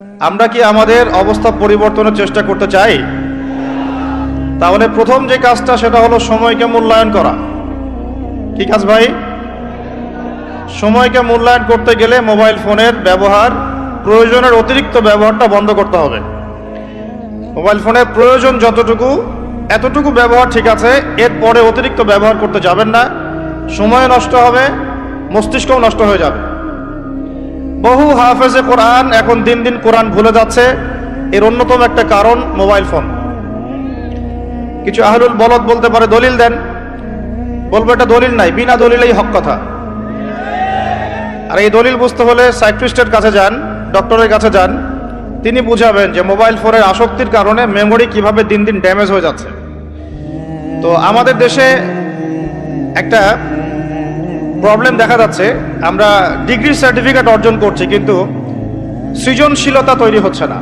আমরা কি আমাদের অবস্থা পরিবর্তনের চেষ্টা করতে চাই? তাহলে প্রথম যে কাজটা সেটা হলো সময়কে মূল্যায়ন করা। কি কাজ ভাই? সময়কে মূল্যায়ন করতে গেলে মোবাইল ফোনের ব্যবহার, প্রয়োজনের অতিরিক্ত ব্যবহারটা বন্ধ করতে হবে। মোবাইল ফোনের প্রয়োজন যতটুকু এতটুকু ব্যবহার ঠিক আছে, এরপরে অতিরিক্ত ব্যবহার করতে যাবেন না। সময় নষ্ট হবে, মস্তিষ্কও নষ্ট হয়ে যাবে। বহু হাফেজে কোরআন এখন দিন দিন কোরআন ভুলে যাচ্ছে। এর অন্যতম একটা কারণ মোবাইল ফোন। কিছু আহলুল বলদ বলতে পারে দলিল দেন, বলবো এটা দলিল নাই, বিনা দলিলেই হক কথা। আর এই দলিল বুঝতে হলে সাইকিয়াট্রিস্টের কাছে যান, ডক্টরের কাছে যান, তিনি বুঝাবেন যে মোবাইল ফোনের আসক্তির কারণে মেমোরি কিভাবে দিন দিন ড্যামেজ হয়ে যাচ্ছে। তো আমাদের দেশে একটা প্রবলেম দেখা যাচ্ছে, আমরা ডিগ্রি সার্টিফিকেট অর্জন করছি কিন্তু সৃজনশীলতা তৈরি হচ্ছে না।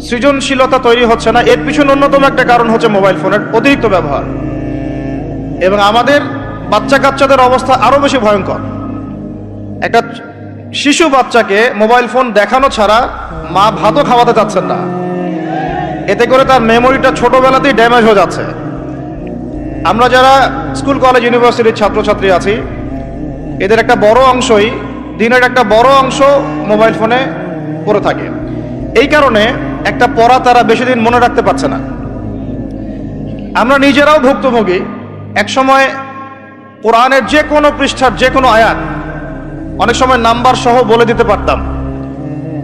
সৃজনশীলতা তৈরি হচ্ছে না, এর পিছনে অন্যতম একটা কারণ হচ্ছে মোবাইল ফোনের অতিরিক্ত ব্যবহার। এবং আমাদের বাচ্চা কাচ্চাদের অবস্থা আরো বেশি ভয়ঙ্কর। একটা শিশু বাচ্চাকে মোবাইল ফোন দেখানো ছাড়া মা ভাতও খাওয়াতে চাচ্ছেন না। এতে করে তার মেমোরিটা ছোটবেলাতেই ড্যামেজ হয়ে যাচ্ছে। আমরা যারা স্কুল কলেজ ইউনিভার্সিটির ছাত্রছাত্রী আছি, এদের একটা বড় অংশই, দিনের একটা বড় অংশ মোবাইল ফোনে পড়ে থাকে। এই কারণে একটা পড়া তারা বেশি দিন মনে রাখতে পারছে না। আমরা নিজেরাও ভুক্তভোগী। একসময় কোরআনের যে কোনো পৃষ্ঠার যে কোনো আয়াত অনেক সময় নাম্বার সহ বলে দিতে পারতাম,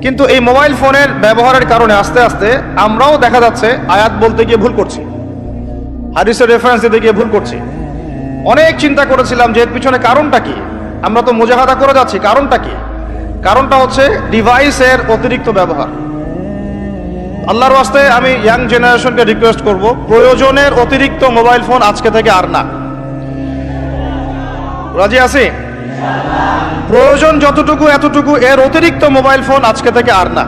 কিন্তু এই মোবাইল ফোনের ব্যবহারের কারণে আস্তে আস্তে আমরাও দেখা যাচ্ছে আয়াত বলতে গিয়ে ভুল করছি, হাদিসের রেফারেন্স দিতে গিয়ে ভুল করছি। অনেক চিন্তা করেছিলাম যে এর পিছনে কারণটা কি। আমরা তো মুজাহাদা করে যাচ্ছি, কারণটা কি? কারণটা হচ্ছে ডিভাইসের অতিরিক্ত ব্যবহার। আল্লাহর ওয়াস্তে আমি ইয়াং জেনারেশনকে রিকোয়েস্ট করব, প্রয়োজনের অতিরিক্ত মোবাইল ফোন আজকে থেকে আর না। রাজি আছি? প্রয়োজন যতটুকু এতটুকু, এর অতিরিক্ত মোবাইল ফোন আজকে থেকে আর না।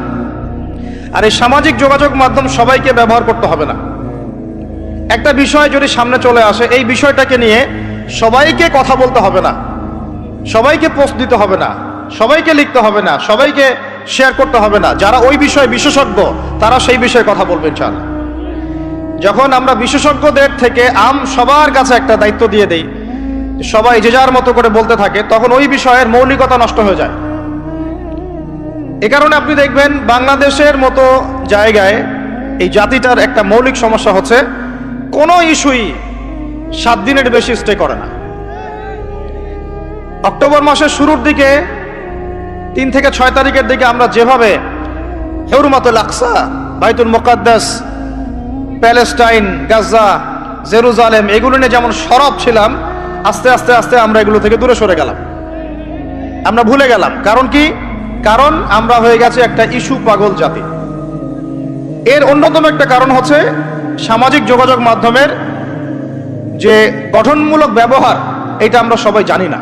আর এই সামাজিক যোগাযোগ মাধ্যম সবাইকে ব্যবহার করতে হবে না। একটা বিষয় যদি সামনে চলে আসে, এই বিষয়টাকে নিয়ে সবাইকে কথা বলতে হবে না, সবাইকে পোস্ট দিতে হবে না, সবাইকে লিখতে হবে না, সবাইকে শেয়ার করতে হবে না। যারা ওই বিষয়ে বিশেষজ্ঞ তারা সেই বিষয়ে কথা বলবেন। ইনশাআল্লাহ যখন আমরা বিশেষজ্ঞদের থেকে সবার কাছে একটা দায়িত্ব দিয়ে দেই, সবাই যে যার মতো করে বলতে থাকে, তখন ওই বিষয়ের মৌলিকতা নষ্ট হয়ে যায়। এ কারণে আপনি দেখবেন বাংলাদেশের মতো জায়গায় এই জাতিটার একটা মৌলিক সমস্যা হচ্ছে, কোনো ইস্যুই 7 দিনের বেশি স্টে করে না। অক্টোবর মাসের শুরুর দিকে 3 থেকে 6 তারিখের দিকে আমরা যেভাবে হুরমাতুল আকসা, বাইতুল মুকাদ্দাস, প্যালেস্টাইন, গাজা, জেরুজালেম এগুলো নিয়ে যেমন সরব ছিলাম, আস্তে আস্তে আস্তে আমরা এগুলো থেকে দূরে সরে গেলাম, আমরা ভুলে গেলাম। কারণ কি? কারণ আমরা হয়ে গেছে একটা ইস্যু পাগল জাতি। এর অন্যতম একটা কারণ হচ্ছে সামাজিক যোগাযোগ মাধ্যমের যে গঠনমূলক ব্যবহার, এটা আমরা সবাই জানি না,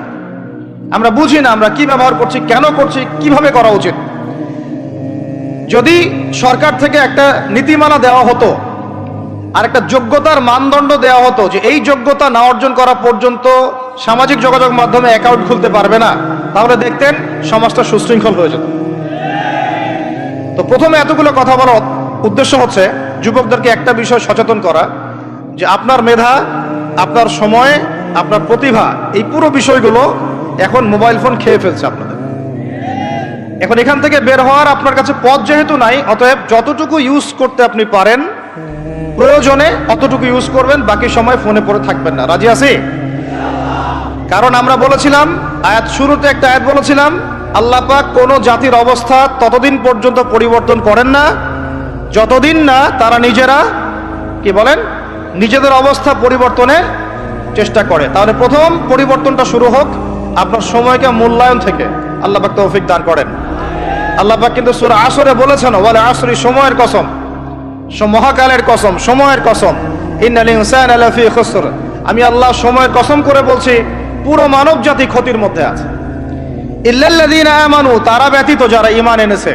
আমরা বুঝি না আমরা কি ব্যবহার করছি, কেন করছি, কিভাবে করা উচিত। যদি সরকার থেকে একটা নীতিমালা দেওয়া হতো আর একটা যোগ্যতার মানদণ্ড দেওয়া হতো যে এই যোগ্যতা না অর্জন করা পর্যন্ত সামাজিক যোগাযোগ মাধ্যমে অ্যাকাউন্ট খুলতে পারবে না, তাহলে দেখতেন সমাজটা সুশৃঙ্খল হয়ে যেত। তো প্রথমে এতগুলো কথা বলার উদ্দেশ্য হচ্ছে যুবকদেরকে একটা বিষয় সচেতন করা, যে আপনার মেধা, আপনার সময়, আপনার প্রতিভা, এই পুরো বিষয়গুলো এখন মোবাইল ফোন খেয়ে ফেলছে আপনাদের। এখন এখান থেকে বের হওয়ার আপনার কাছে পথ যেহেতু নাই, অতএব যতটুকু ইউজ করতে আপনি পারেন প্রয়োজনে অতটুকু ইউজ করবেন, বাকি সময় ফোনে পড়ে থাকবেন না। রাজি আছি? কারণ আমরা বলেছিলাম, আয়াত শুরুতে একটা আয়াত বলেছিলাম, আল্লাহ পাক কোন জাতির অবস্থা ততদিন পর্যন্ত পরিবর্তন করেন না যতদিন না তারা নিজেরা কি বলেন, নিজেদের অবস্থা পরিবর্তনের চেষ্টা করে। তাহলে প্রথম পরিবর্তনটা শুরু হোক আপনার সময়কে মূল্যায়ন থেকে। আল্লাহ পাক তৌফিক দান করেন। আল্লাহ পাক কিন্তু সূরা আসরে বলেছেন, ওয়াল আসরি, সময়ের কসম, মহাকালের কসম, সময়ের কসম, ইন্নাল ইনসানা লাফি খুসর, আমি আল্লাহ সময়ের কসম করে বলছি পুরো মানব জাতি ক্ষতির মধ্যে আছে। ইল্লাল্লাযীনা আমানু, তারা ব্যতীত যারা ঈমান এনেছে,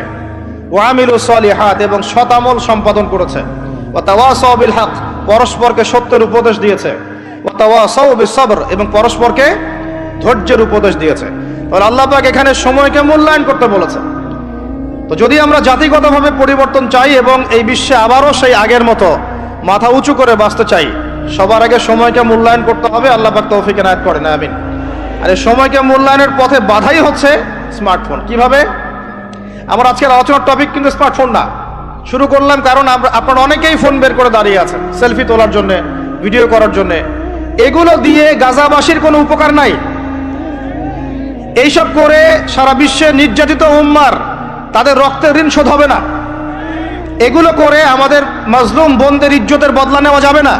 ওয়া আমিলুস সলিহাত, এবং সৎ আমল সম্পাদন করেছে, ওয়া তাওয়াসাউ বিল হক, পরস্পরকে সত্যের উপদেশ দিয়েছে, ওয়া তাওয়াসাউ বিস সবর, এবং পরস্পরকে ধৈর্যের উপদেশ দিয়েছে। তাহলে আল্লাহ পাক এখানে সময়কে মূল্যায়ন করতে বলেছে। তো যদি আমরা জাতিগতভাবে পরিবর্তন চাই এবং এই বিশ্বে আবারও সেই আগের মতো মাথা উঁচু করে বাঁচতে চাই, সবার আগে সময়কে মূল্যায়ন করতে হবে। আল্লাহ পাক তৌফিক এনায়েত করেন, আমিন। আর এই সময়কে মূল্যায়নের পথে বাধাই হচ্ছে স্মার্টফোন। কিভাবে? আমার আজকের আলোচনার টপিক কিন্তু স্মার্টফোন না। শুরু করলাম কারণ আপনারা অনেকেই ফোন বের করে দাঁড়িয়ে আছেন সেলফি তোলার জন্য, ভিডিও করার জন্য। এগুলো দিয়ে গাজাবাসীর কোনো উপকার নাই। এইসব করে সারা বিশ্বে নির্যাতিত উম্মার তাদের রক্তের ঋণ শোধ হবে না। এগুলো করে আমাদের মাজলুম বোনদের ইজ্জতের বদলা নেওয়া যাবে না।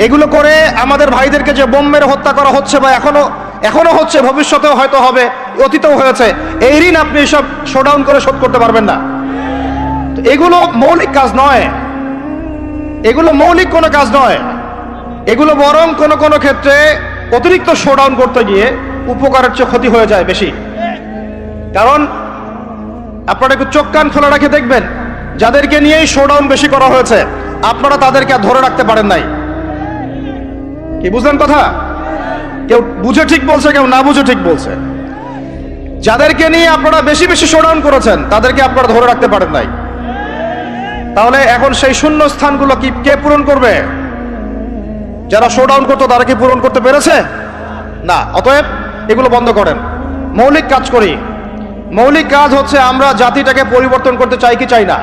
এগুলো করে আমাদের ভাইদেরকে যে বোম মেরে হত্যা করা হচ্ছে বা এখনো হচ্ছে, ভবিষ্যতেও হয়তো হবে, অতীতেও হয়েছে, এই ঋণ আপনি সব শোডাউন করে শোধ করতে পারবেন না। তো এগুলো মৌলিক কাজ নয়, এগুলো মৌলিক কোনো কাজ নয়। এগুলো বরং কোনো ক্ষেত্রে অতিরিক্ত শোডাউন করতে গিয়ে উপকারের চেয়ে ক্ষতি হয়ে যায় বেশি। কারণ আপনারা একটু চোখ কান খোলা রাখে দেখবেন, যাদেরকে নিয়েই শোডাউন বেশি করা হয়েছে আপনারা তাদেরকে আর ধরে রাখতে পারেন নাই। কি বুঝলেন কথা? কেউ বুঝে ঠিক বলছে, কেউ না বুঝে ঠিক বলছে। যাদেরকে নিয়ে আপনারা বেশি বেশি শোডাউন করেছেন তাদেরকে আপনারা ধরে রাখতে পারেন নাই। তাহলে এখন সেই শূন্য স্থানগুলো কে পূরণ করবে? যারা শোডাউন করতো তারা কি পূরণ করতে পেরেছে? না। অতএব এগুলো বন্ধ করেন, মৌলিক কাজ করি। মৌলিক কাজ হচ্ছে আমরা জাতিটাকে পরিবর্তন করতে চাই কি চাই না?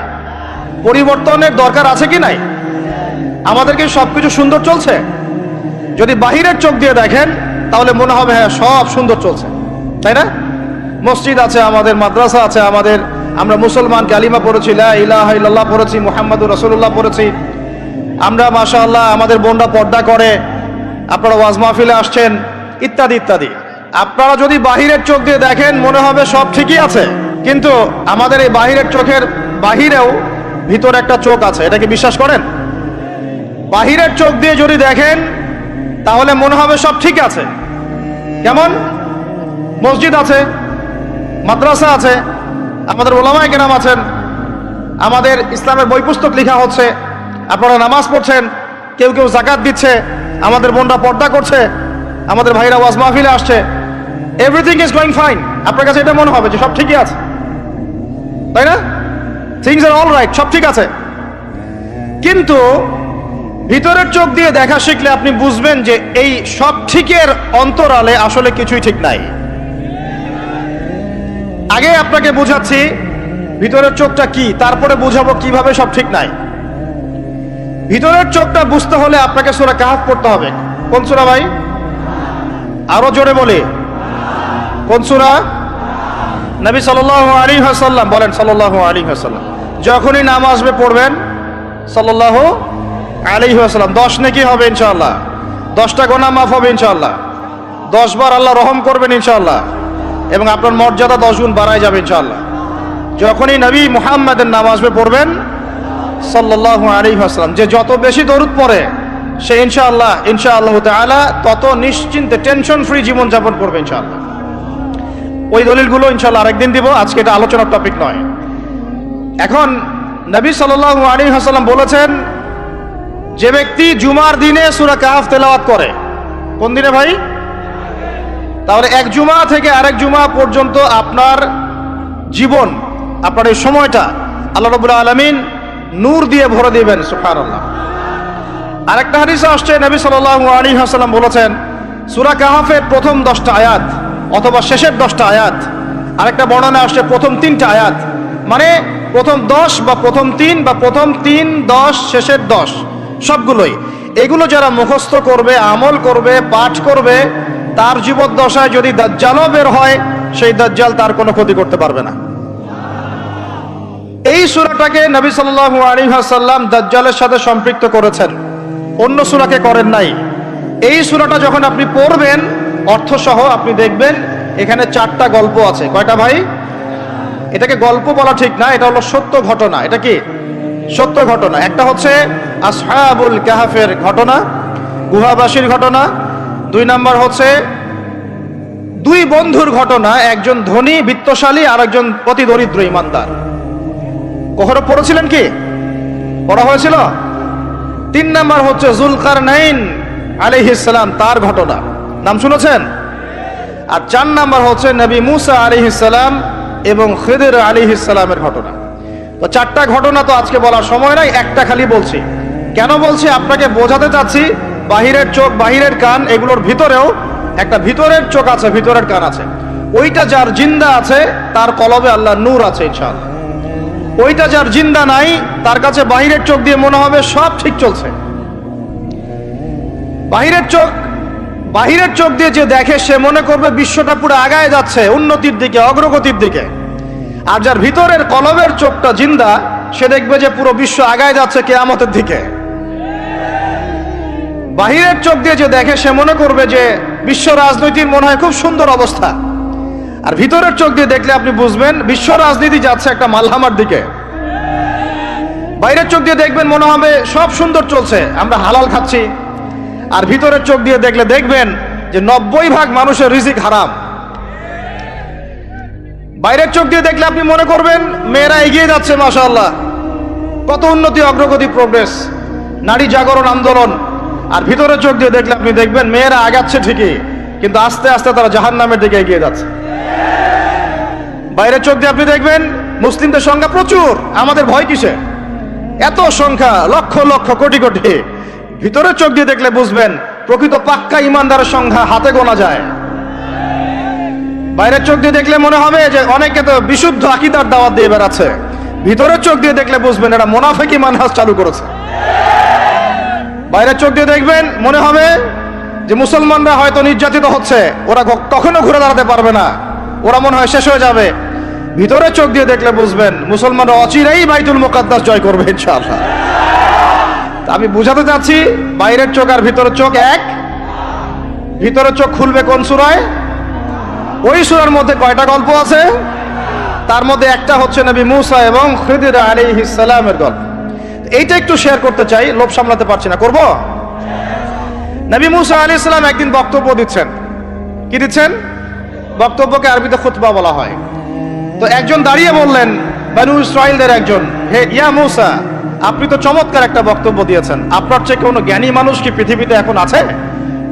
পরিবর্তনের দরকার আছে কি নাই? আমাদেরকে সবকিছু সুন্দর চলছে? যদি বাহিরের চোখ দিয়ে দেখেন তাহলে মনে হবে হ্যাঁ সব সুন্দর চলছে, তাই না? মসজিদ আছে আমাদের, মাদ্রাসা আছে আমাদের, আমরা মুসলমান, কালিমা পড়েছি, লা ইলাহা ইল্লাল্লাহ পড়েছি, মুহাম্মাদুর রাসূলুল্লাহ পড়েছি, আমরা মাশাআল্লাহ আমাদের বোনরা পর্দা করে, আপনারা ওয়াজ মাহফিলে আসছেন, ইত্যাদি ইত্যাদি। আপনারা যদি বাহিরের চোখ দিয়ে দেখেন মনে হবে সব ঠিকই আছে, কিন্তু আমাদের এই বাহিরের চোখের বাহিরেও ভিতরে একটা চোখ আছে। এটা কি বিশ্বাস করেন? বাহিরের চোখ দিয়ে যদি দেখেন তাহলে মনে হবে সব ঠিক আছে। কেমন? মসজিদ আছে, মাদ্রাসা আছে, আমাদের ওলামায়ে কেরাম আছেন, আমাদের ইসলামের বই পুস্তক লেখা হচ্ছে, আপনারা নামাজ পড়ছেন, কেউ কেউ যাকাত দিচ্ছে, আমাদের বোনরা পর্দা করছে, আমাদের ভাইরা ওয়াজ মাহফিলে আসছে, এভরিথিং ইজ গোয়িং ফাইন। আপনার কাছে এটা মনে হবে যে সব ঠিকই আছে, তাই না? থিংস আর অল রাইট, সব ঠিক আছে। কিন্তু ভিতরের চোখ দিয়ে দেখা শিখলে আপনি বুঝবেন যে এই সব ঠিকের অন্তরালে আসলে কিছুই ঠিক নাই। আগে আপনাকে বুঝাচ্ছি ভিতরের চোখটা কি, তারপরে বুঝাবো কিভাবে সব ঠিক নাই। ভিতরের চোখটা বুঝতে হলে আপনাকে সূরা কাহফ পড়তে হবে। কোন সূরা ভাই? আরো জোরে বলি, কোন সূরা? নবী সাল্লাল্লাহু আলাইহি ওয়াসাল্লাম বলেন, সাল্লাল্লাহু আলাইহি ওয়াসাল্লাম যখনই নাম আসবে পড়বেন সাল্লাল্লাহু আলাইহি ওয়াসাল্লাম। 10 নেকি হবে ইনশাআল্লাহ, 10টা গুনাহ মাফ হবে ইনশাআল্লাহ, 10 বার আল্লাহ রহম করবেন ইনশাআল্লাহ, এবং আপনার মর্যাদা 10 গুণ বাড়ায় যাবে ইনশাআল্লাহ। যখনই নবী মুহাম্মাদের নাম আসবে পড়বেন সাল্লাল্লাহু আলাইহি ওয়াসাল্লাম। যে যত বেশি দরুদ পড়ে সে ইনশাআল্লাহ তাআলা তত নিশ্চিন্তে টেনশন ফ্রি জীবন যাপন করবে ইনশাআল্লাহ। ওই দলিলগুলো ইনশাআল্লাহ আরেকদিন দিব, আজকে এটা আলোচনার টপিক নয়। এখন নবী সাল্লাল্লাহু আলাইহি ওয়াসাল্লাম বলেছেন, যে ব্যক্তি জুমার দিনে সূরা কাহফ তেলাওয়াত করে, কোন দিনে ভাই? তাহলে এক জুমা থেকে আরেক জুমা পর্যন্ত আপনার জীবন, আপনার এই সময়টা আল্লাহ রাব্বুল আলামিন নূর দিয়ে ভরে দিবেন। সুবহানাল্লাহ। আরেকটা হাদিসে আসছে নবী সাল্লাল্লাহু আলাইহি ওয়াসাল্লাম বলেছেন, সূরা কাহফের প্রথম 10টা আয়াত অথবা শেষের 10টা আয়াত, আরেকটা বর্ণনা আসছে প্রথম 3টা আয়াত, মানে প্রথম 10 বা প্রথম 3 বা প্রথম 3, 10, শেষের 10 সবগুলোই। এগুলো যারা মুখস্থ করবে, আমল করবে, পাঠ করবে, তার জীবদ্দশায় যদি দাজ্জালও বের হয় সেই দাজ্জাল তার কোনো ক্ষতি করতে পারবে না। এই সূরাটাকে নবী সাল্লাল্লাহু আলাইহি ওয়াসাল্লাম দাজ্জালের সাথে সম্পৃক্ত করেছেন, অন্য সূরাকে করেন নাই। এই সূরাটা যখন আপনি পড়বেন অর্থ সহ, আপনি দেখবেন এখানে 4টা গল্প আছে। কয়টা ভাই? এটাকে গল্প বলা ঠিক না, এটা হলো সত্য ঘটনা। এটা কি? সত্য ঘটনা। একটা হচ্ছে আসহাবুল কাহফের ঘটনা, গুহাবাসীর ঘটনা। 2 নাম্বার হচ্ছে 2 বন্ধুর ঘটনা, একজন ধনী বিত্তশালী আর একজন অতি দরিদ্র ইমানদার। কখনো পড়েছিলেন কি? পড়া হয়েছিল? 3 নাম্বার হচ্ছে যুলকারনাইন আলাইহিস সালাম, তার ঘটনা, নাম শুনেছেন? আর 4 নাম্বার হচ্ছে নবী মুসা আলাইহিস সালাম এবং খিদির আলাইহিস সালামের ঘটনা। তো চারটা ঘটনা তো আজকে বলার সময় নাই, একটা খালি বলছি। কেন বলছি? আপনাকে বোঝাতে চাচ্ছি বাহিরের চোখ, বাহিরের কান, এগুলোর ভিতরেও একটা ভিতরের চোখ আছে, ভিতরের কান আছে। ওইটা যার জিন্দা আছে তার কলবে আল্লাহ নূর আছে ইনশাআল্লাহ। ওইটা যার জিন্দা নাই তার কাছে বাহিরের চোখ দিয়ে মনে হবে সব ঠিক চলছে। বাহিরের চোখ দিয়ে যে দেখে সে মনে করবে বিশ্বটা পুরো আগায় যাচ্ছে, উন্নতির দিকে, অগ্রগতির দিকে। আর যার ভিতরের কলবের চোখটা জিন্দা সে দেখবে যে পুরো বিশ্ব আগায় যাচ্ছে কিয়ামতের দিকে। বাহিরের চোখ দিয়ে যে দেখে সে মনে করবে যে বিশ্ব রাজনীতির মনে হয় খুব সুন্দর অবস্থা। আর ভিতরের চোখ দিয়ে দেখলে আপনি বুঝবেন বিশ্ব রাজনীতি যাচ্ছে একটা মালহামার দিকে। বাইরের চোখ দিয়ে দেখবেন মনে হবে সব সুন্দর চলছে, আমরা হালাল খাচ্ছি। আর ভিতরের চোখ দিয়ে দেখলে দেখবেন যে 90% মানুষের রিজিক হারাম। বাইরের চোখ দিয়ে দেখলে আপনি মনে করবেন মেয়েরা এগিয়ে যাচ্ছে, মাশাআল্লাহ, কত উন্নতি, অগ্রগতি, প্রোগ্রেস, নারী জাগরণ আন্দোলন। আর ভিতরের চোখ দিয়ে দেখলে আপনি দেখবেন মেয়েরা আগাচ্ছে ঠিকই, কিন্তু আস্তে আস্তে তারা জাহান্নামের দিকে এগিয়ে যাচ্ছে। বাইরের চোখ দিয়ে আপনি দেখবেন মুসলিমদের সংখ্যা প্রচুর, আমাদের ভয় কিসে, এত সংখ্যা, লক্ষ লক্ষ, কোটি কোটি। ভিতরের চোখ দিয়ে দেখলে বুঝবেন প্রকৃত পাক্কা ইমানদারের সংখ্যা হাতে গোনা যায়। বাইরের চোখ দিয়ে দেখলে মনে হবে যে অনেকে তো বিশুদ্ধ আকীদার দাওয়াত দিয়ে বেড়াচ্ছে। ভিতরের চোখ দিয়ে দেখলে বুঝবেন এরা মুনাফিকি মানহাজ চালু করেছে। বাইরের চোখ দিয়ে দেখবেন মনে হবে যে মুসলমানরা হয়তো নির্যাতিত হচ্ছে, ওরা কখনো ঘুরে দাঁড়াতে পারবে না, ওরা মনে হয় শেষ হয়ে যাবে। ভিতরের চোখ দিয়ে দেখলে বুঝবেন মুসলমানরা অচিরেই বাইতুল মুকাদ্দাস জয় করবে ইনশাআল্লাহ। আমি বুঝাতে চাচ্ছি বাইরের চোখ আর ভিতরের চোখ এক। ভিতরের চোখ খুলবে কোন সূরায়? ওই সূরার মধ্যে কয়টা গল্প আছে? তার মধ্যে একটা হচ্ছে নবী মূসা এবং খিদির আলাইহিস সালামের গল্প। এইটা একটু শেয়ার করতে চাই, লোভ সামলাতে পারছি না, করব। নবী মূসা আলাইহিস সালাম একদিন বক্তব্য দিচ্ছেন। কি দিচ্ছেন? বক্তব্যকে আরবিতে খুতবা বলা হয়। তো একজন দাঁড়িয়ে বললেন, বনু ইসরাইলদের একজন, হে ইয়া মূসা, আপনি তো চমৎকার একটা বক্তব্য দিয়েছেন, আপনার চেয়ে কোনো জ্ঞানী মানুষ কি পৃথিবীতে এখন আছে?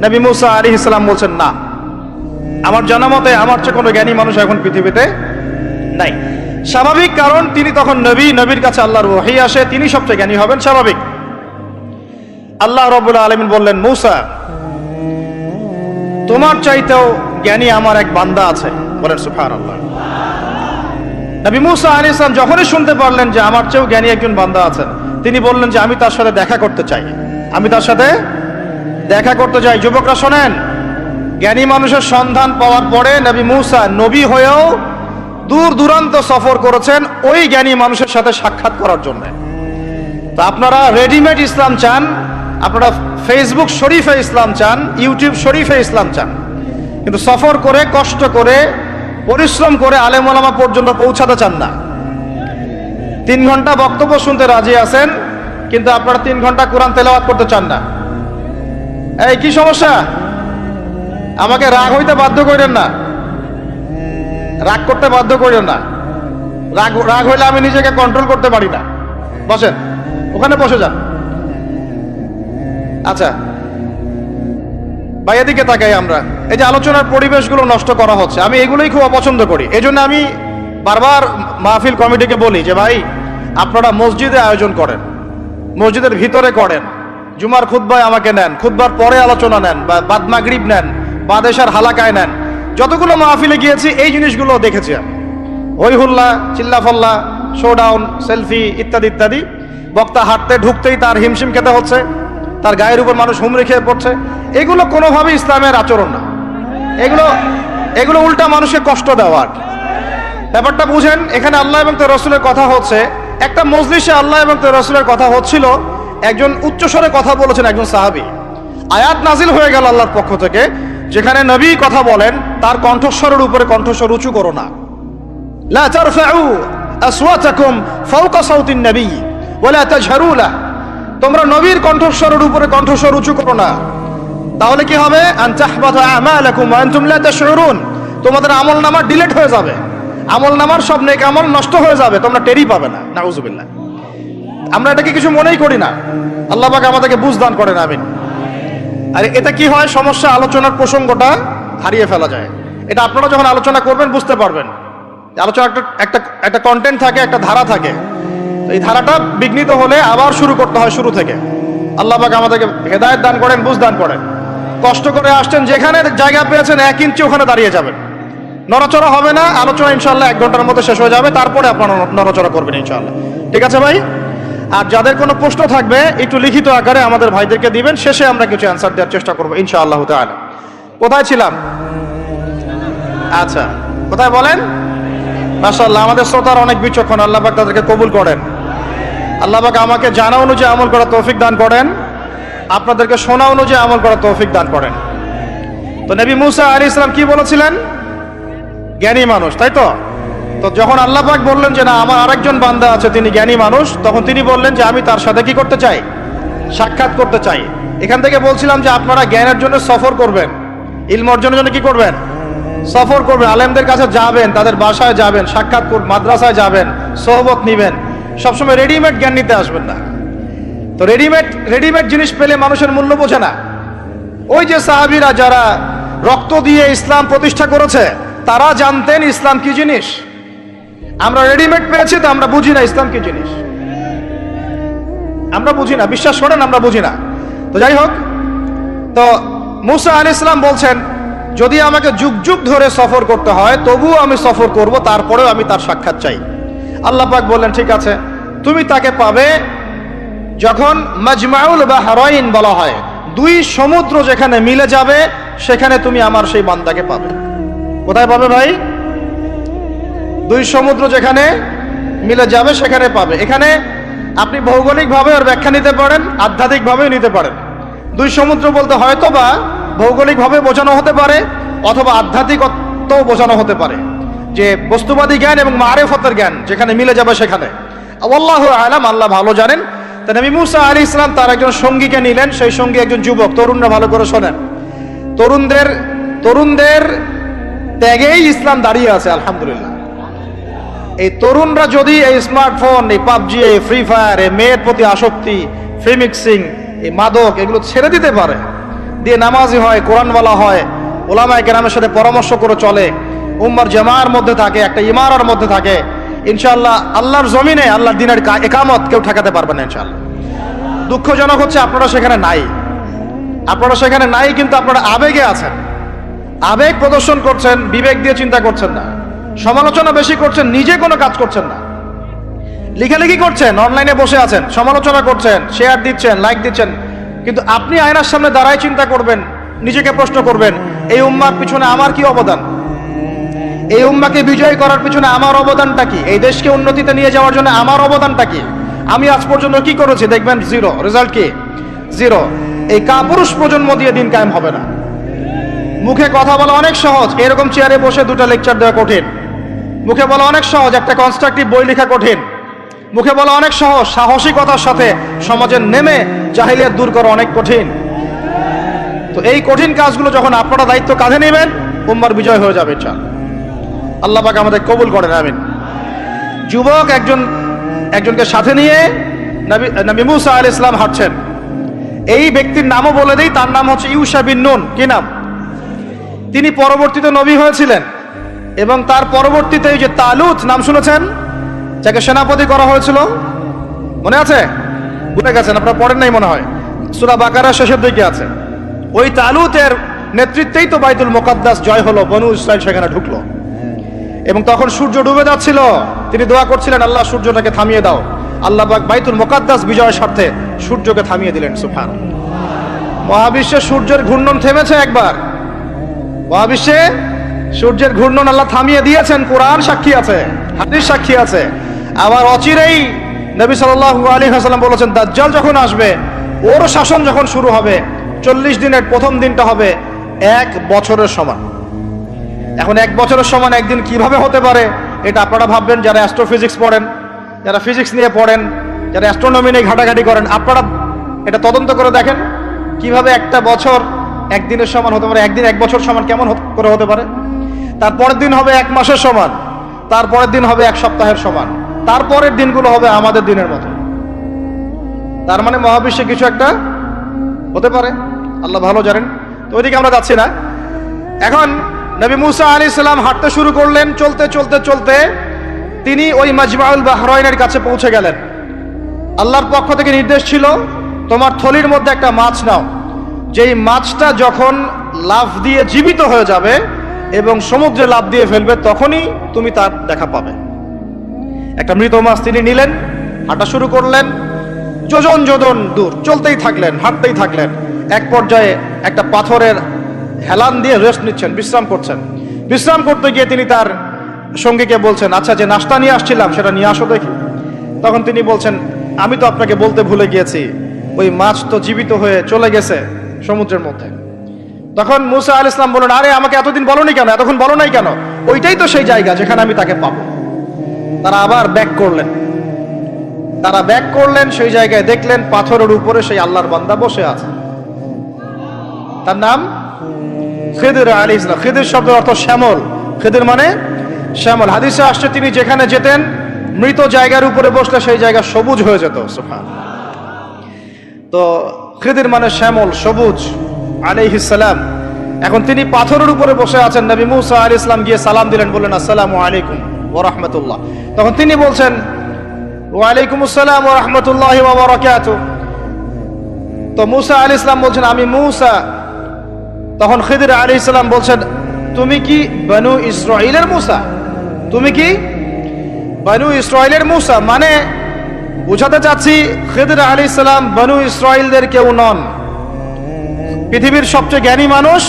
নবী মূসা আলাইহিস সালাম বলছেন, না, আমার জানা মতে আমার চেয়ে কোনো জ্ঞানী মানুষ এখন পৃথিবীতে নাই। স্বাভাবিক, কারণ তিনি তখন নবী, নবীর কাছে আল্লাহর ওহী আসে, তিনি সবচেয়ে জ্ঞানী হবেন, স্বাভাবিক। আল্লাহ রাব্বুল আলামিন বললেন, মূসা, তোমার চাইতেও জ্ঞানী আমার এক বান্দা আছে। বলেন সুবহানাল্লাহ। নবী মূসা আলাইহিস সালাম যখনই শুনতে পারলেন যে আমার চেয়েও জ্ঞানী একজন বান্দা আছেন, তিনি বললেন যে আমি তার সাথে দেখা করতে চাই, আমি তার সাথে দেখা করতে চাই। যুবকরা শোনেন, জ্ঞানী মানুষের সন্ধান পাওয়ার পরে নবী মূসা নবী হয়েও দূর দূরান্ত সফর করেছেন ওই জ্ঞানী মানুষের সাথে সাক্ষাৎ করার জন্য। তো আপনারা রেডিমেড ইসলাম চান, আপনারা ফেসবুক শরীফে ইসলাম চান, ইউটিউব শরীফে ইসলাম চান, কিন্তু সফর করে, কষ্ট করে, পরিশ্রম করে আলেম ওলামা পর্যন্ত পৌঁছাতে চান না। 3 ঘন্টা বক্তব্য শুনতে রাজি আছেন, কিন্তু আপনারা 3 ঘন্টা কোরআন তেলাওয়াত করতে চান না। এই কি সমস্যা? আমাকে রাগ হইতে বাধ্য করেন না, রাগ করতে বাধ্য করেন না। রাগ হইলে আমি নিজেকে কন্ট্রোল করতে পারি না। বসেন, ওখানে বসে যান। আচ্ছা ভাই, এদিকে তাকাই আমরা। এই যে আলোচনার পরিবেশগুলো নষ্ট করা হচ্ছে, আমি এগুলোই খুব অপছন্দ করি। এই জন্য আমি বারবার মাহফিল কমিটিকে বলি যে ভাই, আপনারা মসজিদে আয়োজন করেন, মসজিদের ভিতরে করেন, জুমার খুতবায় আমাকে নেন, খুতবার পরে আলোচনা নেন, বা বাদ মাগরিব নেন, বাদেশার হালাকায় নেন। যতগুলো মাহফিলে গিয়েছি এই জিনিসগুলো দেখেছি আমি। হই হুল্লা, চিল্লাফল্লা, শোডাউন, সেলফি ইত্যাদি ইত্যাদি। বক্তা হাঁটতে ঢুকতেই তার হিমশিম খেতে হচ্ছে, তার গায়ের উপর মানুষ হুমড়ি খেয়ে পড়ছে। এগুলো কোনোভাবেই ইসলামের আচরণ না। এগুলো উল্টা মানুষকে কষ্ট দেওয়া। ব্যাপারটা বুঝেন, এখানে আল্লাহ এবং তার রাসূলের কথা হচ্ছে। একটা মজলিসে আল্লাহ এবং তার রাসূলের কথা হচ্ছিল, একজন উচ্চস্বরে কথা বলেছেন একজন সাহাবী। আয়াত নাজিল হয়ে গেল আল্লাহর পক্ষ থেকে, যেখানে নবী কথা বলেন তার কণ্ঠস্বরের উপরে কণ্ঠস্বর উঁচু করো না। লা তারফাউ আসওয়াতাকুম ফাওকা সাউতিন নবী ওয়া লা তাজহারু লাহু, তোমরা নবীর কণ্ঠস্বরের উপরে কণ্ঠস্বর উঁচু করো না। তাহলে কি হবে? আন তাহবাতা আমালাকুম ওয়া আনতুম লা তাশউরুন, তোমাদের আমলনামা ডিলিট হয়ে যাবে, আমলনামার সব নেক আমল নষ্ট হয়ে যাবে, তোমরা টেরই পাবে না। নাউযুবিল্লাহ। আমরা এটাকে কিছু মনেই করি না। আল্লাহ পাক আমাদেরকে বুঝ দান করেন, আমিন। আর এটা কি হয়, সমস্যা, আলোচনার প্রসঙ্গটা হারিয়ে ফেলা যায়। এটা আপনারা যখন আলোচনা করবেন বুঝতে পারবেন। আলোচনা একটা একটা কন্টেন্ট থাকে, একটা ধারা থাকে। তো এই ধারাটা বিঘ্নিত হলে আবার শুরু করতে হয় শুরু থেকে। আল্লাহ পাক আমাদেরকে হেদায়েত দান করেন, বুঝ দান করেন। কষ্ট করে আসছেন, যেখানে জায়গা পেয়েছেন 1 ইঞ্চি ওখানে দাঁড়িয়ে যাবেন, নড়াচড়া হবে না। আলোচনা ইনশাআল্লাহ 1 ঘন্টার মধ্যে শেষ হয়ে যাবে, তারপরে আপনারা নড়াচড়া করবেন ইনশাআল্লাহ। ঠিক আছে ভাই? আর যাদের কোনো প্রশ্ন থাকবে একটু লিখিত আকারে আমাদের ভাইদেরকে দিবেন, শেষে আমরা কিছু অ্যান্সার দেওয়ার চেষ্টা করবো ইনশাআল্লাহ তাআলা। কোথায় ছিলাম? আচ্ছা, কোথায় বলেন? মাশাআল্লাহ, আমাদের শ্রোতার অনেক বিচক্ষণ, আল্লাহ পাক তাদেরকে কবুল করেন। আল্লাহ পাক আমাকে জানা অনুযায়ী আমল করার তৌফিক দান করেন, আপনাদেরকে শোনা অনুযায়ী আমল করার তৌফিক দান করেন। তো নবী মুসা আলাইহিস সালাম কি বলেছিলেন? জ্ঞানী মানুষ, তাই তো? তো যখন আল্লাহ পাক বললেন যে না, আমার আরেকজন বান্দা আছে তিনি জ্ঞানী মানুষ, তখন তিনি বললেন যে আমি তার সাথে কি করতে চাই? সাক্ষাৎ করতে চাই। এখান থেকে বলছিলাম যে আপনারা জ্ঞানের জন্য সফর করবেন, ইলম অর্জনের জন্য কি করবেন? সফর করবেন, আলেমদের কাছে যাবেন, তাদের বাসায় যাবেন, সাক্ষাৎ করবেন, মাদ্রাসায় যাবেন, সোহবত নিবেন। সবসময় রেডিমেড জ্ঞান নিতে আসবেন না। তো রেডিমেড জিনিস পেলে মানুষের মূল্য বোঝে না। ওই যে সাহাবীরা যারা রক্ত দিয়ে ইসলাম প্রতিষ্ঠা করেছে, তারা জানতেন ইসলাম কি জিনিস। আমরা রেডিমেড পেয়েছি তো আমরা বুঝি না ইসলাম কি জিনিস, আমরা বুঝি না, বিশ্বাস করেন আমরা বুঝি না। তো যাই হোক, তো মুসা আলাইহিস সালাম বলছেন যদি আমাকে যুগ যুগ ধরে সফর করতে হয় তবুও আমি সফর করব, তারপরেও আমি তার সাক্ষাৎ চাই। আল্লাহ পাক বললেন ঠিক আছে, তুমি তাকে পাবে যখন মাজমাউল বাহরাইন বলা হয়, 2 সমুদ্র যেখানে মিলে যাবে সেখানে তুমি আমার সেই বান্দাকে পাবে। কোথায় পাবে ভাই? 2 সমুদ্র যেখানে মিলে যাবে সেখানে পাবে। এখানে আপনি ভৌগোলিকভাবে ওর ব্যাখ্যা নিতে পারেন, আধ্যাত্মিকভাবেও নিতে পারেন। 2 সমুদ্র বলতে হয়তো বা ভৌগোলিকভাবে বোঝানো হতে পারে, অথবা আধ্যাত্মিকতাও বোঝানো হতে পারে, যে বস্তুবাদী জ্ঞান এবং মারিফতের জ্ঞান যেখানে মিলে যাবে সেখানে। আল্লাহু আ'লাম, আল্লাহ ভালো জানেন। তো নবী মুসা আলাইহিস সালাম তার একজন সঙ্গীকে নিলেন, সেই সঙ্গী একজন যুবক। তরুণরা ভালো করে শোনেন, তরুণদের ত্যাগেই ইসলাম দাঁড়িয়ে আছে আলহামদুলিল্লাহ। এই তরুণরা যদি এই স্মার্টফোন, এই পাবজি, এই ফ্রি ফায়ার, এই মেয়ের প্রতি আসক্তি, ফ্রি মিক্সিং, এই মাদক, এগুলো ছেড়ে দিতে পারে, দিয়ে নামাজি হয়, কোরআনওয়ালা হয়, ওলামায়ে কেরামের সাথে পরামর্শ করে চলে, উম্মার জামার মধ্যে থাকে, একটা ইমারার মধ্যে থাকে, ইনশাআল্লাহ আল্লাহর জমিনে আল্লাহর দ্বীনের একামত কেউ ঠেকাতে পারবে না ইনশাআল্লাহ। দুঃখজনক হচ্ছে আপনারা সেখানে নাই, কিন্তু আপনারা আবেগে আছেন, আবেগ প্রদর্শন করছেন, বিবেক দিয়ে চিন্তা করছেন না, সমালোচনা বেশি করছেন, নিজে কোনো কাজ করছেন না, লেখালেখি করছেন, অনলাইনে বসে আছেন, সমালোচনা করছেন, শেয়ার দিচ্ছেন, লাইক দিচ্ছেন, কিন্তু আপনি আয়নার সামনে দাঁড়ায় চিন্তা করবেন, নিজেকে প্রশ্ন করবেন, এই উম্মার পিছনে আমার কি অবদান? এই উম্মাকে বিজয় করার পিছনে আমার অবদানটা কি? এই দেশকে উন্নতিতে নিয়ে যাওয়ার জন্য আমার অবদানটা কি? আমি আজ পর্যন্ত কি করেছি? দেখবেন জিরো, রেজাল্ট কি? জিরো। এই কাপুরুষ প্রজন্ম দিয়ে দিন কায়েম হবে না। মুখে কথা বলা অনেক সহজ, এরকম চেয়ারে বসে 2টা লেকচার দেওয়া কঠিন। মুখে বলা অনেক সহজ, একটা কনস্ট্রাকটিভ বই লেখা কঠিন। মুখে বলা অনেক সহজ, সাহসিকতার সাথে সমাজে নেমে জাহিলিয়াত দূর করা অনেক কঠিন। তো এই কঠিন কাজগুলো যখন আপনারা দায়িত্ব কাঁধে নেবেন, উম্মার বিজয় হয়ে যাবে ইনশাআল্লাহ। আল্লাহ পাক আমাদের কবুল করেন, আমিন। যুবক একজনকে সাথে নিয়ে নবী মুসা আলাইহিস সালাম হাঁটছেন। এই ব্যক্তির নামও বলে দেই, তার নাম হচ্ছে ইউশা বিন নুন। কি নাম? তিনি পরবর্তীতে নবী হয়েছিলেন, এবং তার পরবর্তীতে এই যে তালুত নাম শুনেছেন, যাকে সেনাপতি করা হয়েছিল, মনে আছে? ভুলে গেছেন, আপনারা পড়েন নাই মনে হয়, সূরা বাকারা শেষের দিকে আছে। ওই তালুতের নেতৃত্বেই তো বাইতুল মুকাদ্দাস জয় হলো, বনু ইসরাইল সেখানে ঢুকলো। এবং তখন সূর্য ডুবে যাচ্ছিল, তিনি দোয়া করছিলেন, আল্লাহ সূর্যটাকে থামিয়ে দাও। আল্লাহ পাক বাইতুল মুকাদ্দাস বিজয়ের স্বার্থে সূর্যকে থামিয়ে দিলেন। সুবহান। মহাবিশ্বে সূর্যের ঘূর্ণন থেমেছে একবার, মহাবিশ্বে সূর্যের ঘূর্ণন আল্লাহ থামিয়ে দিয়েছেন। কোরআন সাক্ষী আছে, হাদিস সাক্ষী আছে। আবার অচিরেই নবী সাল্লাল্লাহু আলাইহি ওয়াসাল্লাম বলেছেন, দাজ্জাল যখন আসবে, ওর শাসন যখন শুরু হবে, 40 দিনের প্রথম দিনটা হবে 1 বছরের সমান। এখন 1 বছরের সমান একদিন কিভাবে হতে পারে, এটা আপনারা ভাববেন যারা অ্যাস্ট্রোফিজিক্স পড়েন, যারা ফিজিক্স নিয়ে পড়েন, যারা অ্যাস্ট্রোনমি নিয়ে ঘাটাঘাটি করেন, আপনারা এটা তদন্ত করে দেখেন কিভাবে একটা বছর একদিনের সমান হতে পারে। একদিন 1 বছর সমান কেমন করে হতে পারে? তারপরের দিন হবে 1 মাসের সমান, তারপরের দিন হবে 1 সপ্তাহের সমান, তারপরের দিনগুলো হবে আমাদের দিনের মতো। তার মানে মহাবিশ্বে কিছু একটা হতে পারে, আল্লাহ ভালো জানেন। তো ওইদিকে আমরা যাচ্ছি না। এখন নবী মুসা আলাইহিস সালাম হাঁটতে শুরু করলেন। চলতে চলতে চলতে তিনি ওই মাজমাউল বাহরাইনের কাছে পৌঁছে গেলেন। আল্লাহর পক্ষ থেকে নির্দেশ ছিল, তোমার থলির মধ্যে একটা মাছ নাও, যেই মাছটা যখন লাফ দিয়ে জীবিত হয়ে যাবে এবং সমুদ্রে লাফ দিয়ে ফেলবে তখনই তুমি তার দেখা পাবে। একটা মৃত মাছ তিনি নিলেন, হাঁটা শুরু করলেন, যোজন যোজন দূর চলতেই থাকলেন, হাঁটতেই থাকলেন। এক পর্যায়ে একটা পাথরের হেলান দিয়ে রেস্ট নিচ্ছেন, বিশ্রাম করছেন। বিশ্রাম করতে গিয়ে তিনি তার সঙ্গীকে বলছেন, আচ্ছা যে নাস্তা নিয়ে আসছিলাম সেটা নিয়ে আসো দেখি। তখন তিনি বলছেন, আমি তো আপনাকে বলতে ভুলে গিয়েছি, ওই মাছ তো জীবিত হয়ে চলে গেছে সমুদ্রের মধ্যে। তখন মুসা আলাইহিস সালাম বললেন, আরে আমাকে এতদিন বলোনি কেন, এতক্ষণ বলো নাই কেন? ওইটাই তো সেই জায়গা যেখানে আমি তাকে পাবো। তারা আবার ব্যাক করলেন। তারা ব্যাক করলেন, সেই জায়গায় দেখলেন পাথরের উপরে সেই আল্লাহর বান্দা বসে আছে। তার নাম খিদির আলাইহিস সালাম। খিদির শব্দের অর্থ শ্যামল। খিদির মানে শ্যামল। হাদিসে আসছে তিনি যেখানে যেতেন মৃত জায়গার উপরে বসলে সেই জায়গা সবুজ হয়ে যেত। সুবহানাল্লাহ। তো খিদির মানে শ্যামল, সবুজ আলাইহিস সালাম। এখন তিনি পাথরের উপরে বসে আছেন। নবী মুসা আলাইহিস সালাম গিয়ে সালাম দিলেন, বললেন আসসালামু আলাইকুম ওয়া রাহমাতুল্লাহ। তখন তিনি বলছেন, ওয়া আলাইকুম আসসালাম ওয়া রাহমাতুল্লাহি ওয়া বারাকাতুহু। তো মুসা আলাইহিস সালাম বলছেন, আমি মুসা। তখন খিদির আলাইহিস সালাম বলছেন, তুমি কি বনু ইসরাইলের মুসা? তুমি কি বনু ইসরাইলের মুসা? মানে বুঝাতে চাচ্ছি খিদির আলাইহিস সালাম বনু ইসরাইলদের কেউ নন। পৃথিবীর সবচেয়ে জ্ঞানী মানুষ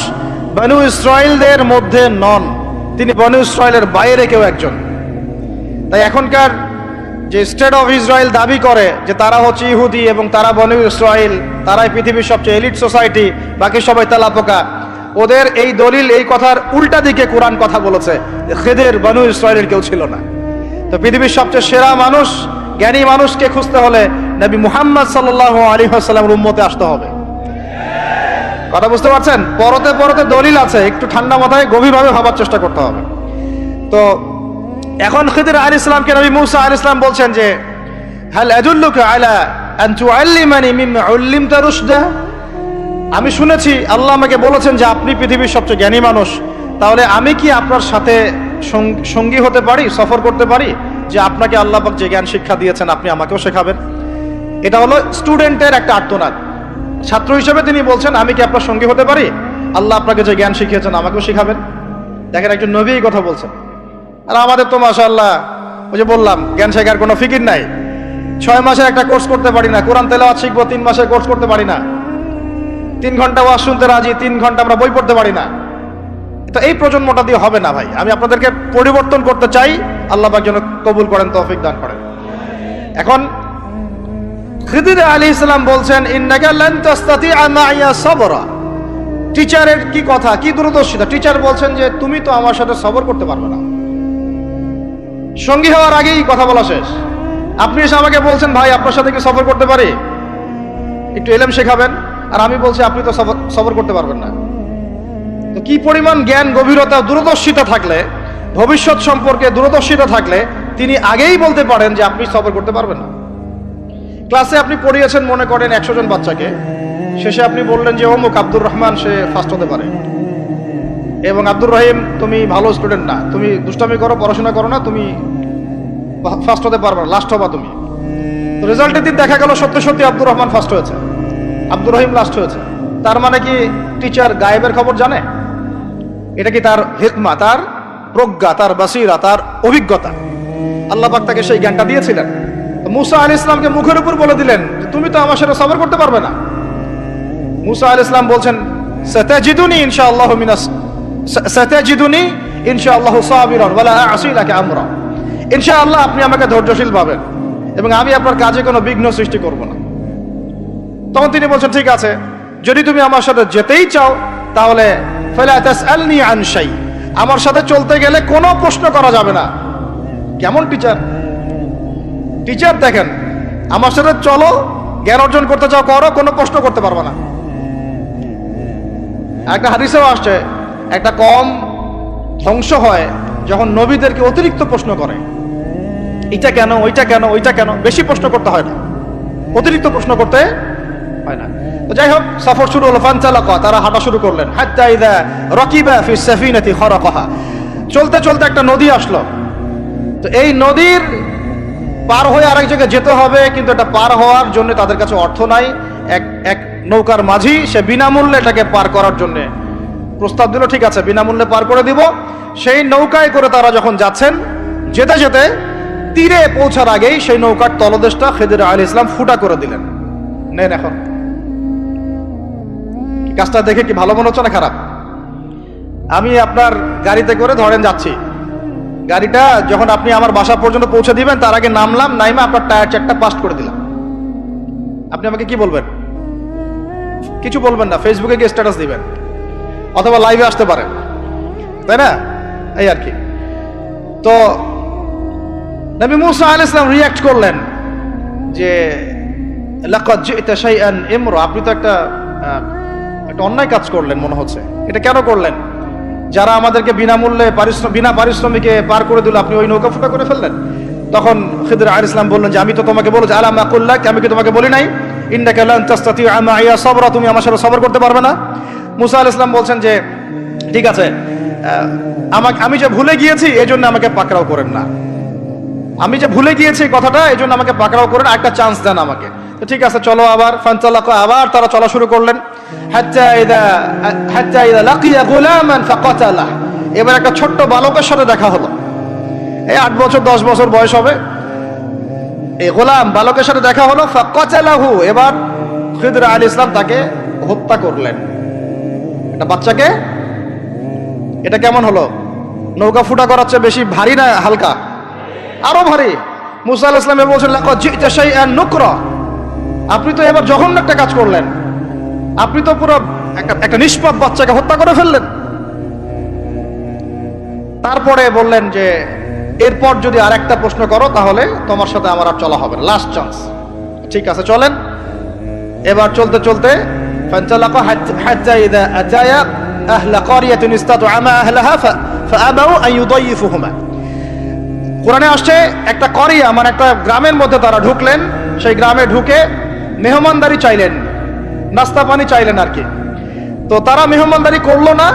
বনু ইসরাইলদের মধ্যে নন, তিনি বনু ইসরাইলের বাইরে কেউ একজন। তাই এখনকার যে স্টেট অফ ইসরায়েল দাবি করে যে তারা হচ্ছে ইহুদি এবং তারা বনু ইসরাইল, তারাই পৃথিবীর সবচেয়ে এলিট সোসাইটি, বাকি সবাই তেলাপোকা, ওদের এই দলিল, এই কথার উল্টা দিকে কোরআন কথা বলেছে, খিদির বনু ইসরাইলের কেউ ছিল না। তো পৃথিবীর সবচেয়ে সেরা মানুষ, জ্ঞানী মানুষকে খুঁজতে হলে নবী মুহাম্মদ সাল্লাল্লাহু আলাইহি ওয়াসাল্লামের উম্মতে আসতে হবে। কথা বুঝতে পারছেন? পরতে পরতে দলিল আছে, একটু ঠান্ডা মাথায় গভীরভাবে ভাবার চেষ্টা করতে হবে। তো এখন খিদির আলাইহিস সালামকে নবী মুসা আলাইহিস সালাম বলছেন যে, হাল আদুল্লুকা আলা আন তুআল্লিমানি মিম্মা উল্লিমতা রুশদা। আমি শুনেছি আল্লাহ আমাকে বলেছেন যে আপনি পৃথিবীর সবচেয়ে জ্ঞানী মানুষ, তাহলে আমি কি আপনার সাথে সঙ্গী হতে পারি, সফর করতে পারি, যে আপনাকে আল্লাহ পাক যে জ্ঞান শিক্ষা দিয়েছেন আপনি আমাকেও শেখাবেন? এটা হলো স্টুডেন্টের একটা আর্তনাদ। ছাত্র হিসেবে তিনি বলছেন, আমি কি আপনার সঙ্গী হতে পারি? আল্লাহ আপনাকে যে জ্ঞান শিখিয়েছেন আমাকেও শিখাবেন। দেখেন, একজন নবী এই কথা বলছেন। আর আমাদের তো মাশাআল্লাহ, ওই যে বললাম, জ্ঞান শেখার কোনো ফিকির নাই। 6 মাসের একটা কোর্স করতে পারি না, কোরআন তেলাওয়াত শিখবো 3 মাসের কোর্স করতে পারি না, 3 ঘন্টা ওয়াজ শুনতে রাজি, 3 ঘন্টা আমরা বই পড়তে পারি না। তো এই প্রজন্মটা দিয়ে হবে না ভাই। আমি আপনাদেরকে পরিবর্তন করতে চাই, আল্লাহ পাক যেন কবুল করেন, তৌফিক দান করেন। এখন খিদির আলাইহিস সালাম বলছেন, ইন্নাকা লান তাস্তাতিআ মাইয়া সাবরা। টিচারের কি কথা, কি দূরদর্শিতা! টিচার বলছেন যে তুমি তো আমার সাথে সবর করতে পারবে না। সঙ্গী হওয়ার আগেই কথা বলা শেষ। আপনি এসে আমাকে বলছেন, ভাই আপনার সাথে কি সফর করতে পারি, একটু ইলম শেখাবেন, আর আমি বলছি আপনি তো সবর করতে পারবেন না। তো কি পরিমাণ জ্ঞান, গভীরতা, দূরদর্শিতা থাকলে, ভবিষ্যৎ সম্পর্কে দূরদর্শিতা থাকলে তিনি আগেই বলতে পারেন যে আপনি সবর করতে পারবেন না। ক্লাসে আপনি পড়িয়েছেন মনে করেন 100 জন বাচ্চাকে, শেষে আপনি বললেন যে অমুক আব্দুর রহমান সে ফার্স্ট হতে পারে, এবং আব্দুর রহিম তুমি ভালো স্টুডেন্ট না, তুমি দুষ্টামি করো, পড়াশোনা করো না, তুমি ফার্স্ট হতে পারবে না, লাস্ট হবা তুমি। তো রেজাল্টের দিন দেখা গেল সত্যি সত্যি আব্দুর রহমান ফার্স্ট হয়েছে, আব্দুর রহিম লাস্ট হয়েছে। তার মানে কি টিচার গায়েবের খবর জানে? এটা কি তার হিকমা, তার প্রজ্ঞা, তার বাসিরা, তার অভিজ্ঞতা? আল্লাহ পাক তাকে সেই জ্ঞানটা দিয়েছিলেন। মুসা আলাইহিস সালামকে মুখের উপর বলে দিলেন যে তুমি তো আমার সাথে সবর করতে পারবে না। মুসা আলাইহিস সালাম বলছেন, সাতাজিদুনি ইনশাআল্লাহু সাতাজিদুনি ইনশাআল্লাহু সাবিরান ওয়ালা আ'সি লাকা আমরা। ইনশাআল্লাহ আপনি আমাকে ধৈর্যশীল পাবেন এবং আমি আপনার কাজে কোনো বিঘ্ন সৃষ্টি করব না। তখন তিনি বলছেন, ঠিক আছে, যদি তুমি আমার সাথে যেতেই চাও তাহলে ফালা তাসআলনি আন শাই, আমার সাথে চলতে গেলে কোনো প্রশ্ন করা যাবে না। কেমন টিচার! টিচার দেখেন, আমার সাথে চলো, জ্ঞান অর্জন করতে চাও করো, কোনো প্রশ্ন করতে পারবে না। একটা হাদিসেও আসছে, একটা কম ধ্বংস হয় যখন নবীদেরকে অতিরিক্ত প্রশ্ন করে, এটা কেন, ওইটা কেন, ওইটা কেন। বেশি প্রশ্ন করতে হয় না, অতিরিক্ত প্রশ্ন করতে হয় না। তো যাই হোক, সফর শুরু হলো। ফানতালাকা, তারা হাঁটা শুরু করলেন। হাত্তা ইযা রাকিবা ফিস সাফিনাতি খারাকাহা, চলতে চলতে একটা নদী আসলো। তো এই নদীর পার হয়ে আরেক জায়গায় যেতে হবে, কিন্তু এটা পার হওয়ার জন্য তাদের কাছে অর্থ নাই। এক নৌকার মাঝি, সে বিনামূল্যে এটাকে পার করার জন্য প্রস্তাব দিল, ঠিক আছে বিনামূল্যে পার করে দিব। সেই নৌকায় করে তারা যখন যাচ্ছেন, যেতে যেতে তীরে পৌঁছার আগেই সেই নৌকার তলদেশটা খিদির আলাইহিস সালাম ফুটা করে দিলেন। নেন এখন, কাজটা দেখে কি ভালো মনে হচ্ছে না খারাপ? আমি আপনার গাড়িতে করে ধরেন যাচ্ছি, গাড়িটা যখন আপনি আমার বাসা পর্যন্ত পৌঁছে দিবেন, তার আগে নামলাম, নাইমা আপনার টায়ার চারটা পাস্ট করে দিলাম, আপনি আমাকে কি বলবেন? কিছু বলবেন না, ফেসবুকে গিয়ে স্ট্যাটাস দিবেন অথবা লাইভে আসতে পারেন, তাই না? এই আর কি। তো নবী মুসা আলাইহিস সালাম রিঅ্যাক্ট করলেন যে লাকাদ জি'তা শাইআন ইমরা, আপনি তো একটা অন্যায় কাজ করলেন মনে হচ্ছে। এটা কেন করলেন? যারা আমাদেরকে বিনামূল্যে বিনা পারিশ্রমিকে পার করে দিল, আপনি ওই নৌকা ফুটা করে ফেললেন। তখন খিদর আলাইহিস সালাম বললেন যে আমি তো তোমাকে বলেছি, আলা মা কুল্লাক, আমি কি তোমাকে বলি নাই ইন্নাকা লান তাসতাতিআ মাইয়া সাবরা, তুমি আমার সাথে সবর করতে পারবে না? মুসা আলাইহিস সালাম বলছেন যে ঠিক আছে, আমি যে ভুলে গিয়েছি এজন্য আমাকে পাকড়াও করেন না, আমি যে ভুলে গিয়েছি কথাটা, এজন্য আমাকে পাকড়াও করেন, একটা চান্স দেন আমাকে। তো ঠিক আছে চলো আবার। ফানতালাকা, আবার তারা চলা শুরু করলেন। হাত্তা ইযা লাকিয়া গুলামান ফাকাতালা, এবার একটা ছোট্ট বালকের সাথে দেখা হলো। এই 8 বছর 10 বছর বয়স হবে, এই গোলাম বালকের সাথে দেখা হলো। ফাকাতালাহু, এবার খিদর আলাইহিস সালাম তাকে হত্যা করলেন। একটা বাচ্চাকে, এটা কেমন হলো? নৌকা ফুটা করার চেয়ে বেশি ভারী না হালকা? আরো ভারী। মুসা আলাইহিস সালাম বলছেন লাকাদ জি'তা শাইআন নুকরা, আপনি তো এবার জঘন্য একটা কাজ করলেন, আপনি তো পুরো একটা নিষ্পাপ বাচ্চাকে হত্যা করে ফেললেন। তারপরে বললেন যে এরপর যদি আর একটা প্রশ্ন করো তাহলে তোমার সাথে আমার আর চলা হবে না, লাস্ট চান্স। ঠিক আছে চলেন। এবার চলতে চলতে ফানতালাকা হাত্তা ইযা আতায়া আহলা ক্বরিয়াতিন ইসতাতআমা আহলাহা ফাআবাউ আন ইউদাইফুহুমা, কোরআনে আসছে একটা করিয়া মানে একটা গ্রামের মধ্যে তারা ঢুকলেন। সেই গ্রামে ঢুকে মেহমানদারি চাইলেন, নাস্তা পানি চাইলেন আর কি। তো তারা মেহমানদারি করলো না,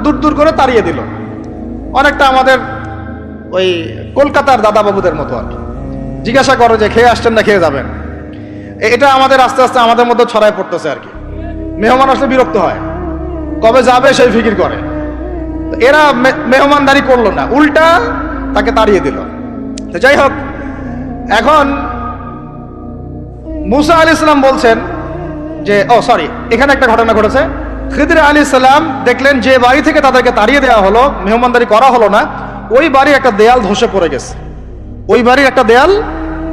দূর দূর করে তাড়িয়ে দিল। অনেকটা আমাদের ওই কলকাতার দাদা বাবুদের মতো আর কি, জিজ্ঞাসা করো যে খেয়ে আসছেন না খেয়ে যাবেন। এটা আমাদের আস্তে আস্তে আমাদের মধ্যে ছড়ায় পড়তেছে আর কি। মেহমান আসলে বিরক্ত হয়, কবে যাবে সেই ফিকির করে। এরা মেহমানদারি করলো না, উল্টা তাকে তাড়িয়ে দিল। তো যাই হোক, এখন মুসা আলাইহিস সালাম বলছেন যে এখানে একটা ঘটনা ঘটেছে। খিদর আলাইহিস সালাম দেখলেন যে বাড়ি থেকে তাদেরকে তাড়িয়ে দেওয়া হলো, মেহমানদারি করা হলো না, ওই বাড়ির একটা দেয়াল ধসে পড়ে গেছে, ওই বাড়ির একটা দেয়াল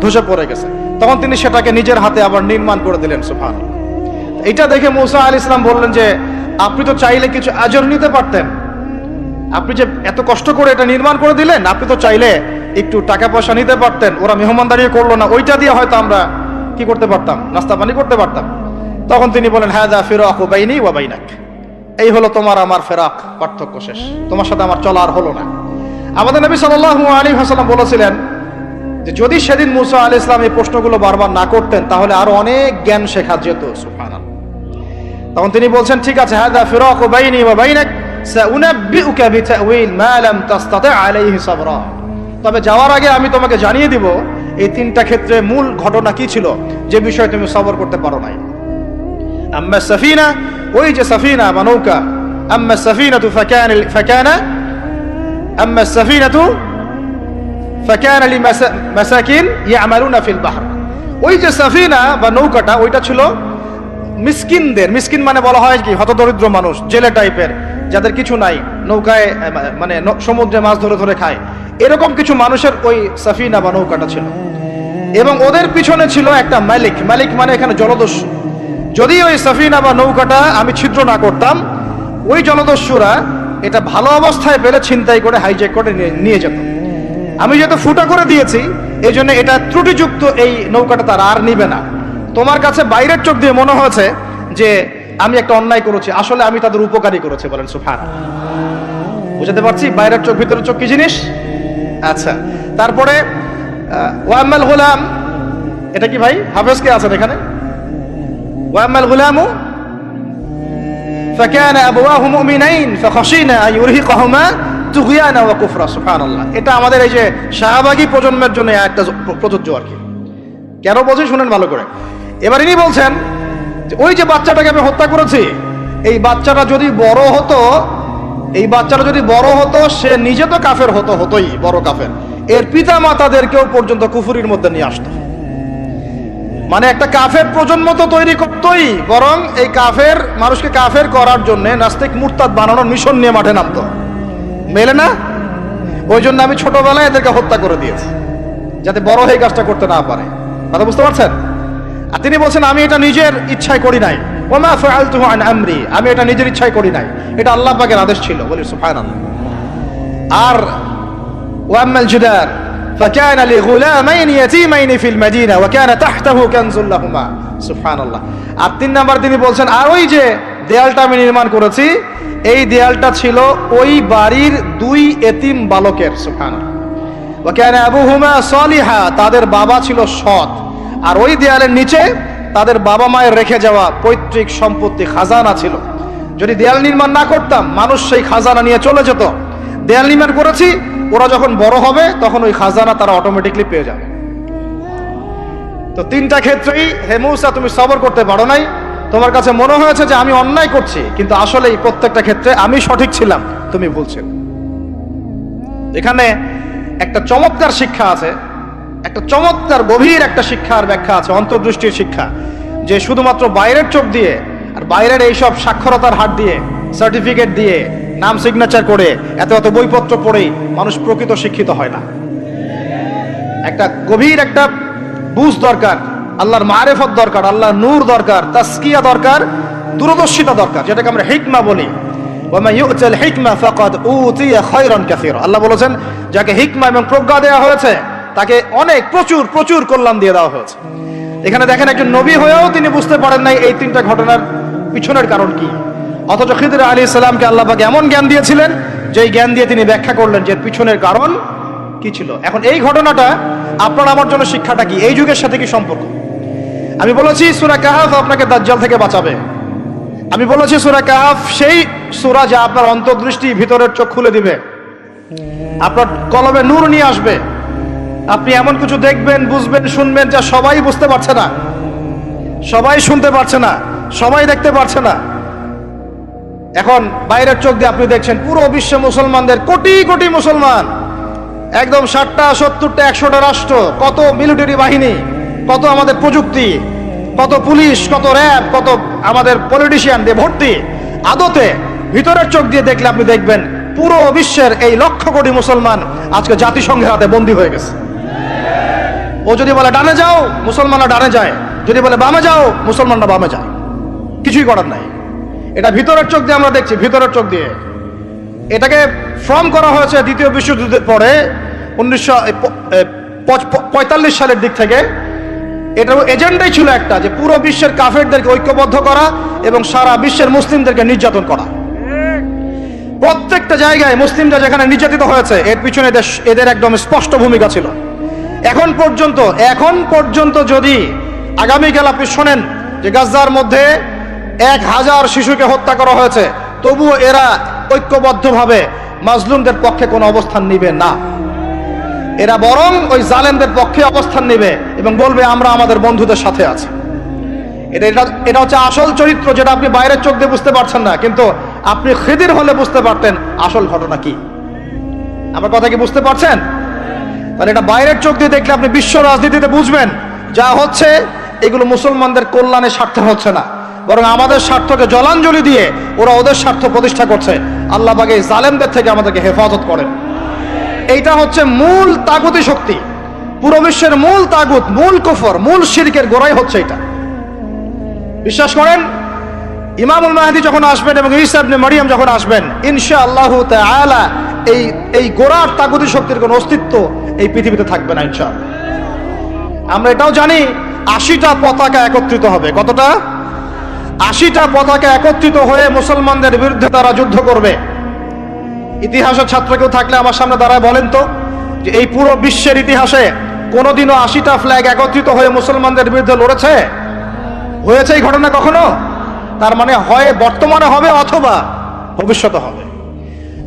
ধসে পড়ে গেছে। তখন তিনি সেটাকে নিজের হাতে আবার নির্মাণ করে দিলেন। সুবহানাল্লাহ। এটা দেখে মুসা আলাইহিস সালাম বললেন যে আপনি তো চাইলে কিছু আজর নিতে পারতেন, আপনি যে এত কষ্ট করে এটা নির্মাণ করে দিলেন, আপনি তো চাইলে একটু টাকা পয়সা নিতে পারতেন। ওরা মেহমানদারি করলো না, ওইটা দিয়ে হয়তো আমরা কি করতে পারতাম, নাস্তা পানি করতে পারতাম। তখন তিনি বলেন হাযা ফিরাকু বাইনি ওয়া বাইনাক, এই হলো তোমার আমার ফেরাক, পার্থক্য শেষ, তোমার সাথে আমার চলা আর হলো না। আমাদের নবী সাল্লাল্লাহু আলাইহি ওয়াসাল্লাম বলেছিলেন যে যদি সেদিন মুসা আলাইহিস সালাম এই প্রশ্নগুলো বারবার না করতেন তাহলে আরো অনেক জ্ঞান শেখা যেত। সুবহানাল্লাহ। তখন তিনি বলছেন ঠিক আছে, হাযা ফিরাকু বাইনি ওয়া বাইনাক সাউনাব্বিউকা বিতাউইল মা লাম তাসতাতি আলাইহি সাবরা, তবে যাওয়ার আগে আমি তোমাকে জানিয়ে দিব এই তিনটা ক্ষেত্রে মূল ঘটনা কি ছিল যে বিষয়ে তুমি সবর করতে পারো নাই। আম্মা সাফিনা, ওই যে সাফিনা বা নৌকা, আম্মা সাফিনাতু আম্মা সাফিনাতু ফাকানা লিমাসাকিন ইয়ামালুনা ফিল বাহর, ওই যে সাফিনা বা নৌকাটা ওইটা ছিল মিসকিনদের, মিসকিন মানে বলা হয় কি হতদরিদ্র মানুষ, জেলে টাইপের, যাদের কিছু নাই, নৌকায় মানে সমুদ্রে মাছ ধরে ধরে খায়, এরকম কিছু মানুষের ওই সাফিনা বা নৌকাটা ছিল। এবং ওদের পিছনে ছিল একটা মালিক, মালিক মানে এখানে জলদস্যু। যদি ওই সাফিনা বা নৌকাটা আমি ছিদ্র না করতাম, ওই জলদস্যুরা এটা ভালো অবস্থায় পেলে ছিনতাই করে হাইজ্যাক করে নিয়ে যেত। আমি যেহেতু ফুটা করে দিয়েছি এই জন্য এটা ত্রুটিযুক্ত, এই নৌকাটা তারা আর নিবে না। তোমার কাছে বাইরের চোখ দিয়ে মনে হয়েছে যে আমি একটা অন্যায় করেছি, আসলে আমি তাদের উপকারী করেছি। বলেন সুবহানাল্লাহ। বুঝতে পারছি বাইরের চোখ ভিতরের চোখ কি জিনিস? আচ্ছা, তারপরে ওয়াম্মাল গুলাম, এটা কি ভাই হাফেজ কে আছেন এখানে? ওয়াম্মাল গুলামু ফাকানা আবওয়াহু মুমিনাইন ফাখাশিনা আন ইউরহিকাহুমা তুগয়ানা ওয়া কুফরা। সুবহানাল্লাহ। এটা আমাদের এই যে শাহবাগী প্রজন্মের জন্য একটা প্রযোজ্য আর কি। কেন বলছি শুনেন ভালো করে। এবার ইনি বলছেন যে ওই যে বাচ্চাটাকে আমি হত্যা করেছি, এই বাচ্চাটা যদি বড় হতো সে নিজে তো কাফের হতোই, বড় কাফের, এর পিতা মাতাদেরকেও পর্যন্ত কুফরির মধ্যে নিয়ে আসতো। মানে একটা কাফের প্রজন্ম তো তৈরি করতোই, বরং এই কাফের মানুষকে কাফের করার জন্য নাস্তিক মুরতাদ বানানোর মিশন নিয়ে মাঠে নামতো। মেলে না? ওই জন্য আমি ছোটবেলায় এদেরকে হত্যা করে দিয়েছি, যাতে বড় হয়ে কাজটা করতে না পারে। কথা বুঝতে পারছেন? আর তিনি বলছেন আমি এটা নিজের ইচ্ছায় করি নাই, ওমা ফাআলতুহু আন আমরি, আমি এটা নিজের ইচ্ছায় করি নাই, এটা আল্লাহ পাকের আদেশ ছিল। বলি সুবহানাল্লাহ। আর ওয়াম্মাল জিদার ফাকানা লিগুলামাইন ইয়াতীমাইন ফিল মাদিনা ওয়া কানা তাহতাহু কানজুল লাহুমা। সুবহানাল্লাহ। আর 3 নাম্বার তিনি বলছেন আর ওই যে দেয়ালটা আমি নির্মাণ করেছি, এই দেয়ালটা ছিল ওই বাড়ির 2 এতিম বালকের। সুবহানাল্লাহ। ওয়া কানা আবুহুমা সালিহা, তাদের বাবা ছিল সৎ। আর ওই দেয়ালের নিচে তাদের বাবা মায়ের রেখে যাওয়া পৈতৃক সম্পত্তি খাজানা ছিল। যদি দেয়াল নির্মাণ না করতাম মানুষ সেই খাজানা নিয়ে চলে যেত। দেয়াল নির্মাণ করেছি, ওরা যখন বড় হবে তখন ওই খাজানা তারা অটোমেটিকলি পেয়ে যাবে। তো 3টা ক্ষেত্রেই হে মূসা তুমি সবর করতে পারো নাই, তোমার কাছে মনে হয়েছে যে আমি অন্যায় করছি, কিন্তু আসলে এই প্রত্যেকটা ক্ষেত্রে আমি সঠিক ছিলাম, তুমি ভুল ছিলে। এখানে একটা চমৎকার শিক্ষা আছে, একটা চমৎকার গভীর একটা শিক্ষার ব্যাখ্যা আছে, অন্তর্দৃষ্টির শিক্ষা, যে শুধুমাত্র বাইরের চোখ দিয়ে আর বাইরের এইসব সাক্ষরতার হাত দিয়ে, সার্টিফিকেট দিয়ে, নাম সিগনেচার করে, এত বইপত্র পড়েই মানুষ প্রকৃত শিক্ষিত হয় না। একটা গভীর একটা বুঝ দরকার, আল্লাহর মারেফত দরকার, আল্লাহর নূর দরকার, তাসকিয়া দরকার, দূরদর্শিতা দরকার, যেটাকে আমরা হিকমা বলি। ওয়ামা ইউতাল হিকমা ফাকাদ উতিয়া খায়রান কাসীরা। আল্লাহ বলেছেন যাকে হিকমা এবং প্রজ্ঞা দেওয়া হয়েছে তাকে অনেক প্রচুর কল্যাণ দিয়ে দেওয়া হয়েছে। এখানে দেখেন একজন নবী হয়েও তিনি বুঝতে পারেন নাই এই 3টা ঘটনার পিছনের কারণ কি, অথচ খিদর আলাইহিস সালামকে আল্লাহ পাক এমন জ্ঞান দিয়েছিলেন যেই জ্ঞান দিয়ে তিনি ব্যাখ্যা করলেন যে পিছনের কারণ কি ছিল। এখন এই ঘটনাটা আপনার আমার জন্য শিক্ষাটা কি, এই যুগের সাথে কি সম্পর্ক? আমি বলেছি সূরা কাহফ আপনাকে দাজ্জাল থেকে বাঁচাবে। আমি বলেছি সূরা কাহফ সেই সূরা যা আপনার অন্তর্দৃষ্টি, ভিতরের চোখ খুলে দিবে, আপনার কলবে নূর নিয়ে আসবে। আপনি এমন কিছু দেখবেন, বুঝবেন, শুনবেন যা সবাই বুঝতে পারছে না, সবাই শুনতে পারছে না, সবাই দেখতে পারছে না। এখন বাইরের চোখ দিয়ে আপনি দেখছেন পুরো বিশ্বে মুসলমানদের কোটি কোটি মুসলমান, একদম 60টা 70টা 100টা রাষ্ট্র, কত মিলিটারি বাহিনী, কত আমাদের প্রযুক্তি, কত পুলিশ, কত র্যাব, কত আমাদের পলিটিশিয়ান দিয়ে ভর্তি। আদতে ভিতরের চোখ দিয়ে দেখলে আপনি দেখবেন পুরো বিশ্বের এই লক্ষ কোটি মুসলমান আজকে জাতিসংঘের হাতে বন্দী হয়ে গেছে। ও যদি বলে ডানে যাও, মুসলমানরা ডানে যায়, যদি বলে বামে যাও, মুসলমানরা বামে যায়, কিছুই করার নাই। এটা ভিতরের চোখ দিয়ে আমরা দেখছি, ভিতরের চোখ দিয়ে। এটাকে ফর্ম করা হয়েছে দ্বিতীয় বিশ্বযুদ্ধের পরে 1945 সালের দিক থেকে। এটার এজেন্ডাই ছিল একটা, যে পুরো বিশ্বের কাফেরদেরকে ঐক্যবদ্ধ করা এবং সারা বিশ্বের মুসলিমদেরকে নির্যাতন করা। প্রত্যেকটা জায়গায় মুসলিমরা যেখানে নির্যাতিত হয়েছে এর পিছনে এদের একদম স্পষ্ট ভূমিকা ছিল। এখন পর্যন্ত যদি আগামীকাল আপনি শোনেন যে গাজার মধ্যে 1000 শিশুকে হত্যা করা হয়েছে, তবুও এরা ঐক্যবদ্ধভাবে মাজলুমদের পক্ষে কোনো অবস্থান নিবে না। এরা বরং ওই জালেমদের পক্ষে অবস্থান নেবে এবং বলবে আমরা আমাদের বন্ধুদের সাথে আছি। এটা হচ্ছে আসল চরিত্র, যেটা আপনি বাইরের চোখ দিয়ে বুঝতে পারছেন না, কিন্তু আপনি খিদির হলে বুঝতে পারতেন আসল ঘটনা কি। আমার কথা কি বুঝতে পারছেন? তাহলে এটা বাইরের চোখ দিয়ে দেখলে আপনি বিশ্ব রাজনীতিতে বুঝবেন যা হচ্ছে এগুলো মুসলমানদের কল্যাণের স্বার্থে হচ্ছে না, বরং আমাদের স্বার্থকে জলাঞ্জলি দিয়ে ওরা ওদের স্বার্থ প্রতিষ্ঠা করছে। আল্লাহ পাক এই জালেমদের থেকে আমাদেরকে হেফাজত করেন। এইটা হচ্ছে মূল তাগুতি শক্তি, পুরো বিশ্বের মূল তাগুত, মূল কুফর, মূল শিরকের গোড়াই হচ্ছে এটা। বিশ্বাস করেন ইমামুল মাহদী যখন আসবেন এবং ঈসা ইবনে মারইয়াম যখন আসবেন, ইনশাআল্লাহু তাআলা এই গোড়ার তাগুতি শক্তির কোনো অস্তিত্ব এই পৃথিবীতে থাকবে না ইনশাআল্লাহ। আমরা এটাও জানি 80টা পতাকা একত্রিত হবে। কতটা? 80টা পতাকা একত্রিত হয়ে মুসলমানদের বিরুদ্ধে তারা যুদ্ধ করবে। ইতিহাসের ছাত্র কেউ থাকলে আমার সামনে দাঁড়ায় বলেন তো, যে এই পুরো বিশ্বের ইতিহাসে কোনোদিনও 80টা ফ্ল্যাগ একত্রিত হয়ে মুসলমানদের বিরুদ্ধে লড়েছে? হয়েছে এই ঘটনা কখনো? তার মানে হয় বর্তমানে হবে অথবা ভবিষ্যতে হবে।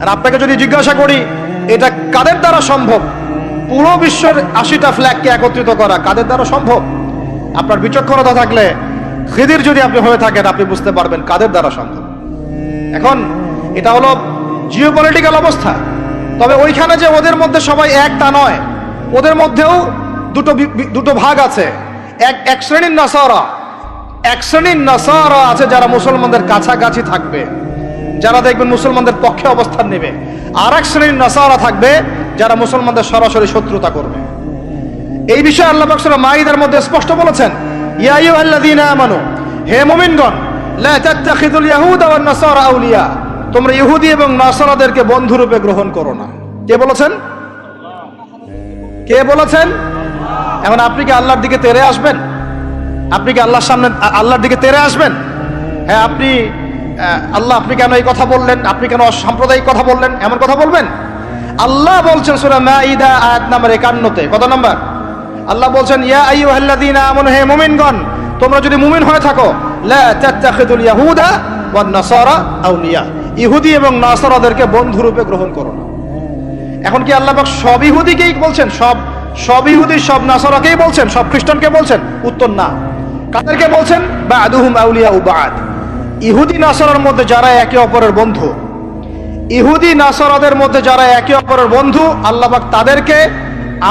আর আপনাকে যদি জিজ্ঞাসা করি এটা কাদের দ্বারা সম্ভব, পুরো বিশ্বের 80টা ফ্ল্যাগকে একত্রিত করা কাদের দ্বারা সম্ভব? আপনার বিচক্ষণতা থাকলে খিদির যদি আপনি হয়ে থাকেন আপনি বুঝতে পারবেন কাদের দ্বারা সম্ভব। এখন এটা হলো জিওপলিটিক্যাল অবস্থা। তবে ওইখানে যে ওদের মধ্যে সবাই এক তা নয়, ওদের মধ্যেও দুটো ভাগ আছে। এক শ্রেণীর নাসারা আছে যারা মুসলমানদের কাছাকাছি থাকবে, যারা দেখবেন মুসলমানদের পক্ষে অবস্থান নেবে। আর এক শ্রেণীর নাসারা থাকবে যারা মুসলমানদের সরাসরি শত্রুতা করবে। এই বিষয়ে আল্লাহ পাক সূরা মাইদার মধ্যে স্পষ্ট বলেছেন, ইয়া আইয়ুহাল্লাযীনা আমানু, হে মুমিনগণ, লা তাত্তাখিযুল ইয়াহুদা ওয়ান নাসারা আউলিয়া, তোমরা ইহুদি এবং নাসারাদেরকে বন্ধুরূপে গ্রহণ করো না। কে বলেছেন? কে বলেছেন? এখন আপনি কি আল্লাহর দিকে তেরে আসবেন? আপনি কি আল্লাহর সামনে আল্লাহর দিকে তেরে আসবেন? হ্যাঁ, আল্লাহ আপনি কেন এই কথা বললেন, আপনি কেন সাম্প্রদায়িক কথা বললেন, এমন কথা বলবেন? আল্লাহ বলছেন সূরা মাইদা আয়াত নাম্বার 51-তে, কত নাম্বার? আল্লাহ বলছেন, ইয়া আইয়ুহাল্লাযীনা আমানু, হে মুমিনগণ, তোমরা যদি মুমিন হয়ে থাকো, লা তাত্তাখিযুল ইয়াহুদা ওয়ান নাসারা আউলিয়া, ইহুদি এবং নাসারাদেরকে বন্ধুরূপে গ্রহণ করো না। এখন কি আল্লাহ পাক সব ইহুদিকেই বলছেন, সব ইহুদি সব নাসারাকেই বলছেন, সব খ্রিস্টানকে বলছেন? উত্তর না। কাদেরকে বলছেন? বা'দুহুম আউলিয়াউ বা'দ, ইহুদি নাসারার মধ্যে যারা একে অপরের বন্ধু, ইহুদি নাসারাদের মধ্যে যারা একে অপরের বন্ধু, আল্লাহ পাক তাদেরকে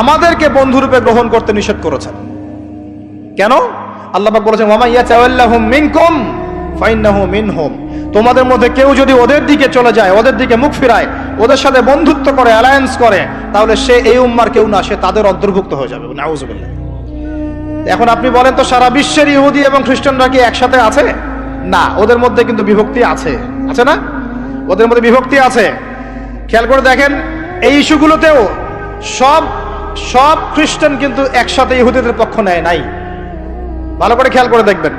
আমাদেরকে বন্ধুরূপে গ্রহণ করতে নিষেধ করেছেন। কেন? আল্লাহ পাক বলেছেন, ওয়া মান ইয়াতাওয়াল্লাহুম মিনকুম ফাইন্নাহু মিনহুম, তোমাদের মধ্যে কেউ যদি ওদের দিকে চলে যায়, ওদের দিকে মুখ ফিরায়, ওদের সাথে বন্ধুত্ব করে, অ্যালায়েন্স করে, তাহলে সে এই উম্মার কেউ না, সে তাদের অন্তর্ভুক্ত হয়ে যাবে। নাউযুবিল্লাহ। এখন আপনি বলেন তো সারা বিশ্বের ইহুদি এবং খ্রিস্টানরা কি একসাথে আছে? না, ওদের মধ্যে কিন্তু বিভক্তি আছে, আছে না? ওদের মধ্যে বিভক্তি আছে। খেয়াল করে দেখেন, এই ইস্যুগুলোতেও সব খ্রিস্টান কিন্তু একসাথে ইহুদিদের পক্ষ নেয় নাই। ভালো করে খেয়াল করে দেখবেন,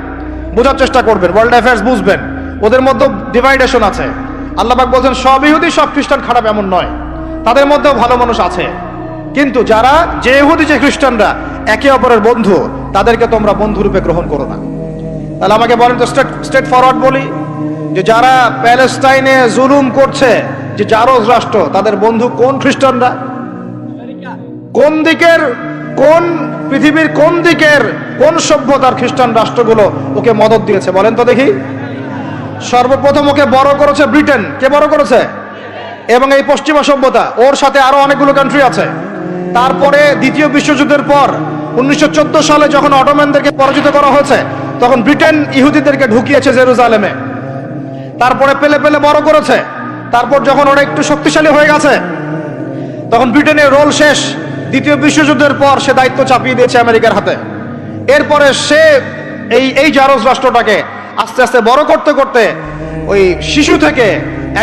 বোঝার চেষ্টা করবেন, ওয়ার্ল্ড অ্যাফেয়ার্স বুঝবেন। ওদের মধ্যে ডিভাইডেশন আছে। আল্লাহ পাক বলছেন সব ইহুদি সব খ্রিস্টান খারাপ এমন নয়, তাদের মধ্যেও ভালো মানুষ আছে। কিন্তু যে ইহুদি যে খ্রিস্টানরা একে অপরের বন্ধু, তাদেরকে তোমরা বন্ধুরূপে গ্রহণ করো না। তাহলে আমাকে বলেন তো, স্ট্রেট ফরওয়ার্ড বলি, যে যারা প্যালেস্টাইনে জুলুম করছে, যে জারজ রাষ্ট্র, তাদের বন্ধু কোন খ্রিস্টানরা? কোন দিকের, কোন পৃথিবীর কোন দিকের, কোন সভ্যতার খ্রিস্টান রাষ্ট্রগুলো ওকে মদদ দিয়েছে বলেন তো দেখি? সর্বপ্রথম ওকে বড় করেছে ব্রিটেন। কে বড় করেছে? এবং এই পশ্চিমা সভ্যতা, ওর সাথে আরো অনেকগুলো কান্ট্রি আছে। তারপরে দ্বিতীয় বিশ্বযুদ্ধের পর 1914 সালে যখন অটোম্যানদেরকে পরাজিত করা হয়েছে, তখন ব্রিটেন ইহুদিদেরকে ঢুকিয়েছে জেরুজালেমে। তারপরে পেলে বড় করেছে। তারপর যখন ওরা একটু শক্তিশালী হয়ে গেছে, তখন ব্রিটেনের রোল শেষ। দ্বিতীয় বিশ্বযুদ্ধের পর সে দায়িত্ব চাপিয়ে দিয়েছে আমেরিকার হাতে। এরপরে সে এই জারজ রাষ্ট্রটাকে আস্তে আস্তে বড় করতে করতে ওই শিশু থেকে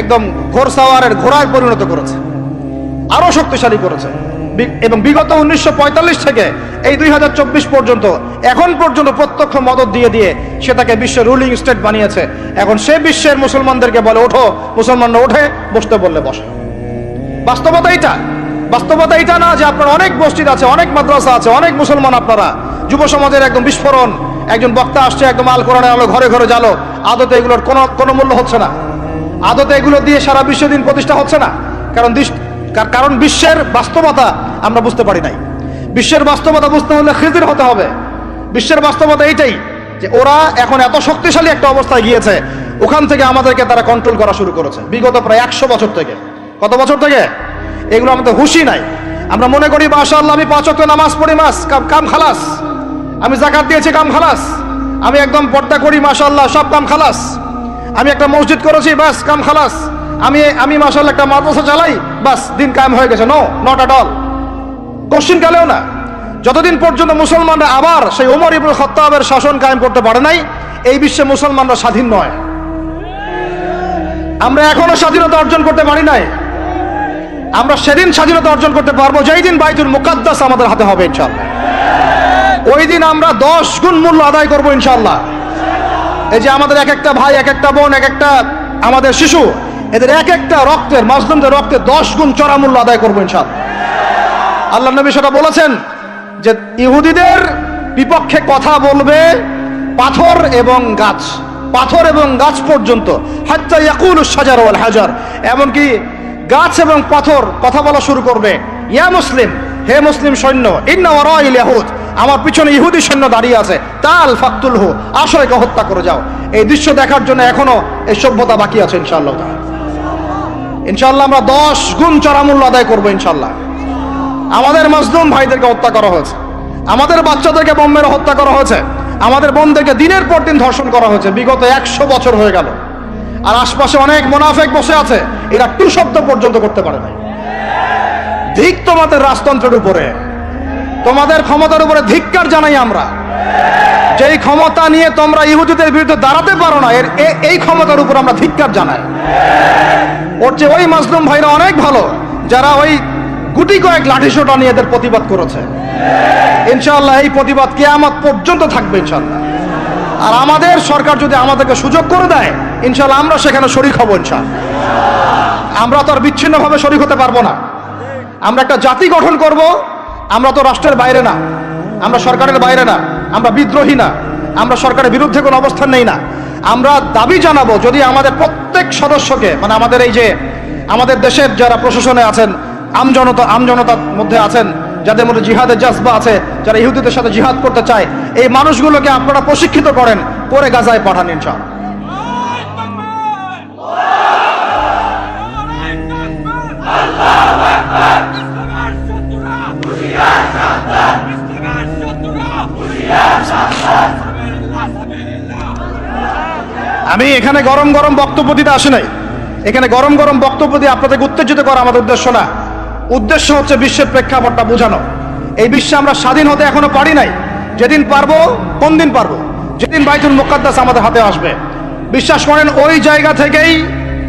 একদম ঘোড়সাওয়ারের ঘোড়ায় পরিণত করেছে, আরো শক্তিশালী করেছে। এবং বিগত 1945 থেকে এই 2024 পর্যন্ত, এখন পর্যন্ত প্রত্যক্ষ মদত দিয়ে সেটাকে বিশ্বের রুলিং স্টেট বানিয়েছে। এখন সে বিশ্বের মুসলমানদেরকে বলে, ওঠো, মুসলমানরা ওঠে, বসতে বললে বসে। বাস্তবতা এটা না যে আপনার অনেক মসজিদ আছে, অনেক মাদ্রাসা আছে, অনেক মুসলমান, আপনারা যুব সমাজের একদম বিস্ফোরণ, একজন বক্তা আসছে, একদম আল কোরআনের আলো ঘরে ঘরে জ্বালো। আদতে এগুলোর কোনো মূল্য হচ্ছে না। আদতে এগুলো দিয়ে সারা বিশ্ব দিন প্রতিষ্ঠা হচ্ছে না। কারণ বিশ্বের বাস্তবতা আমরা বুঝতে পারি নাই। বিশ্বের বাস্তবতা বুঝতে হলে খিজির হতে হবে। বিশ্বের বাস্তবতা এইটাই যে ওরা এখন এত শক্তিশালী একটা অবস্থায় গিয়েছে, ওখান থেকে আমাদেরকে তারা কন্ট্রোল করা শুরু করেছে বিগত প্রায় 100 বছর থেকে। কত বছর থেকে? এগুলো আমাদের হুঁশই নাই। আমরা মনে করি মাশাআল্লাহ আমি 5 ওয়াক্ত নামাজ পড়ি, কাম খালাস, আমি যাকাত দিয়েছি, কাম খালাস, আমি একদম পর্দা করি, মাশাআল্লাহ সব কাম খালাস, আমি একটা মসজিদ করেছি, বাস কাম খালাস, আমি মাশাআল্লাহ একটা মাদ্রাসা চালাই, বাস দিন কায়েম হয়ে গেছে। No, not at all. কোশ্চিন কালেও না। যতদিন পর্যন্ত মুসলমানরা আবার সেই ওমর ইবনে খাত্তাবের শাসন কায়েম করতে পারে নাই, এই বিশ্বে মুসলমানরা স্বাধীন নয়। আমরা এখনো স্বাধীনতা অর্জন করতে পারি নাই। আমরা সেদিন স্বাধীনতা অর্জন করতে পারবো যেই দিন বাইতুল মুকাদ্দাস আমাদের হাতে হবে ইনশাআল্লাহ। ওই দিন আমরা 10 গুণ মূল্য আদায় করবো ইনশাআল্লাহ। এই যে আমাদের এক একটা ভাই, এক একটা বোন, এক একটা আমাদের শিশু, এদের এক একটা রক্তের, মাজলুমদের রক্তে 10 গুণ চড়া মূল্য আদায় করবো ইনশাআল্লাহ। আল্লাহ নবী সেটা বলেছেন যে ইহুদিদের বিপক্ষে কথা বলবে পাথর এবং গাছ। পাথর এবং গাছ পর্যন্ত, হাত্তা ইয়াকুলু শাজার ওয়াল হাজার, এমনকি গাছ এবং পাথর কথা বলা শুরু করবে, ইয়া মুসলিম, হে মুসলিম সৈন্য, ইন্না ওয়ারাইল ইয়াহুদ, আমার পিছনে ইহুদি সৈন্য দাঁড়িয়ে আছে, তাল ফাকতুলহু, আসো একে হত্যা করে যাও। এই দৃশ্য দেখার জন্য এখনো এই সভ্যতা বাকি আছে ইনশাআল্লাহ। ইনশাআল্লাহ আমরা 10 গুণ চড়া মূল্য আদায় করবো ইনশাআল্লাহ। আমাদের মাজলুম ভাইদেরকে হত্যা করা হয়েছে, আমাদের বাচ্চাদেরকে বোম মেরে হত্যা করা হয়েছে, আমাদের বোনদেরকে দিনের পর দিন ধর্ষণ করা হয়েছে, বিগত 100 বছর হয়ে গেল। আর আশপাশে অনেক মুনাফিক বসে আছে, এরা টু শব্দ পর্যন্ত করতে পারে না। ধিক তোমাদের রাজতন্ত্রের উপরে, তোমাদের ক্ষমতার উপরে ধিক্কার জানাই আমরা। যেই ক্ষমতা নিয়ে তোমরা ইহুদিদের বিরুদ্ধে দাঁড়াতে পারো না, এই ক্ষমতার উপর আমরা ধিক্কার জানাই। ওর চেয়ে ওই মাজলুম ভাইরা অনেক ভালো, যারা ওই গুটি কয়েক লাঠিসোঁটা নিয়ে এদের প্রতিবাদ করেছে। ইনশাআল্লাহ এই প্রতিবাদ কিয়ামত পর্যন্ত থাকবে ইনশাআল্লাহ। আর আমাদের সরকার যদি আমাদেরকে সুযোগ করে দেয়, ইনশাআল্লাহ আমরা সেখানে শরীক হব ইনশাআল্লাহ। আমরা তো আর বিচ্ছিন্নভাবে শরীক হতে পারবো না। আমরা একটা জাতি গঠন করব। আমরা তো রাষ্ট্রের বাইরে না, আমরা সরকারের বাইরে না, আমরা বিদ্রোহী না, আমরা সরকারের বিরুদ্ধে কোনো অবস্থান নেই না। আমরা দাবি জানাবো, যদি আমাদের প্রত্যেক সদস্যকে, মানে আমাদের এই যে আমাদের দেশের যারা প্রশাসনে আছেন, আমজনতার মধ্যে আছেন, যাদের মধ্যে জিহাদের জজবা আছে, যারা ইহুদিদের সাথে জিহাদ করতে চায়, এই মানুষগুলোকে আপনারা প্রশিক্ষিত করেন, করে গাজায় পাঠান ইনশাআল্লাহ। আমি এখানে গরম গরম বক্তব্য দিতে আসি নাই। এখানে গরম গরম বক্তব্য দিয়ে আপনাদেরকে উত্তেজিত করা আমাদের উদ্দেশ্য না। উদ্দেশ্য হচ্ছে বিশ্বের প্রেক্ষাপটটা বোঝানো। এই বিশ্বে আমরা স্বাধীন হতে এখনো পারি নাই। যেদিন পারবো, কোন দিন পারবো? যেদিন বাইতুল মুকাদ্দাস আমাদের হাতে আসবে। বিশ্বাস করেন, ওই জায়গা থেকেই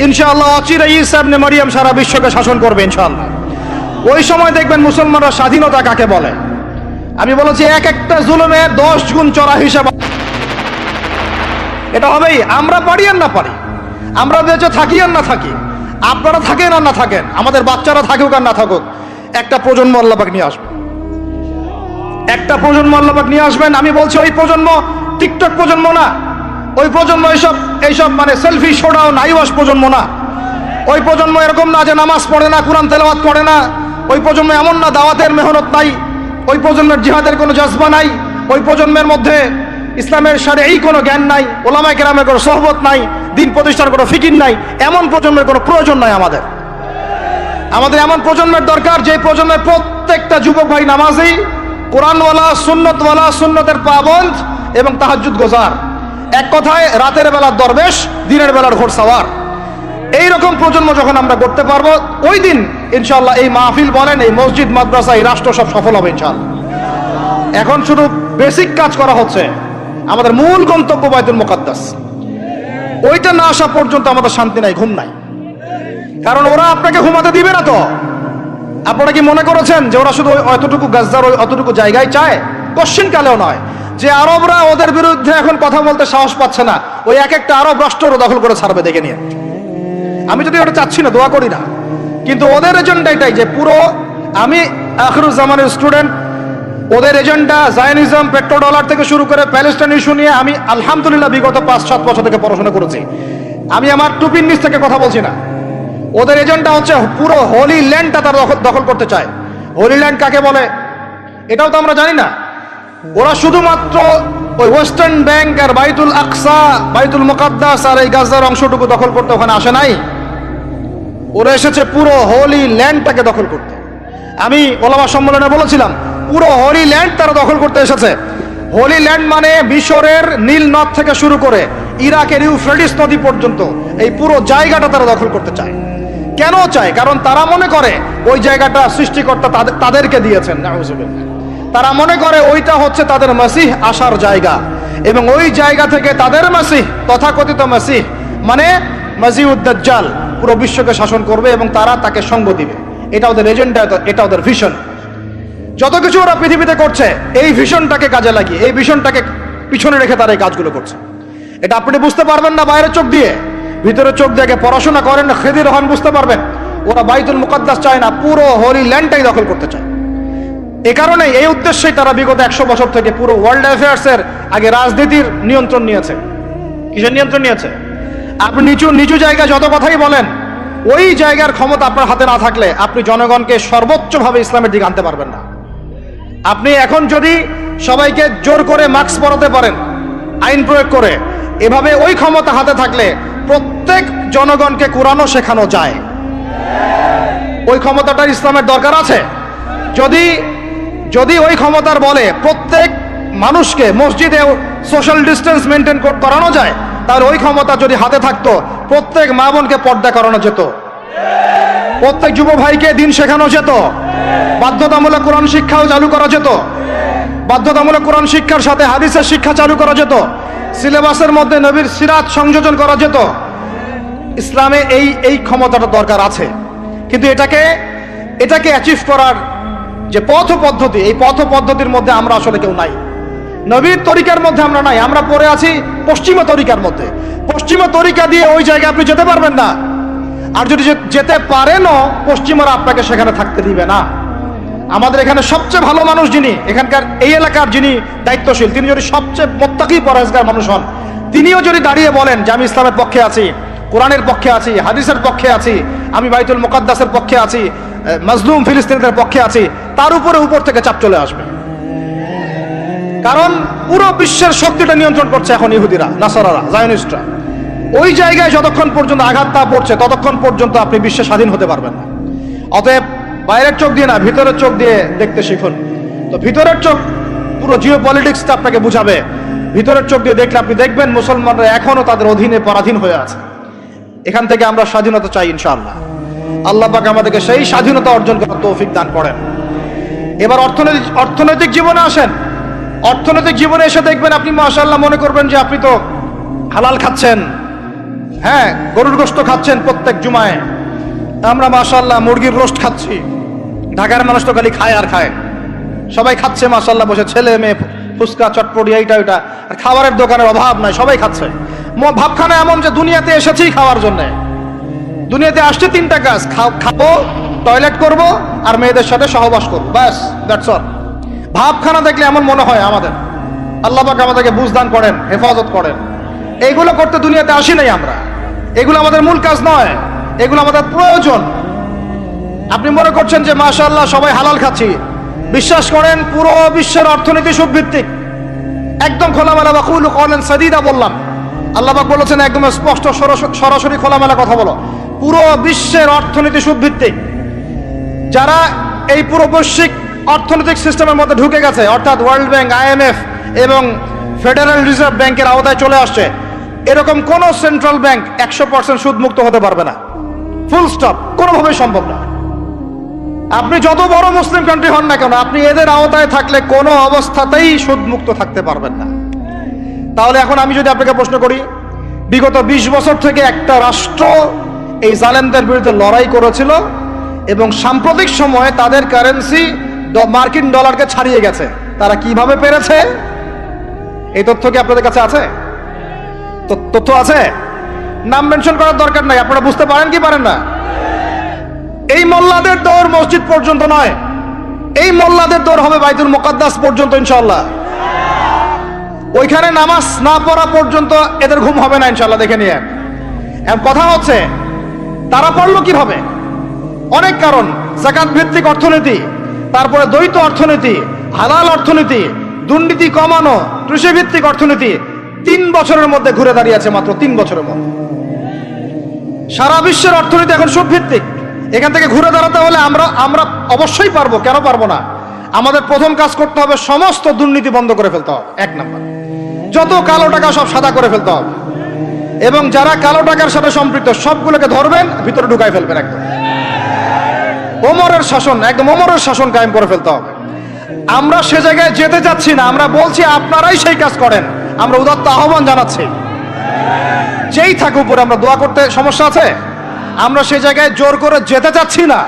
ইনশাআল্লাহ অচিরে ঈসা ইবনে মারিয়াম সারা বিশ্বকে শাসন করবে ইনশাআল্লাহ। ওই সময় দেখবেন মুসলমানরা স্বাধীনতা কাকে বলে। আমি বলেছি, এক একটা জুলুমে 10 গুণ চড়া হিসাব। এটা হবেই, আমরা পারি আর না পারি, আমরা বেঁচে থাকি আর না থাকি, আপনারা থাকেন আর না থাকেন, আমাদের বাচ্চারা থাকুক আর না থাকুক, একটা প্রজন্ম আল্লাহ পাক নিয়ে আসবেন। একটা প্রজন্ম আল্লাহ পাক নিয়ে আসবেন। আমি বলছি, ওই প্রজন্ম টিকটক প্রজন্ম না, ওই প্রজন্ম এইসব মানে সেলফি শোডাও নাইওয়াস প্রজন্ম না। ওই প্রজন্ম এরকম না যে নামাজ পড়ে না, কোরআন তেলাওয়াত করে না। ওই প্রজন্ম এমন না দাওয়াতের মেহনত নাই, ওই প্রজন্মের জিহাদের কোনো জজবা নাই, ওই প্রজন্মের মধ্যে ইসলামের শারঈ কোনো জ্ঞান নাই, ওলামায়ে কেরামের কোনো সোহবত নাই, দিন প্রতিষ্ঠার কোনো ফিকির নাই। এমন প্রজন্মের কোনো প্রয়োজন নাই আমাদের। আমাদের এমন প্রজন্মের দরকার, যে প্রজন্মের প্রত্যেকটা যুবক ভাই নামাজি, কোরআনওয়ালা, সুন্নতওয়ালা, সুন্নতের পাবন্দ এবং তাহাজ্জুদ গোজার। এক কথায় রাতের বেলার দরবেশ, দিনের বেলার ঘোড়সাওয়ার। এইরকম প্রজন্ম যখন আমরা করতে পারবো, ওই দিন ইনশাআল্লাহ এই মাহফিল বলেন, এই মসজিদ, মাদ্রাসা, এই রাষ্ট্র সব সফল হবে ইনশাআল্লাহ। এখন শুধু বেসিক কাজ করা হচ্ছে। আমাদের মূল গন্তব্য বাইতুল মুকাদ্দাস। ওইটা না আসা পর্যন্ত আমাদের শান্তি নাই, ঘুম নাই। কারণ ওরা আপনাকে ঘুমাতে দিবে না। তো আপনারা কি মনে করেছেন যে ওরা শুধু অতটুকু গাজার ওই অতটুকু জায়গায় চায়? কোশ্চিন কালেও নয়। যে আরবরা ওদের বিরুদ্ধে এখন কথা বলতে সাহস পাচ্ছে না, ওই এক একটা আরব রাষ্ট্র দখল করে ছাড়বে দেখে নিয়ে। আমি যদি ওটা চাচ্ছি না, দোয়া করি না, কিন্তু ওদের এজেন্ডা এটাই যে পুরো, আমি আখিরুজ্জামানের স্টুডেন্ট, ওদের এজেন্ডা জায়নিজম, পেট্রোডলার থেকে শুরু করে প্যালেস্টাইন ইস্যু নিয়ে আমি আলহামদুলিল্লাহ বিগত 5-7 বছর থেকে পড়াশোনা করেছি। আমি আমার টুপির নিচ থেকে কথা বলছি না। ওদের এজেন্ডা হচ্ছে পুরো হোলি ল্যান্ডটা তারা দখল করতে চায়। হোলি ল্যান্ড কাকে বলে এটাও তো আমরা জানি না। ওরা শুধুমাত্র ওই ওয়েস্টার্ন ব্যাংক আর বাইতুল আকসা, বাইতুল মুকাদ্দাস আর এই গাজার অংশটুকু দখল করতে ওখানে আসে নাই। ওরা এসেছে পুরো হোলি ল্যান্ডটাকে দখল করতে। আমি ওলামা সম্মেলনে বলেছিলাম, পুরো হোলি ল্যান্ড তারা দখল করতে এসেছে। হোলি ল্যান্ড মানে মিশরের নীল নদ থেকে শুরু করে ইরাকের ইউফ্রেটিস নদী পর্যন্ত এই পুরো জায়গাটা তারা দখল করতে চায়। কেন চায়? কারণ তারা মনে করে ওই জায়গাটা সৃষ্টিকর্তা তাদেরকে দিয়েছেন। নাউজুবিল্লাহ। তারা মনে করে ওইটা হচ্ছে তাদের মাসিহ আসার জায়গা, এবং ওই জায়গা থেকে তাদের মাসিহ, তথাকথিত মাসিহ মানে মাসিহুদ দাজ্জাল, পুরো বিশ্বকে শাসন করবে এবং তারা তাকে সঙ্গ দিবে। এটা ওদের এজেন্ডা, এটা ওদের ভিশন। যত কিছু ওরা পৃথিবীতে করছে এই ভিশনটাকে কাজে লাগিয়ে, এই ভিশনটাকে পিছনে রেখে তারা এই কাজগুলো করছে। এটা আপনি বুঝতে পারবেন না বাইরের চোখ দিয়ে, ভিতরে চোখ দিয়ে পড়াশোনা করেন, খেদির হন, বুঝতে পারবেন। ওরা বাইতুল মুকাদ্দাস চায় না, পুরো হোলি ল্যান্ডটাই দখল করতে চায়। এ কারণে এই উদ্দেশ্যেই তারা বিগত 100 বছর থেকে পুরো ওয়ার্ল্ড অ্যাফেয়ার্সের আগে রাজনীতির নিয়ন্ত্রণ নিয়েছে। কিসের নিয়ন্ত্রণ নিয়েছে? আপনি নিচু নিচু জায়গায় যত কথাই বলেন, ওই জায়গার ক্ষমতা আপনার হাতে না থাকলে আপনি জনগণকে সর্বোচ্চভাবে ইসলামের দিকে আনতে পারবেন না। আপনি এখন যদি সবাইকে জোর করে মাস্ক পরাতে পারেন আইন প্রয়োগ করে, এভাবে ওই ক্ষমতা হাতে থাকলে প্রত্যেক জনগণকে কোরআনও শেখানো যায়। ওই ক্ষমতাটা ইসলামের দরকার আছে। যদি যদি ওই ক্ষমতার বলে প্রত্যেক মানুষকে মসজিদে সোশ্যাল ডিস্টেন্স মেনটেন করানো যায়, তাহলে ওই ক্ষমতা যদি হাতে থাকতো প্রত্যেক মা বোনকে পর্দা করানো যেত, প্রত্যেক যুব ভাইকে দিন শেখানো যেত, বাধ্যতামূলক কোরআন শিক্ষাও চালু করা যেত, বাধ্যতামূলক কোরআন শিক্ষার সাথে হাদিসের শিক্ষা চালু করা যেত, সিলেবাসের মধ্যে নবীর সিরাত সংযোজন করা যেত। ইসলামে এই ক্ষমতাটা দরকার আছে। কিন্তু এটাকে অ্যাচিভ করার যে পথ পদ্ধতি, এই পথ পদ্ধতির মধ্যে আমরা আসলে কেউ নাই। নবীর তরিকার মধ্যে আমরা নাই, আমরা পড়ে আছি পশ্চিমা তরিকার মধ্যে। পশ্চিমা তরিকা দিয়ে ওই জায়গায় আপনি যেতে পারবেন না। আর যদি যেতে পারেনও, পশ্চিমারা আপনাকে সেখানে থাকতে দিবে না। আমাদের এখানে সবচেয়ে ভালো মানুষ যিনি, এখানকার এই এলাকার যিনি দায়িত্বশীল, তিনি যদি সবচেয়ে মুত্তাকি পরহেজগার মানুষ হন, তিনিও যদি দাঁড়িয়ে বলেন যে আমি ইসলামের পক্ষে আছি, কোরআনের পক্ষে আছি, হাদিসের পক্ষে আছি, আমি বাইতুল মুকাদ্দাসের পক্ষে আছি, মাজলুম ফিলিস্তিনিদের পক্ষে আছি, তার উপর থেকে চাপ চলে আসবে। কারণ পুরো বিশ্বের শক্তিটা নিয়ন্ত্রণ করছে এখন ইহুদিরা, নাসারারা, জায়নিস্টরা। ওই জায়গায় যতক্ষণ পর্যন্ত আঘাত না পড়ছে ততক্ষণ পর্যন্ত আপনি বিশ্বে স্বাধীন হতে পারবেন না। অতএব বাইরের চোখ দিয়ে না, ভিতরের চোখ দিয়ে দেখতে শিখুন। তো ভিতরের চোখ পুরো জিও পলিটিক্সটা আপনাকে বুঝাবে। ভিতরের চোখ দিয়ে দেখলে আপনি দেখবেন মুসলমানরা এখনো তাদের অধীনে পরাধীন হয়ে আছে। এখান থেকে আমরা স্বাধীনতা চাই ইনশাআল্লাহ। আল্লাহ পাক আমাদেরকে সেই স্বাধীনতা অর্জন করার তৌফিক দান করেন। এবার অর্থনৈতিক জীবনে আসেন। অর্থনৈতিক জীবনে এসে দেখবেন আপনি মাশাআল্লাহ মনে করবেন যে আপনি তো হালাল খাচ্ছেন, হ্যাঁ, গরুর গোশত খাচ্ছেন প্রত্যেক জুমায়। আমরা মাশাআল্লাহ মুরগির রোস্ট খাচ্ছি। ঢাকার মানুষ তো খালি খায় আর খায়, সবাই খাচ্ছে মাশাআল্লাহ বসে, ছেলে মেয়ে, ফুচকা চটপটি এইটা ওইটা, আর খাবারের দোকানের অভাব নাই, সবাই খাচ্ছে। ভাবখানা এমন যে দুনিয়াতে এসেছি খাওয়ার জন্য। দুনিয়াতে আসছে তিনটা কাজ, খাবো, টয়লেট করব, আর মেয়েদের সাথে সহবাস করবো, ব্যাস, দ্যাটস অল। ভাবখানা দেখলে এমন মনে হয় আমাদের। আল্লাহ পাক আমাদেরকে বুঝদান করেন, হেফাজত করেন। এইগুলো করতে দুনিয়াতে আসি নাই আমরা। এগুলো আমাদের মূল কাজ নয়, এগুলো আমাদের প্রয়োজন। আপনি মনে করছেন যে মাশাআল্লাহ সবাই হালাল খাচ্ছি, বিশ্বাস করেন পুরো বিশ্বের অর্থনীতি সুদভিত্তিক। একদম খোলামেলা ওয়াকুলু কওলান সাদীদা বললাম। আল্লাহ পাক বলেছেন একদম স্পষ্ট সরাসরি খোলামেলা কথা বলো। পুরো বিশ্বের অর্থনীতি সুদভিত্তিক। যারা এই পুরো বৈশ্বিক অর্থনৈতিক সিস্টেমের মধ্যে ঢুকে গেছে, অর্থাৎ ওয়ার্ল্ড ব্যাংক, IMF এবং ফেডারেল রিজার্ভ ব্যাংকের আওতায় চলে আসছে, এরকম কোন সেন্ট্রাল ব্যাংক 100% সুদ মুক্ত হতে পারবে না। ফুল স্টপ, কোনোভাবেই সম্ভব না। আপনি যত বড় মুসলিম কান্ট্রি হন না কেন, আপনি এদের আওতায় থাকলে কোনো অবস্থাতেই সুদ মুক্ত থাকতে পারবেন না। তাহলে এখন আমি যদি আপনাকে প্রশ্ন করি, বিগত 20 বছর থেকে একটা রাষ্ট্র এই জালেমদের বিরুদ্ধে লড়াই করেছিল এবং সাম্প্রতিক সময়ে তাদের কারেন্সি মার্কিন ডলারকে ছাড়িয়ে গেছে, তারা কিভাবে পেরেছে? এই তথ্য কি আপনাদের কাছে আছে? তথ্য আছে? নাম মেনশন করার দরকার নাই, আপনারা বুঝতে পারেন কি পারেন না? এই মোল্লাদের দৌড় মসজিদ পর্যন্ত নয়, এই মোল্লাদের দৌড় হবে বাইতুল মুকাদ্দাস পর্যন্ত ইনশাআল্লাহ। ওইখানে নামাজ না পড়া পর্যন্ত এদের ঘুম হবে না ইনশাআল্লাহ, দেখে নিয়ে। কথা হচ্ছে তারা পড়লো কিভাবে? অনেক কারণ। যাকাত ভিত্তিক অর্থনীতি, তারপরে দ্বৈত অর্থনীতি, হালাল অর্থনীতি, দুর্নীতি কমানো, কৃষিভিত্তিক অর্থনীতি। 3 বছরের মধ্যে ঘুরে দাঁড়িয়েছে, মাত্র 3 বছরের মধ্যে। সারা বিশ্বের অর্থনীতি এখন সুদভিত্তিক। এখান থেকে ঘুরে দাঁড়াতে হলে আমরা অবশ্যই পারবো, কেন পারবো না? আমাদের প্রথম কাজ করতে হবে সমস্ত দুর্নীতি বন্ধ করে ফেলতে হবে। 1 নাম্বার, যত কালো টাকা সব সাদা করে ফেলতে হবে, এবং যারা কালো টাকার সাথে সম্পৃক্ত সবগুলোকে ধরবেন, ভিতরে ঢুকাই ফেলবেন। একদম ওমরের শাসন, একদম ওমরের শাসন কায়েম করে ফেলতে হবে। আমরা সে জায়গায় যেতে যাচ্ছি না, আমরা বলছি আপনারাই সেই কাজ করেন। আমরা উদাত্ত আহ্বান জানাচ্ছি, যেই থাকুক উপরে। আমরা দোয়া করতে সমস্যা আছে? আমরা সে জায়গায় জোর করে যেতে চাচ্ছি না,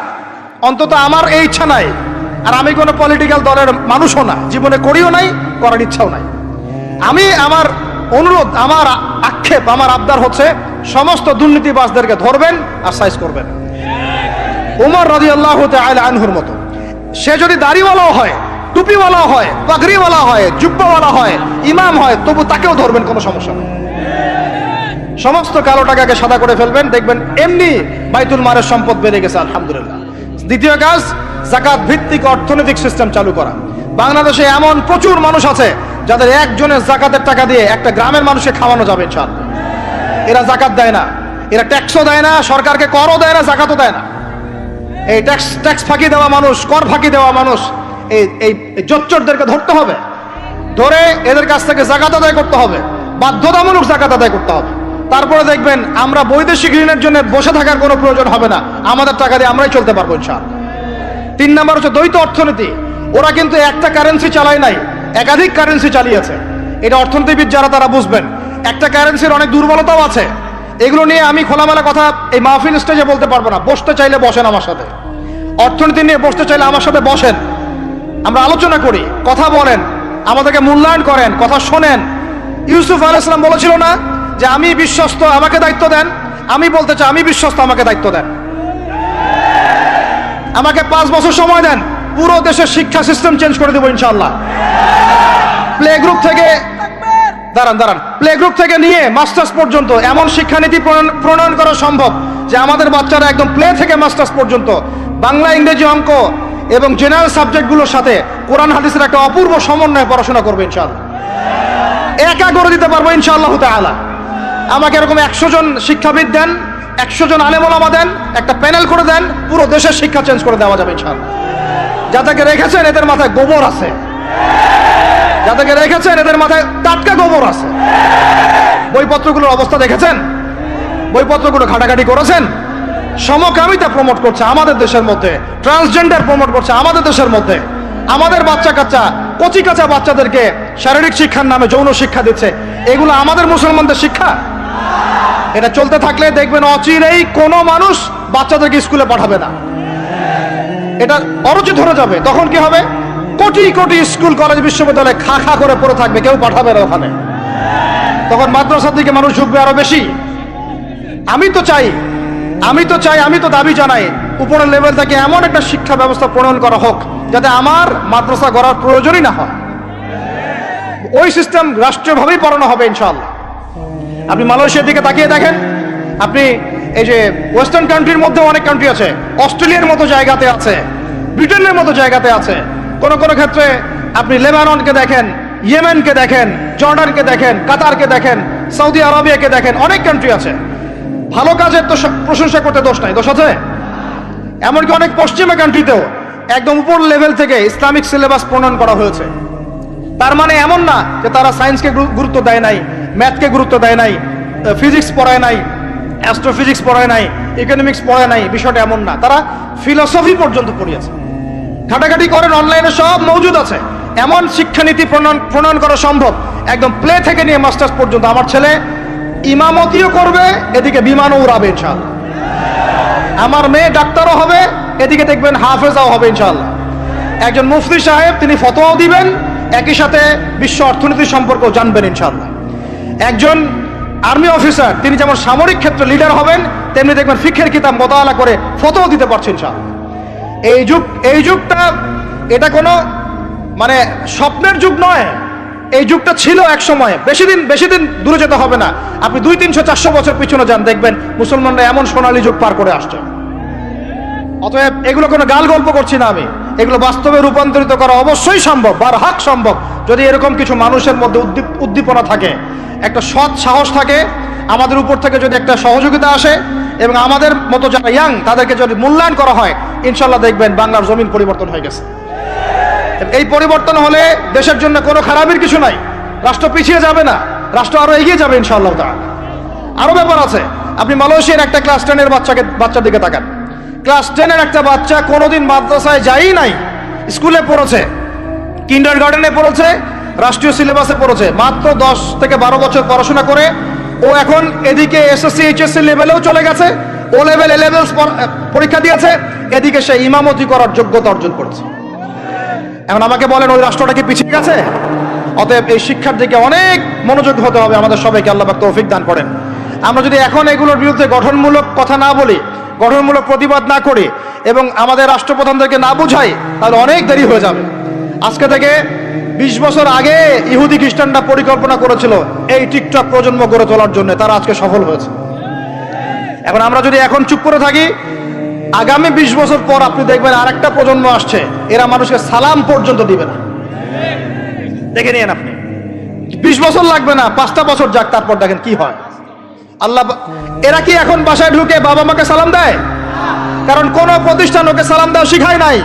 অন্তত আমার এই ইচ্ছা নাই। আর আমি কোনো পলিটিক্যাল দলের মানুষও না, জীবনে করিও নাই, করার ইচ্ছাও নাই। আমি আমার অনুরোধ, আমার আক্ষেপ, আমার আবদার হচ্ছে সমস্ত দুর্নীতিবাজদেরকে ধরবেন আর সাইজ করবেন। ওমর রাদিয়াল্লাহু তাআলা আনহুর মতো সে যদি দাড়িওয়ালাও হয়, টুপিওয়ালাও হয়, পাগড়িওয়ালা হয়, জুব্বাওয়ালা হয়, ইমাম হয়, তবু তাকেও ধরবেন, কোনো সমস্যা নেই। সমস্ত কালো টাকাকে সাদা করে ফেলবেন, দেখবেন এমনি বাইতুল মালের সম্পদ বেড়ে গেছে আলহামদুলিল্লাহ। দ্বিতীয় কাজ, যাকাত ভিত্তিক অর্থনৈতিক সিস্টেম চালু করা। বাংলাদেশে এমন প্রচুর মানুষ আছে যাদের একজনের যাকাতের টাকা দিয়ে একটা গ্রামের মানুষকে খাওয়ানো যাবে ইনশাআল্লাহ। এরা যাকাত দেয় না, এরা ট্যাক্সও দেয় না, সরকারকে করও দেয় না, যাকাতও দেয় না। এই ট্যাক্স ফাঁকি দেওয়া মানুষ, কর ফাঁকি দেওয়া মানুষ, এই জোচ্চরদেরকে ধরতে হবে, ধরে এদের কাছ থেকে যাকাত আদায় করতে হবে, বাধ্যতামূলক যাকাত আদায় করতে হবে। তারপরে দেখবেন আমরা বৈদেশিক ঋণের জন্য বসে থাকার কোনো প্রয়োজন হবে না, আমাদের টাকা দিয়ে আমরাই চলতে পারবো ইনশাআল্লাহ। 3 নাম্বার হচ্ছে দ্বৈত অর্থনীতি। ওরা কিন্তু একটা কারেন্সি চালায় নাই, একাধিক কারেন্সি চালিয়েছে। এটা অর্থনীতিবিদ যারা তারা বুঝবেন। একটা কারেন্সির অনেক দুর্বলতাও আছে, এগুলো নিয়ে আমি খোলামেলা কথা এই মাহফিল স্টেজে বলতে পারবো না। বসতে চাইলে বসেন আমার সাথে, অর্থনীতি নিয়ে বসতে চাইলে আমার সাথে বসেন, আমরা আলোচনা করি, কথা বলেন, আমাদেরকে মূল্যায়ন করেন, কথা শোনেন। ইউসুফ আলাইহিস সালাম বলেছিল না যে আমি বিশ্বস্ত, আমাকে দায়িত্ব দেন? আমি বলতে চাই আমি বিশ্বস্ত, আমাকে দায়িত্ব দেন। আমাকে 5 বছর সময় দেন, পুরো দেশের শিক্ষা সিস্টেম চেঞ্জ করে দেবো ইনশাআল্লাহ। প্লে গ্রুপ থেকে প্লে গ্রুপ থেকে নিয়ে মাস্টার্স পর্যন্ত এমন শিক্ষানীতি প্রণয়ন করা সম্ভব যে আমাদের বাচ্চারা একদম প্লে থেকে মাস্টার্স পর্যন্ত বাংলা, ইংরেজি, অঙ্ক এবং জেনারেল সাবজেক্টগুলোর সাথে কোরআন হাদিসের একটা অপূর্ব সমন্বয়ে পড়াশোনা করবে ইনশাআল্লাহ। একা করে দিতে পারবো ইনশাআল্লাহ তাআলা। আমাকে এরকম 100 জন শিক্ষাবিদ দেন, 100 জন আলেম ওলামা দেন, একটা প্যানেল করে দেন, পুরো দেশের শিক্ষা চেঞ্জ করে দেওয়া যাবে ইনশাআল্লাহ। যাদেরকে রেখেছেন এদের মাথায় গোবর আছে, যাদেরকে রেখেছেন এদের মাথায় টাটকা গোবর আছে। বইপত্রগুলোর অবস্থা দেখেছেন? বইপত্রগুলো ঘাটাঘাটি করেছেন? সমকামিতা প্রমোট করছে আমাদের দেশের মধ্যে, ট্রান্সজেন্ডার প্রমোট করছে আমাদের দেশের মধ্যে। আমাদের বাচ্চা কাচ্চা, কচি কাঁচা বাচ্চাদেরকে শারীরিক শিক্ষার নামে যৌন শিক্ষা দিচ্ছে। এগুলো আমাদের মুসলমানদের শিক্ষা? এটা চলতে থাকলে দেখবেন অচিরেই কোনো মানুষ বাচ্চাদেরকে স্কুলে পাঠাবে না, এটা অরুচি ধরে যাবে। তখন কি হবে? কোটি কোটি স্কুল, কলেজ, বিশ্ববিদ্যালয়ে খা খা করে পড়ে থাকবে, কেউ পাঠাবে না ওখানে। তখন মাদ্রাসার দিকে মানুষ ঝুঁকবে আরো বেশি। আমি তো চাই, আমি তো দাবি জানাই উপরের লেভেল থেকে এমন একটা শিক্ষা ব্যবস্থা প্রণয়ন করা হোক যাতে আমার মাদ্রাসা গড়ার প্রয়োজনই না হয়। ওই সিস্টেম রাষ্ট্রীয়ভাবেই পড়ানো হবে ইনশাআল্লাহ। আপনি মালয়েশিয়ার দিকে তাকিয়ে দেখেন, আপনি এই যে ওয়েস্টার্ন কান্ট্রির মধ্যে অনেক কান্ট্রি আছে, অস্ট্রেলিয়ার মতো জায়গাতে আছে, ব্রিটেনের মতো জায়গাতে আছে, কোনো কোনো ক্ষেত্রে আপনি লেবাননকে দেখেন, ইয়েমেনকে দেখেন, জর্ডানকে দেখেন, কাতারকে দেখেন, সৌদি আরবিয়াকে দেখেন, অনেক কান্ট্রি আছে। ভালো কাজের তো প্রশংসা করতে দোষ নাই, দোষ আছে? এমনকি অনেক পশ্চিমা কান্ট্রিতেও একদম উপর লেভেল থেকে ইসলামিক সিলেবাস প্রণয়ন করা হয়েছে। তার মানে এমন না যে তারা সায়েন্সকে গুরুত্ব দেয় নাই, ম্যাথকে গুরুত্ব দেয় নাই, ফিজিক্স পড়ায় নাই, অ্যাস্ট্রোফিজিক্স পড়ায় নাই, ইকোনমিক্স পড়ায় নাই, বিষয়টা এমন না। তারা ফিলোসফি পর্যন্ত পড়িয়েছে। ঘাটাঘাটি করেন, অনলাইনে সব মজুদ আছে। এমন শিক্ষানীতি প্রণয়ন করা সম্ভব একদম প্লে থেকে নিয়ে মাস্টার্স পর্যন্ত। আমার ছেলে ইমামতিও করবে, এদিকে বিমানও উড়াবে ইনশাআল্লাহ। আমার মেয়ে ডাক্তারও হবে, এদিকে দেখবেন হাফেজাও হবে ইনশাআল্লাহ। একজন মুফতি সাহেব, তিনি ফতোয়াও দিবেন, একই সাথে বিশ্ব অর্থনীতি সম্পর্কেও জানবেন ইনশাআল্লাহ। একজন আর্মি অফিসার, তিনি যেমন সামরিক ক্ষেত্রে লিডার হবেন, তেমনি দেখবেন ফিকহের কিতাব মোতালা করে ফতোয়া দিতে পারছেন ইনশাআল্লাহ। এই যুগটা এটা কোনো মানে স্বপ্নের যুগ নয়, এই যুগটা ছিল এক সময়। বেশি দিন দূরে যেতে হবে না, আপনি 200, 300, 400 বছর পিছনে যান, দেখবেন মুসলমানরা এমন সোনালী যুগ পার করে আসছে। অতএব এগুলো কোনো গাল গল্প করছি না আমি, এগুলো বাস্তবে রূপান্তরিত করা অবশ্যই সম্ভব, বারহাক সম্ভব, যদি এরকম কিছু মানুষের মধ্যে উদ্দীপনা থাকে, একটা সৎ সাহস থাকে, আমাদের উপর থেকে যদি একটা সহযোগিতা আসে এবং আমাদের মতো যারা ইয়াং তাদেরকে যদি মূল্যায়ন করা হয়, ইনশাল্লাহ দেখবেন বাংলার জমিন পরিবর্তন হয়ে গেছে। এই পরিবর্তন হলে দেশের জন্য কোনো খারাপের কিছু নাই, রাষ্ট্র পিছিয়ে যাবে না, রাষ্ট্র আরো এগিয়ে যাবে ইনশাআল্লাহ তাআলা। আরো ব্যাপার আছে, আপনি মালয়েশিয়ার একটা ক্লাস 10-এর বাচ্চার দিকে তাকান। ক্লাস 10-এর একটা বাচ্চা কোনোদিন মাদ্রাসায় যায়ই নাই, স্কুলে পড়েছে, কিন্ডারগার্টেনে পড়েছে, রাষ্ট্রীয় সিলেবাসে পড়েছে, মাত্র 10 থেকে 12 বছর পড়াশোনা করে ও এখন এদিকে এসএসসি এইচএসসি লেভেলেও চলে গেছে, ও লেভেল এ লেভেল পরীক্ষা দিয়েছে, এদিকে সে ইমামতি করার যোগ্যতা অর্জন করেছে। এখন আমাকে বলেন ওই রাষ্ট্রটা কি পিছিয়ে গেছে? অতএব এই শিক্ষার দিকে অনেক মনোযোগ হতে হবে আমাদের সবাইকে, আল্লাহ পাক তৌফিক দান করেন। আমরা যদি এখন এগুলোর বিরুদ্ধে গঠনমূলক কথা না বলি, গঠনমূলক প্রতিবাদ না করি এবং আমাদের রাষ্ট্রপ্রধানদেরকে না বুঝাই, তাহলে অনেক দেরি হয়ে যাবে। আজকে থেকে 20 বছর আগে ইহুদি খ্রিস্টানরা পরিকল্পনা করেছিল এই টিকটক প্রজন্ম গড়ে তোলার জন্য, তারা আজকে সফল হয়েছে। এখন আমরা যদি এখন চুপ করে থাকি, আগামী 20 বছর পর আপনি দেখবেন আরেকটা প্রজন্ম আসছে, এরা মানুষকে সালাম পর্যন্ত দিবে না। দেখে নিন আপনি, 20 বছর লাগবে না, 5টা বছর যাক, তারপর দেখেন কি হয়। আল্লাহ, এরা কি এখন বাসায় ঢুকে বাবা মাকে সালাম দেয়? কারণ কোন প্রতিষ্ঠান ওকে সালাম দেওয়া শিখায় নাই,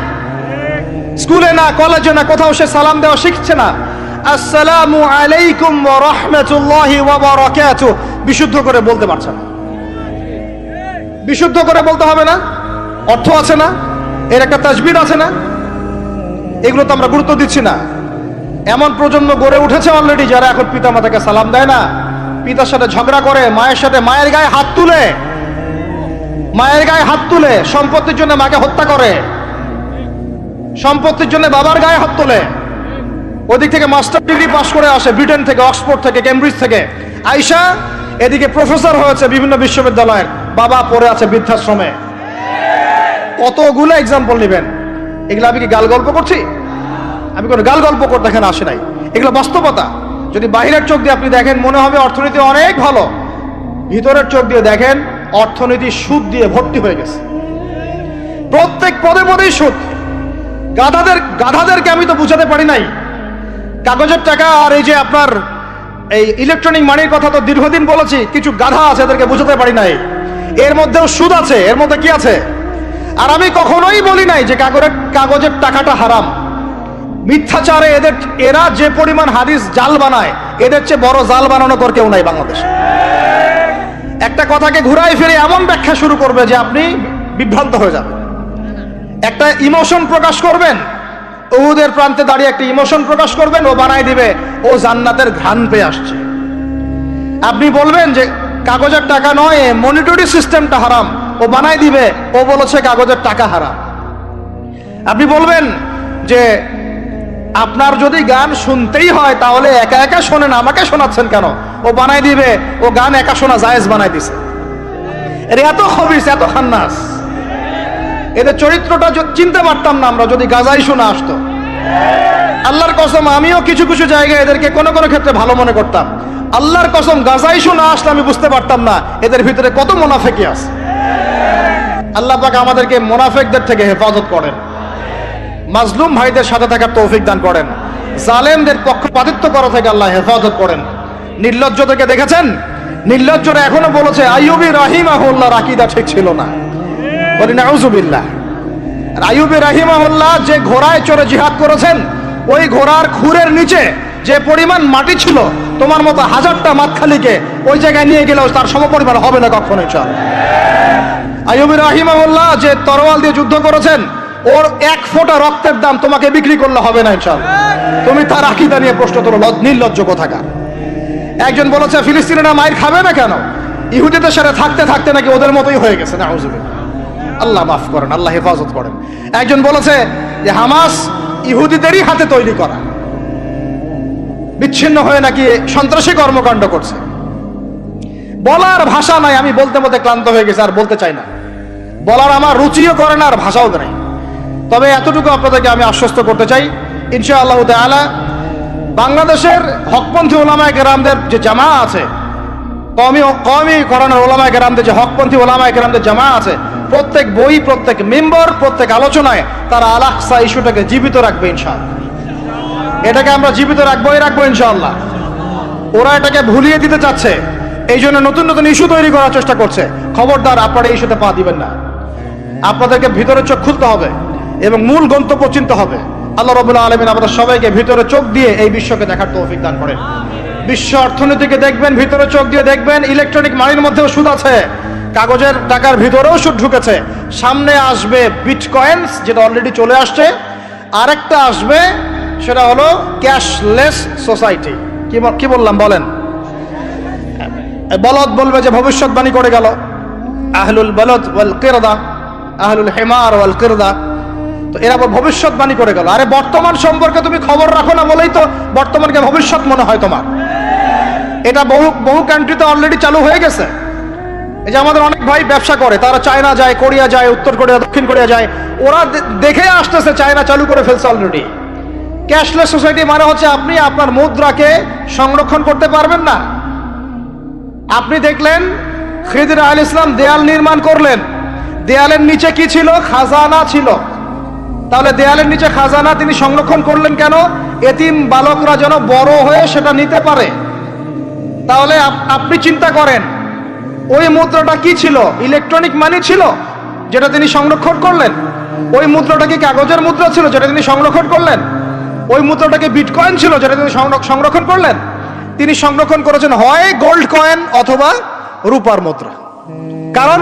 স্কুলে না, কলেজে না, কোথাও সে সালাম দেওয়া শিখছে না। আসসালামু আলাইকুম ওয়া রাহমাতুল্লাহি ওয়া বারাকাতুহু বিশুদ্ধ করে বলতে পারছে না। বিশুদ্ধ করে বলতে হবে না? অর্থ আছে না? এর একটা তাজবিদ আছে না? এগুলো তো আমরা গুরুত্ব দিচ্ছি না। এমন প্রজন্ম গড়ে উঠেছে অলরেডি যারা এখন পিতা মাতাকে সালাম দেয় না, পিতার সাথে ঝগড়া করে, মায়ের সাথে, মায়ের গায়ে হাত তুলে, মায়ের গায়ে হাত তুলে, সম্পত্তির জন্য মাকে হত্যা করে, সম্পত্তির জন্য বাবার গায়ে হাত তোলে। ওদিক থেকে মাস্টার ডিগ্রি পাশ করে আসে ব্রিটেন থেকে, অক্সফোর্ড থেকে, কেমব্রিজ থেকে আইসা এদিকে প্রফেসর হয়েছে বিভিন্ন বিশ্ববিদ্যালয়ের, বাবা পড়ে আছে বৃদ্ধাশ্রমে। কতগুলো এক্সাম্পল নেবেন? এগুলো আমি কি গাল গল্প করছি? আমি কোনো গাল গল্প করতে এখানে আসি নাই, এগুলো বাস্তবতা। যদি বাহিরের চোখ দিয়ে আপনি দেখেন মনে হবে অর্থনীতি অনেক ভালো, ভিতরের চোখ দিয়ে দেখেন অর্থনীতি সুদ দিয়ে ভর্তি হয়ে গেছে। প্রত্যেক পদে পদেই সুদ। গাধাদেরকে আমি তো বুঝাতে পারি নাই, কাগজের টাকা আর এই যে আপনার এই ইলেকট্রনিক মানির কথা তো দীর্ঘদিন বলেছি, কিছু গাধা আছে এদেরকে বুঝাতে পারি নাই, এর মধ্যেও সুদ আছে, এর মধ্যে কি আছে। আর আমি কখনোই বলি নাই যে কাগজের টাকাটা হারাম। মিথ্যাচারে এরা যে পরিমাণ হাদিস জাল বানায়, এদের চেয়ে বড় জাল বানানো কর কেউ নাই বাংলাদেশে। একটা কথাকে ঘুরাই ফিরে এমন ব্যাখ্যা শুরু করবে যে আপনি বিভ্রান্ত হয়ে যাবেন। একটা ইমোশন প্রকাশ করবেন, উহুদের প্রান্তে দাঁড়িয়ে একটা ইমোশন প্রকাশ করবেন, ও বানাই দিবে ও জান্নাতের ঘ্রাণ পেয়ে আসছে। আপনি বলবেন যে কাগজের টাকা নয়, মনিটরি সিস্টেমটা হারাম, ও বানাই দিবে ও বলেছে কাগজের টাকা হারাম। আপনি বলবেন যে আপনার যদি গান শুনতেই হয় তাহলে একা একা শোনেন, আমাকে শোনাচ্ছেন কেন, ও বানাই দিবে ও গান একা শোনা জায়েজ বানাই দিছে। এর এত খবিস, এত খান্নাস, এদের চরিত্রটা চিনতে পারতাম না আমরা যদি গাজাই শোনা আসতো। আল্লাহর কসম, আমিও কিছু কিছু জায়গায় এদেরকে কোনো কোনো ক্ষেত্রে ভালো মনে করতাম। আল্লাহর কসম, গাজাই শোনা আসলে আমি বুঝতে পারতাম না এদের ভিতরে কত মুনাফিকি আছে। আল্লাহ পাক আমাদেরকে মুনাফিকদের থেকে হেফাজত করেন, মাজলুম ভাইদের সাথে থাকার তৌফিক দান করেন, জালেমদের পক্ষপাতিত্ব করা থেকে আল্লাহ হেফাজত করেন। নির্লজ্জদেরকে দেখেছেন? নির্লজ্জরা এখনো বলেছে আইয়ুবী রাহিমাহুল্লাহর আকীদা ঠিক ছিল না। বলি নাউযুবিল্লাহ। আর আইয়ুবী রাহিমাহুল্লাহ যে ঘোড়ায় চড়ে জিহাদ করেছেন, ওই ঘোড়ার খুরের নিচে যে পরিমাণ মাটি ছিল, তোমার মতো হাজারটা মাতখালিকে ওই জায়গায় নিয়ে গেলেও তার সমপরিমাণ হবে না কখনো ইনশাআল্লাহ। আইয়ুবী রাহিমাহুল্লাহ যে তরোয়াল দিয়ে যুদ্ধ করেছেন, ওর এক ফোঁটা রক্তের দাম তোমাকে বিক্রি করলে হবে না ইনশাআল্লাহ। তুমি তার আকীদা নিয়ে প্রশ্ন তোলো, নির্লজ্জ কোথাকার। একজন বলেছে ফিলিস্তিনিরা মায়ের খাবে না কেন? ইহুদিদের সাথে থাকতে থাকতে নাকি ওদের মতোই হয়ে গেছে। নাউযুবিল্লাহ। আল্লাহ মাফ করেন, আল্লাহ হেফাজত করেন। একজন বলেছে যে হামাস ইহুদিদেরই হাতে তৈরি করা, বিচ্ছিন্ন হয়ে নাকি সন্ত্রাসী কর্মকাণ্ড করছে। বলার ভাষা নাই, আমি বলতে বলতে ক্লান্ত হয়ে গেছি, আর বলতে চাই না। বলার আমার রুচিও করে না, আর ভাষাও নেই। তবে এতটুকু আপনাদেরকে আমি আশ্বস্ত করতে চাই, ইনশাআল্লাহ তাআলা বাংলাদেশের হকপন্থী ওলামায়ে কেরামদের যে জামা আছে, কওমি কোরআনের ওলামায়ে কেরামদের যে হকপন্থী ওলামায়ে কেরামদের জামা আছে, প্রত্যেক বই, প্রত্যেক মেম্বার, প্রত্যেক আলোচনায় তারা আল আকসা ইস্যুটাকে জীবিত রাখবে ইনশাআল্লাহ। এটাকে আমরা জীবিত রাখবো ইনশাআল্লাহ। ওরা এটাকে ভুলিয়ে দিতে চাচ্ছে, এই জন্য নতুন নতুন ইস্যু তৈরি করার চেষ্টা করছে। খবরদার, আপনারা এই ইস্যুতে পা দিবেন না। আপনাদেরকে ভিতরে চোখ খুলতে হবে এবং মূল গন্তব্য চিনতে হবে। আল্লাহ রাব্বুল আলামিন আমাদের সবাইকে ভিতরে চোখ দিয়ে এই বিশ্বকে দেখার তৌফিক দান করেন। বিশ্ব অর্থনীতিকে দেখবেন, ভিতরে চোখ দিয়ে দেখবেন। ইলেকট্রনিক মানির মধ্যেও সুদ আছে, কাগজের টাকার ভিতরেও সুদ ঢুকেছে। সামনে আসবে বিটকয়েন্স, যেটা অলরেডি চলে আসছে। আরেকটা আসবে, সেটা হলো ক্যাশলেস সোসাইটি। কি বললাম বলেন? বলদ বলবে যে ভবিষ্যৎবাণী করে গেল, আহলুল বলদ ওয়াল কিরদা, আহলুল হিমার ওয়াল কিরদা। তো এরা ভবিষ্যৎবাণী করে গেল। আরে বর্তমান সম্পর্কে তুমি খবর রাখো না বলেই তো বর্তমানকে ভবিষ্যৎ মনে হয় তোমার। এটা বহু কান্ট্রিতে অলরেডি চালু হয়ে গেছে। এই যে আমাদের অনেক ভাই ব্যবসা করে, তারা চায়না যায়, কোরিয়া যায়, উত্তর কোরিয়া, দক্ষিণ কোরিয়া যায়। ওরা দেখে আসতেছে চায়না চালু করে ফেলছে অলরেডি। ক্যাশলেস সোসাইটি মানে হচ্ছে আপনি আপনার মুদ্রাকে সংরক্ষণ করতে পারবেন না। আপনি দেখলেন খিদির আলাইহিস সালাম দেয়াল নির্মাণ করলেন, দেয়ালের নিচে কি ছিল? খাজানা ছিল। তাহলে দেয়ালের নিচে খাজানা তিনি সংরক্ষণ করলেন কেন? এতিম বালকরা যেন বড় হয়ে সেটা নিতে পারে। তাহলে আপনি চিন্তা করেন ওই মুদ্রাটা কি ছিল? ইলেকট্রনিক মানি ছিল যেটা তিনি সংরক্ষণ করলেন। ওই মুদ্রাটা কি কাগজের মুদ্রা ছিল যেটা তিনি সংরক্ষণ করলেন? ওই মুদ্রাটাকে বিটকয়েন ছিল যেটা তিনি সংরক্ষণ করলেন? তিনি সংরক্ষণ করেছেন হয় গোল্ড কয়েন অথবা রূপার মুদ্রা। কারণ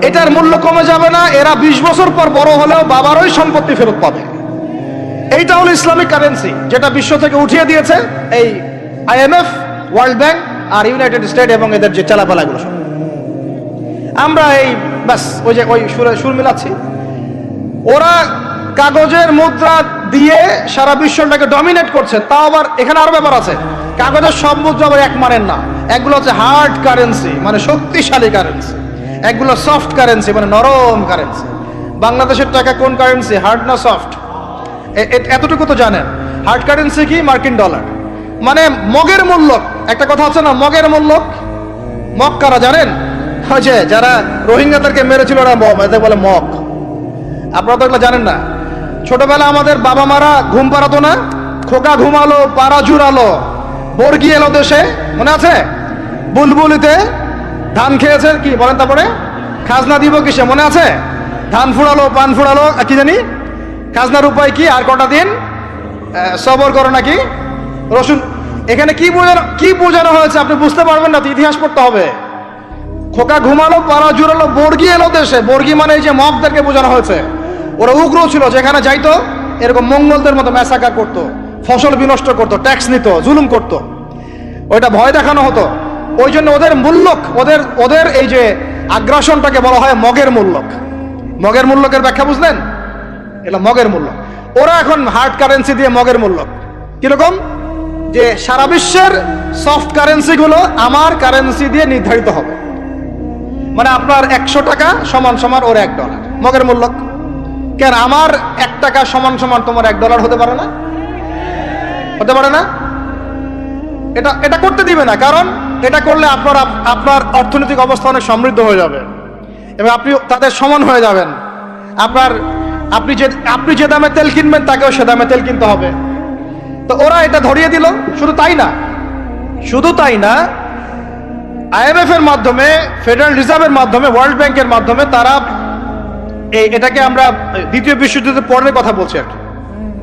এটার মূল্য কমে যাবে না, এরা 20 বছর পর বড় হলেও বাবারই সম্পত্তি ফেরত পাবে। এইটা হলো ইসলামিক কারেন্সি, যেটা বিশ্ব থেকে উঠিয়ে দিয়েছে এই IMF, ওয়ার্ল্ড ব্যাংক আর ইউনাইটেড স্টেট এবং এদের যে চালাপালাগুলো সব। আমরা এই ব্যাস ওই সুর মিলাচ্ছি। ওরা কাগজের মুদ্রা দিয়ে সারা বিশ্বটাকে ডমিনেট করছে। তাও আবার এখানে আরো ব্যাপার আছে, কাগজের সব মুদ্রা আবার এক মানের না। একগুলো হচ্ছে হার্ড কারেন্সি মানে শক্তিশালী কারেন্সি, একগুলো সফট কারেন্সি মানে নরম কারেন্সি। বাংলাদেশের টাকা কোন কারেন্সি, হার্ড না সফট? এতটুকু তো জানেন। হার্ড কারেন্সি কি? মার্কিন ডলার, মানে মগের মূল্য। একটা কথা আছে না, মগের মূল্য। মগ কারা জানেন? ওই যে যারা রোহিঙ্গাদেরকে মেরেছিল ওরা এদের বলে মগ। আপনারা তো এগুলো জানেন না। ছোটবেলা আমাদের বাবা মারা ঘুম পাড়াতো না, খোকা ঘুমালো পাড়া জুড়ালো বর্গি এলো দেশে, মনে আছে? বুলবুলিতে ধান খেয়েছে কি বলেন, তারপরে খাজনা দিব কিসে, মনে আছে? ধান ফুড়ালো পান ফুড়ালো কি জানি, খাজনার উপায় কি, আর কটা দিন সবর করো নাকি, রসুন। এখানে কি বোঝানো হয়েছে আপনি বুঝতে পারবেন না, তো ইতিহাস পড়তে হবে। খোকা ঘুমালো পাড়া জুড়ালো বর্গি এলো দেশে। বর্গি মানে এই যে মগদেরকে বোঝানো হয়েছে। ওরা উগ্র ছিল, যেখানে যাইতো এরকম মঙ্গলদের মতো ম্যাসাকার করতো, ফসল বিনষ্ট করতো, ট্যাক্স নিত, জুলুম করতো। ওইটা ভয় দেখানো হতো। ওই জন্য ওদের মূল্যক, ওদের এই যে আগ্রাসনটাকে বলা হয় মগের মূল্যক। মগের মূল্যকের ব্যাখ্যা বুঝলেন? এটা মগের মূল্য। ওরা এখন হার্ড কারেন্সি দিয়ে মগের মূল্যক। কিরকম? যে সারা বিশ্বের সফট কারেন্সি গুলো আমার কারেন্সি দিয়ে নির্ধারিত হবে। মানে আপনার 100 টাকা সমান সমান ওর $1 মগের মূল্যক। কেন আমার 1 টাকা সমান সমান তোমার $1 হতে পারে না? হতে পারে না? এটা করতে দিবে না, কারণ এটা করলে আপনার অর্থনৈতিক অবস্থা অনেক সমৃদ্ধ হয়ে যাবে এবং আপনি তাদের সমান হয়ে যাবেন। আপনি যে দামে তেল কিনবেন তাকেও সে দামে তেল কিনতে হবে। তো ওরা এটা ধরিয়ে দিল। শুধু তাই না, IMF এর মাধ্যমে, ফেডারেল রিজার্ভের মাধ্যমে, ওয়ার্ল্ড ব্যাংকের মাধ্যমে তারা এটাকে আমরা দ্বিতীয় বিশ্বযুদ্ধের পরের কথা বলছি।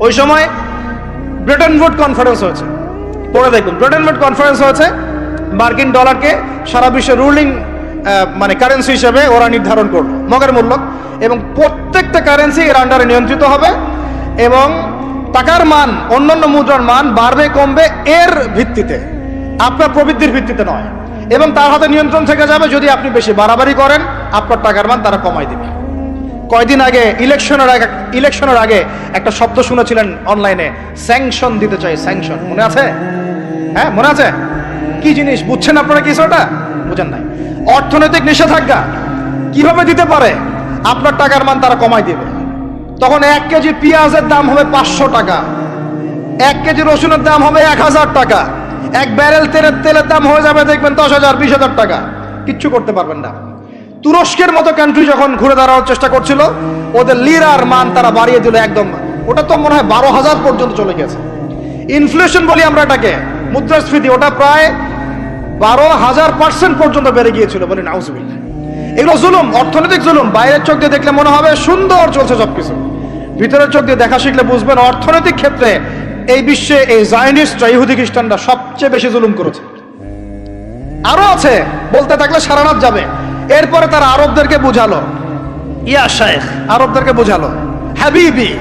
ওই সময় ব্রেটন উড কনফারেন্স হয়েছে, পরে দেখুন ব্রেটন উড কনফারেন্স হয়েছে। মার্কিন ডলারকে সারা বিশ্বের রুলিং মানে কারেন্সি হিসেবে ওরা নির্ধারণ করলো মগের মূল্য, এবং প্রত্যেকটা কারেন্সি এর আন্ডারে নিয়ন্ত্রিত হবে এবং টাকার মান অন্যান্য মুদ্রার মান বাড়বে কমবে এর ভিত্তিতে, আপনার প্রবৃদ্ধির ভিত্তিতে নয়। এবং তার হাতে নিয়ন্ত্রণ থেকে যাবে। যদি আপনি বেশি বাড়াবাড়ি করেন আপনার টাকার মান তারা কমাই দেবে। কয়দিন আগে ইলেকশনের আগে একটা শব্দ শুনেছিলেন অনলাইনে, স্যাংশন দিতে চাই, স্যাংশন, মনে আছে? হ্যাঁ মনে আছে? কি জিনিস বুঝছেন আপনারা? কিছু ওটা বুঝেন নাই। অর্থনৈতিক নিষেধাজ্ঞা কিভাবে দিতে পারে? আপনার টাকার মান তারা কমাই দিবে। তখন 1 কেজি পেঁয়াজের দাম হবে 500 টাকা, 1 কেজি রসুনের দাম হবে 1000 টাকা, 1 ব্যারেল তেলের দাম হয়ে যাবে দেখবেন 10,000 20,000 টাকা। কিচ্ছু করতে পারবেন না। তুরস্কের মতো কান্ট্রি যখন ঘুরে দাঁড়ানোর চেষ্টা করছিল, ওদের লিরার মান তারা বাড়িয়ে দিল একদম। ওটা তো মনে হয় 12,000 পর্যন্ত চলে গেছে। ইনফ্লেশন বলি আমরা এটাকে, মুদ্রাস্ফীতি, ওটা প্রায় 12,000% পর্যন্ত বেড়ে গিয়েছিল। বলি নাউজুবিল্লাহ। এগুলো জুলুম, অর্থনৈতিক জুলুম। বাইরের চোখ দিয়ে দেখলে মনে হবে সুন্দর চলছে সবকিছু, ভিতরের চোখ দিয়ে দেখা শিখলে বুঝবেন অর্থনৈতিক ক্ষেত্রে এই বিশ্বে এই জায়নিস্টরা, ইহুদি খ্রিস্টানরা সবচেয়ে বেশি জুলুম করেছে। আরো আছে, বলতে থাকলে সারা রাত যাবে। এরপরে তারা আরবদেরকে বুঝালো, ইয়া শাইখ, আরবদেরকে বুঝালো, হাবিবি,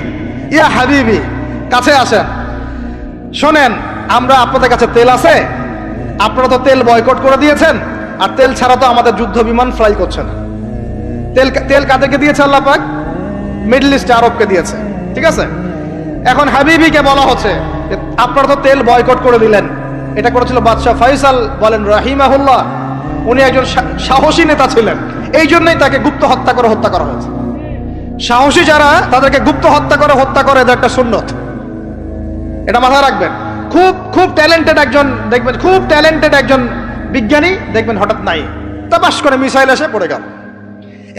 ইয়া হাবিবি, কাছে আসেন, শোনেন, আমরা আপনাদের কাছে তেল আছে, আপনারা তো তেল বয়কট করে দিয়েছেন, আর তেল ছাড়া তো আমাদের যুদ্ধ বিমান ফ্লাই করছে না। তেল কাদেরকে দিয়েছে আল্লাহ পাক? মিডল ইস্টে আরবকে দিয়েছে, ঠিক আছে? এখন হাবিবিকে বলা হচ্ছে আপনারা তো তেল বয়কট করে দিলেন। এটা করেছিল বাদশাহ ফয়সাল, বলেন রাহিমাহুল্লাহ। উনি একজন সাহসী নেতা ছিলেন, এই জন্যই তাকে গুপ্ত হত্যা করা হয়েছে। সাহসী যারা তাদেরকে গুপ্ত হত্যা করে এদের একটা সুন্নত। এটা মাথায় রাখবেন। খুব খুব ট্যালেন্টেড একজন দেখবেন, খুব ট্যালেন্টেড একজন বিজ্ঞানী দেখবেন হঠাৎ নাই, তাপাস করে মিসাইল এসে পড়ে গেল।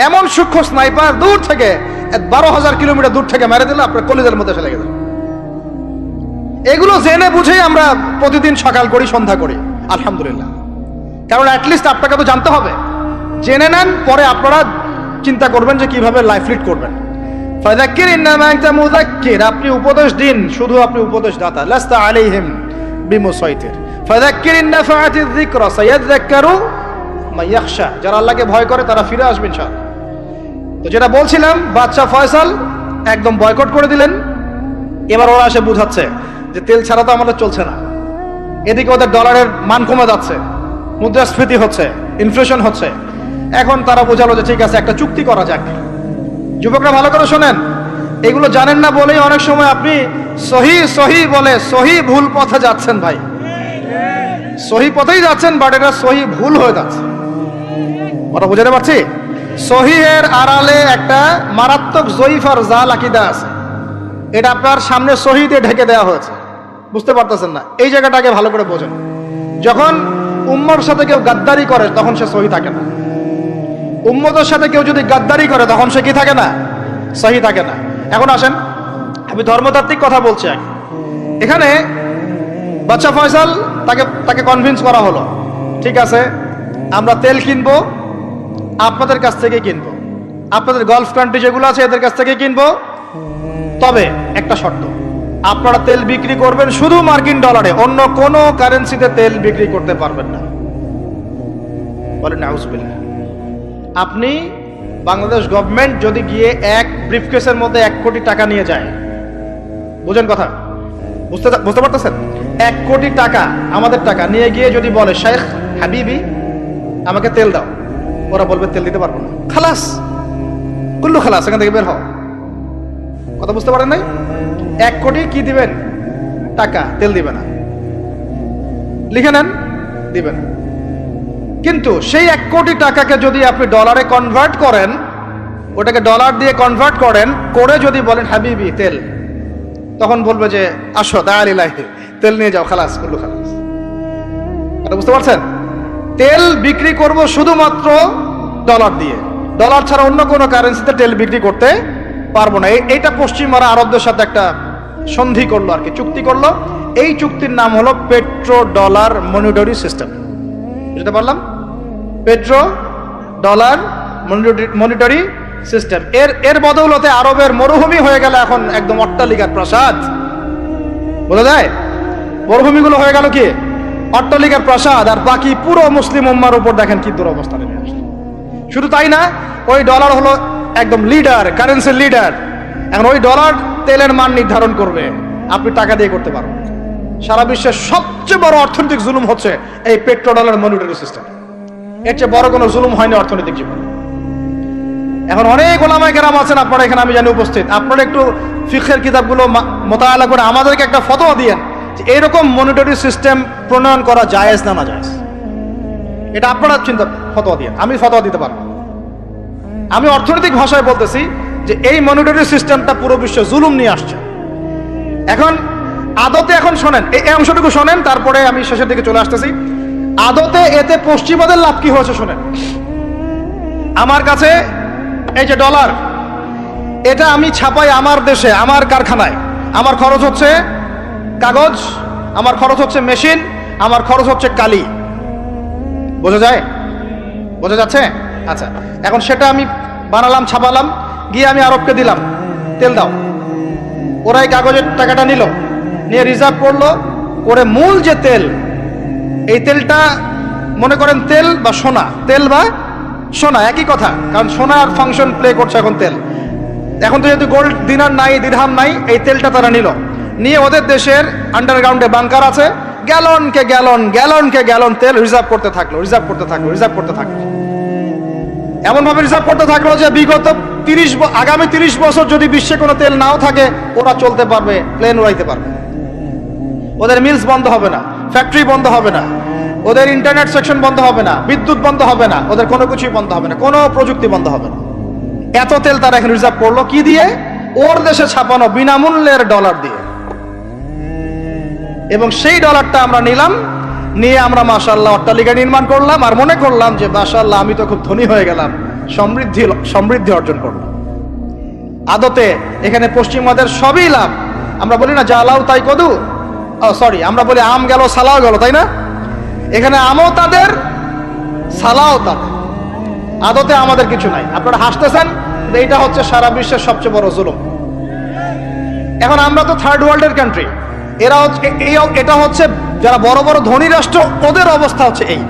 এমন সূক্ষ্ম স্নাইপার দূর থেকে 12,000 কিলোমিটার দূর থেকে মেরে দিল, আপনার কলিজার মধ্যে ফেলে গেল। এগুলো জেনে বুঝেই আমরা প্রতিদিন সকাল করি, সন্ধ্যা করি, আলহামদুলিল্লাহ। কারণ অ্যাটলিস্ট আপনাকে তো জানতে হবে। জেনে নেন, পরে আপনারা চিন্তা করবেন যে কিভাবে লাইফ লিড করবেন। ফাযাক্কির ইন্নামা আনতা মুযাক্কির, আপনি উপদেশ দিন, শুধু আপনি উপদেশ দাতা। লাস্তা আলাইহিম বিমুসাইতির। ফাযাক্কির ইন নাফাআতিয যিকরা সায়াযাক্কারু মান ইয়াখশা, যারা আল্লাহকে ভয় করে তারা ফিরে আসবে ইনশাআল্লাহ। তো যেটা বলছিলাম, বাদশা ফয়সাল একদম বয়কট করে দিলেন। এবার ওরা এসে বুঝাচ্ছে যে তেল ছাড়া তো আমাদের চলছে না। এদিকে ওদের ডলারের মান কমে যাচ্ছে, মুদ্রাস্ফীতি হচ্ছে, ইনফ্লেশন হচ্ছে। এখন তারা বোঝালো যে ঠিক আছে, একটা চুক্তি করা যাক। যুবকরা ভালো করে শোনেন, এগুলো জানেন না বলেই অনেক সময় আপনি সহি সহি বলে সহি ভুল পথে যাচ্ছেন। ভাই, সহি পথেই যাচ্ছেন, বাট এটা সহি ভুল হয়ে যাচ্ছে। ওটা বুঝাতে পারছি? সহিহের আড়ালে একটা মারাত্মক জয়ীফ আর জাল আকীদা আছে। এটা আপনার সামনে সহি দিয়ে ঢেকে দেওয়া হয়েছে, বুঝতে পারতেছেন না। এই জায়গাটাকে ভালো করে বোঝেন। যখন উম্মর সাথে কেউ গাদ্দারি করে তখন সে সহি থাকে না। উম্মতের সাথে কেউ যদি গাদ্দারি করে তখন সে কি থাকে না? সহি থাকে না। এখন আসেন, আমি ধর্মতাত্ত্বিক কথা বলছি। এখানে বাদশা ফয়সাল তাকে কনভিন্স করা হলো, ঠিক আছে আমরা তেল কিনবো, আপনাদের কাছ থেকে কিনবো, আপনাদের গালফ কান্ট্রি যেগুলো আছে এদের কাছ থেকে কিনবো, তবে একটা শর্ত, আপনারা তেল বিক্রি করবেন শুধু মার্কিন ডলারে, অন্য কোনো কারেন্সিতে তেল বিক্রি করতে পারবেন না। বলেন নাউজুবিল্লাহ। আপনি বাংলাদেশ গভর্নমেন্ট যদি গিয়ে এক ব্রিফকেসের মধ্যে 1 কোটি টাকা নিয়ে যায়, বুঝেন কথা, বুঝতে পারতেছেন? 1 কোটি টাকা আমাদের টাকা নিয়ে গিয়ে যদি বলে শেখ হাবিবি আমাকে তেল দাও, ওরা বলবে তেল দিতে পারবো না, খালাস, কুল্লু খালাস, এখান থেকে বের হও। কথা বুঝতে পারেন নাই? 1 কোটি কি দিবেন? টাকা, তেল দিবে না। লিখে নেন, দিবে না। কিন্তু সেই 1 কোটি টাকাকে যদি আপনি ডলারে কনভার্ট করেন, ওটাকে ডলার দিয়ে কনভার্ট করেন, করে যদি বলেন হাবিবি তেল, তখন বলবে যে আসো দালিলাহি, তেল নিয়ে যাও, খালাস, কুল্লু খালাস। এটা বুঝতে পারছেন? তেল বিক্রি করব শুধুমাত্র ডলার দিয়ে, ডলার ছাড়া অন্য কোনো কারেন্সিতে তেল বিক্রি করতে পারবো না। এইটা পশ্চিমারা আরবদের সাথে একটা সন্ধি করলো আর কি, চুক্তি করলো। এই চুক্তির নাম হলো পেট্রো ডলার মনিটরি সিস্টেম। বুঝতে পারলাম? Petro dollar monetary system. এর বদৌলতে আরবের মরুভূমি হয়ে গেল এখন একদম অট্টালিকার প্রাসাদ। বোঝা যায়? মরুভূমিগুলো হয়ে গেল কি অট্টালিকার প্রাসাদ, আর বাকি পুরো মুসলিম উম্মার উপর দেখেন কি দুরবস্থা নেমে আসছে। শুধু তাই না, ওই ডলার হলো একদম লিডার, কারেন্সির লিডার। এখন ওই ডলার তেলের মান নির্ধারণ করবে, আপনি টাকা দিয়ে করতে পারবেন। সারা বিশ্বের সবচেয়ে বড় অর্থনৈতিক জুলুম হচ্ছে এই পেট্রো ডলার মনিটরি সিস্টেম। এর চেয়ে বড় কোনো জুলুম হয়নি অর্থনৈতিক জীবনে। এখন অনেক ওলামায়ে কেরাম আছেন আপনারা এখানে, আমি জানি উপস্থিত, আপনারা একটু ফিকহের কিতাবগুলো মোতালা করে আমাদেরকে একটা ফতোয়া দিয়েন যে এরকম মনিটরি সিস্টেম প্রণয়ন করা জায়েজ না জায়েজ। এটা আপনারা চিন্তা ফতোয়া দিয়েন, আমি ফতোয়া দিতে পারবো। আমি অর্থনৈতিক ভাষায় বলতেছি যে এই মনিটরি সিস্টেমটা পুরো বিশ্বে জুলুম নিয়ে আসছে। এখন আদতে, এখন শোনেন এই অংশটুকু শোনেন, তারপরে আমি শেষের দিকে চলে আসতেছি। আদতে এতে পশ্চিমাদের লাভ কি হয়েছে শোনেন। আমার কাছে এই যে ডলার, এটা আমি ছাপাই আমার দেশে, আমার কারখানায়। আমার খরচ হচ্ছে কাগজ, আমার খরচ হচ্ছে মেশিন, আমার খরচ হচ্ছে কালি। বোঝা যায়? বোঝা যাচ্ছে? আচ্ছা, এখন সেটা আমি বানালাম, ছাপালাম, গিয়ে আমি আরবকে দিলাম, তেল দাও। ওরা এই কাগজের টাকাটা নিল, নিয়ে রিজার্ভ করলো, করে মূল যে তেল, এই তেলটা মনে করেন তেল বা সোনা, তেল বা সোনা একই কথা, কারণ সোনার ফাংশন প্লে করছে এখন তেল। এখন তো যেহেতু গোল্ড দিনার নাই, দিরহাম নাই, এই তেলটা তারা নিল, নিয়ে ওদের দেশের আন্ডারগ্রাউন্ডে বাংকার আছে, গ্যালনকে গ্যালন তেল রিজার্ভ করতে থাকলো, রিজার্ভ করতে থাকলো। এমন ভাবে রিজার্ভ করতে থাকলো যে বিগত আগামী 30 বছর যদি বিশ্বে কোনো তেল নাও থাকে, ওরা চলতে পারবে, প্লেন উড়াইতে পারবে। ওদের মিলস বন্ধ হবে না, ফ্যাক্টরি বন্ধ হবে না, ওদের ইন্টারনেট সেকশন বন্ধ হবে না, বিদ্যুৎ বন্ধ হবে না, ওদের কোনো কিছুই বন্ধ হবে না, কোনো প্রযুক্তি বন্ধ হবে না। এত তেল তারা এখন রিজার্ভ করলো কি দিয়ে? ওর দেশে ছাপানো বিনামূল্যের ডলার দিয়ে। এবং সেই ডলারটা আমরা নিলাম, নিয়ে আমরা মাশাআল্লাহ অট্টালিকা নির্মাণ করলাম, আর মনে করলাম যে মাশাআল্লাহ আমি তো খুব ধনী হয়ে গেলাম, সমৃদ্ধি অর্জন করলাম। আদতে এখানে পশ্চিমাদের সবই লাভ। আমরা বলি না যা লাউ তাই কদু, সরি, আমরা বলি আম গেল সালাও গেল, তাই না? এখানে আমও তাদের, সালাও তাদের। আদতে আমাদের কিছু নাই। আপনারা হাসতেছেন, এইটা হচ্ছে সারা বিশ্বের সবচেয়ে বড় জুলুম। এখন আমরা তো থার্ড ওয়ার্ল্ডের কান্ট্রি, এটা হচ্ছে যারা বড় বড় ধনী রাষ্ট্র, ওদের অবস্থা হচ্ছে এই।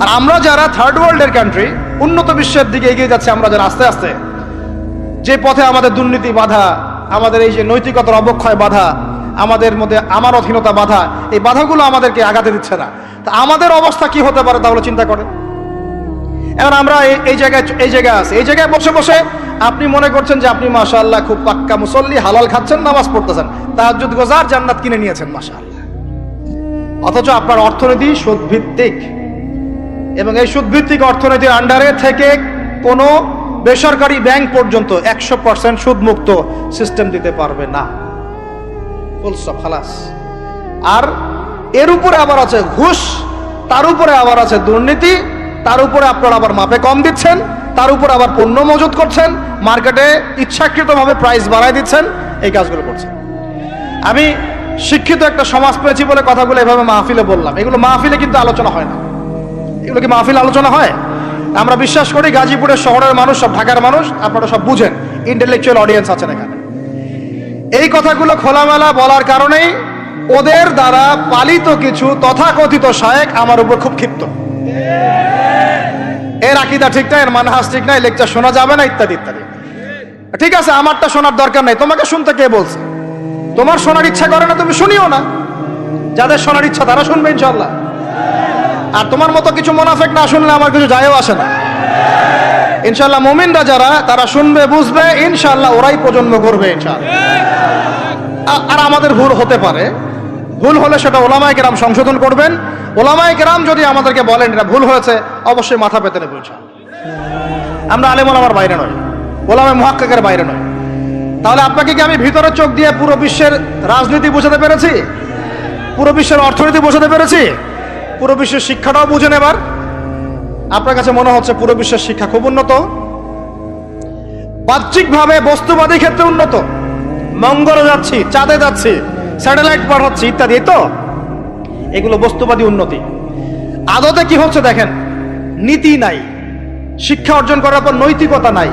আর আমরা যারা থার্ড ওয়ার্ল্ডের কান্ট্রি, উন্নত বিশ্বের দিকে এগিয়ে যাচ্ছে, আমরা যারা আস্তে আস্তে, যে পথে আমাদের দুর্নীতি বাধা, আমাদের এই যে নৈতিকতার অবক্ষয় বাধা, আমাদের মধ্যে আমানতহীনতা বাধা, এই বাধাগুলো আমাদেরকে আগাতে দিচ্ছে না। তা আমাদের অবস্থা কি হতে পারে তাহলে চিন্তা করেন। এখন আমরা এই জায়গায় আছি, এই জায়গায় বসে বসে আপনি মনে করছেন যে আপনি মাশাআল্লাহ খুব পাক্কা মুসল্লি, হালাল খাচ্ছেন, নামাজ পড়তেছেন, তাহাজ্জুদ গোজার, জান্নাত কিনে নিয়েছেন মাশাআল্লাহ। অথচ আপনার অর্থনীতি সুদভিত্তিক, এবং এই সুদভিত্তিক অর্থনীতির আন্ডারে থেকে কোনো বেসরকারি ব্যাংক পর্যন্ত 100% সুদমুক্ত সিস্টেম দিতে পারবে না। ফুল স্টপ, খালাস। আর এর উপরে আবার আছে ঘুষ, তার উপরে আবার আছে দুর্নীতি, তার উপরে আপনারা আবার মাপে কম দিচ্ছেন, তার উপর আবার পণ্য মজুত করছেন, মার্কেটে ইচ্ছাকৃতভাবে প্রাইস বাড়ায় দিচ্ছেন, এই কাজগুলো করছেন। আমি শিক্ষিত একটা সমাজ পেয়েছি বলে কথাগুলো এভাবে মাহফিলে বললাম। এগুলো মাহফিলে কিন্তু আলোচনা হয় না। এগুলো কি মাহফিলে আলোচনা হয়? আমরা বিশ্বাস করি গাজীপুরের শহরের মানুষ, সব ঢাকার মানুষ, আপনারা সব বুঝেন, ইন্টেলেকচুয়াল অডিয়েন্স আছেন এখানে। এই কথাগুলো খোলামেলা বলার কারণেই ওদের দ্বারা পালিত কিছু তথাকথিত শায়েখ আমার উপর খুব ক্ষিপ্ত। এর আকীদা ঠিক না, এর মানহাজ ঠিক না, লেকচার শোনা যাবে না, ইত্যাদি ইত্যাদি। ঠিক আছে, আমারটা শোনার দরকার নাই, তোমাকে শুনতে কে বলছে? তোমার শোনার ইচ্ছা করে না, তুমি শুনিও না। যাদের শোনার ইচ্ছা তারা শুনবে ইনশাআল্লাহ। আর তোমার মতো কিছু মুনাফিক না শুনলে আমার কিছু যায়ও আসে না। ইনশাআল্লাহ মুমিনরা যারা, তারা শুনবে, বুঝবে, ইনশাআল্লাহ ওরাই প্রজন্ম করবে ইনশাআল্লাহ। আর আমাদের ভুল হতে পারে, ভুল হলে সেটা ওলামায়ে কেরাম সংশোধন করবেন। ওলামায়ে কেরাম যদি আমাদেরকে বলেন এটা ভুল হয়েছে, অবশ্যই মাথা পেতে নেব ইনশাআল্লাহ। আমরা আলেম ওলামার বাইরে নয়, ওলামায়ে মুহাক্কিকের বাইরে নয়। তাহলে আপনাকে কি আমি ভিতরে চোখ দিয়ে পুরো বিশ্বের রাজনীতি বোঝাতে পেরেছি? পুরো বিশ্বের অর্থনীতি বোঝাতে পেরেছি? পুরো বিশ্বের শিক্ষাটাও বুঝেন এবার? আপনার কাছে মনে হচ্ছে পুরো বিশ্বের শিক্ষা খুব উন্নত? বাহ্যিকভাবে বস্তুবাদী ক্ষেত্রে উন্নত, মঙ্গলে যাচ্ছি, চাঁদে যাচ্ছি, স্যাটেলাইট পাঠাচ্ছি ইত্যাদি, তো এগুলো বস্তুবাদী উন্নতি। আদতে কি হচ্ছে দেখেন, নীতি নাই, শিক্ষা অর্জন করার পর নৈতিকতা নাই,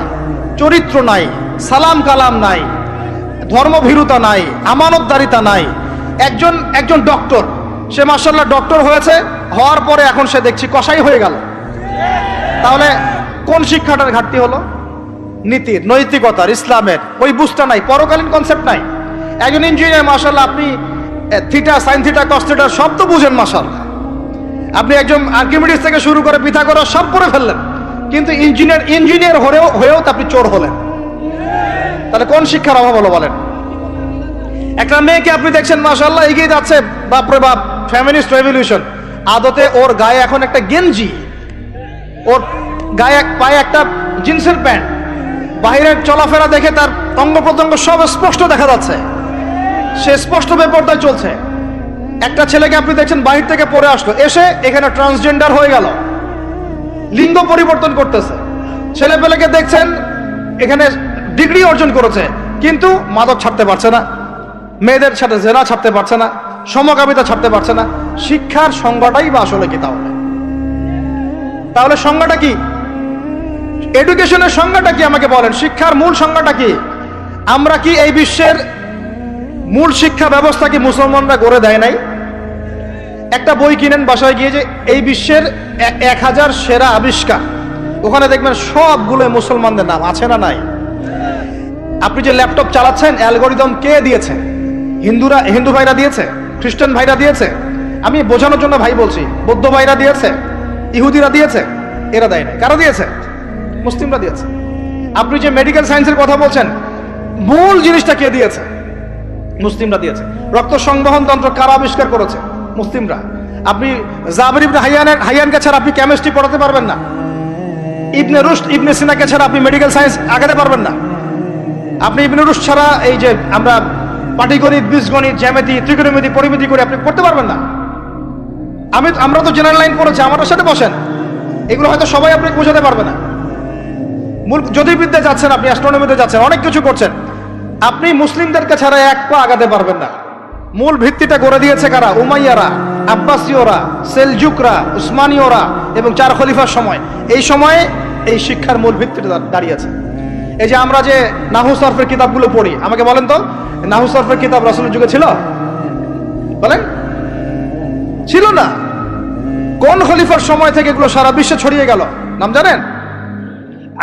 চরিত্র নাই, সালাম কালাম নাই, ধর্মভীরুতা নাই, আমানতদারিতা নাই। একজন ডক্টর, সে মাশাআল্লাহ ডক্টর হয়েছে, হওয়ার পরে এখন সে দেখছি কসাই হয়ে গেল। তাহলে কোন শিক্ষাটার ঘাটতি হলো? নীতির, নৈতিকতার, ইসলামের ওই বুঝটা নাই, পরকালীন কনসেপ্ট নাই। একজন ইঞ্জিনিয়ার মাশাআল্লাহ, আপনি theta, sine theta, cos theta সব তো বুঝেন মাশাআল্লাহ। আপনি একজন আর্কিমিডিস থেকে শুরু করে পিথাগোরাস সব পড়ে ফেললেন, কিন্তু ইঞ্জিনিয়ার হয়েও আপনি চোর হলেন। তাহলে কোন শিক্ষার অভাব হলো বলেন? একটা মেয়েকে আপনি দেখছেন মাশাআল্লাহ এগিয়ে যাচ্ছে, বাপরে বাপ, ফেমিনিস্ট রেভলিউশন। আদতে ওর গায়ে এখন একটা গেঞ্জি, ওর গায়ে পায়ে একটা জিন্সের প্যান্ট, বাহিরের চলাফেরা দেখে তার অঙ্গ প্রত্যঙ্গ সব স্পষ্ট দেখা যাচ্ছে, সে স্পষ্ট বেপরদায় চলছে। একটা ছেলেকে আপনি দেখছেন বাহির থেকে পড়ে আসলো, এসে এখানে ট্রান্সজেন্ডার হয়ে গেল, লিঙ্গ পরিবর্তন করতেছে। ছেলে পেলেকে দেখছেন এখানে ডিগ্রি অর্জন করেছে, কিন্তু মাদক ছাড়তে পারছে না, মেয়েদের সাথে জেনা ছাড়তে পারছে না, সমকামিতা ছাড়তে পারছে না। শিক্ষার সংজ্ঞাটাই বা আসলে কি? তাহলে সংজ্ঞাটা কি? এডুকেশনের সংজ্ঞাটা কি আমাকে বলেন? শিক্ষার মূল সংজ্ঞাটা কি? আমরা কি এই বিশ্বের মূল শিক্ষা ব্যবস্থা কি মুসলমানরা গড়ে দেয় নাই? একটা বই কিনেন বাসায় গিয়ে, যে এই বিশ্বের 1000 সেরা আবিষ্কার, ওখানে দেখবেন সবগুলো মুসলমানদের নাম আছে না নাই? আপনি যে ল্যাপটপ চালাচ্ছেন, অ্যালগোরিদম কে দিয়েছে? হিন্দু ভাইরা দিয়েছে, খ্রিস্টান ভাইরা দিয়েছে। আমি বোঝানোর জন্য ভাই বলছি, বৌদ্ধ ভাইরা দিয়েছে, ইহুদিরা দিয়েছে, এরা দেয় না। কারা দিয়েছে? মুসলিমরা দিয়েছে। আপনি যে মেডিকেল সায়েন্সের কথা বলছেন, মূল জিনিসটা কে দিয়েছে? মুসলিমরা দিয়েছে। রক্ত সংবহন তন্ত্র কারা আবিষ্কার করেছে? মুসলিমরা। আপনি জাবির ইবনে হাইয়ানকে ছাড়া আপনি কেমিস্ট্রি পড়াতে পারবেন না। ইবনে রুশদ, ইবনে সিনাকে ছাড়া আপনি মেডিকেল সায়েন্স আগাতে পারবেন না। আপনি ইবনে রুশদ ছাড়া এই যে আমরা পাটিগণিত, বীজগণিত, জ্যামিতি, ত্রিকোণমিতি, পরিমিতি করে আপনি পড়তে পারবেন না। আমরা তো জেনারেল লাইন পড়েছি, আমার সাথে বসেন, এগুলো হয়তো সবাই আপনাকে বোঝাতে পারবে না। মূল জ্যোতির্বিদ্যা যাচ্ছেন, আপনি অ্যাস্ট্রোনমিতে যাচ্ছেন, অনেক কিছু করছেন, আপনি মুসলিমদেরকে ছাড়া এক পা আগাতে পারবেন না। মূল ভিত্তিটা গড়ে দিয়েছে কারা? উমাইয়ারা, আব্বাসীয়রা, সেলজুকরা, উসমানীয়রা এবং 4 খলিফার সময়। এই সময়ে এই শিক্ষার মূল ভিত্তিটা দাঁড়িয়েছে। এই যে আমরা যে নাহু সরফের কিতাবগুলো পড়ি, আমাকে বলেন তো, নাহু সরফের কিতাব রাসূলের যুগে ছিল? বলেন, ছিল না। কোন খলিফার সময় থেকে এগুলো সারা বিশ্বে ছড়িয়ে গেল নাম জানেন?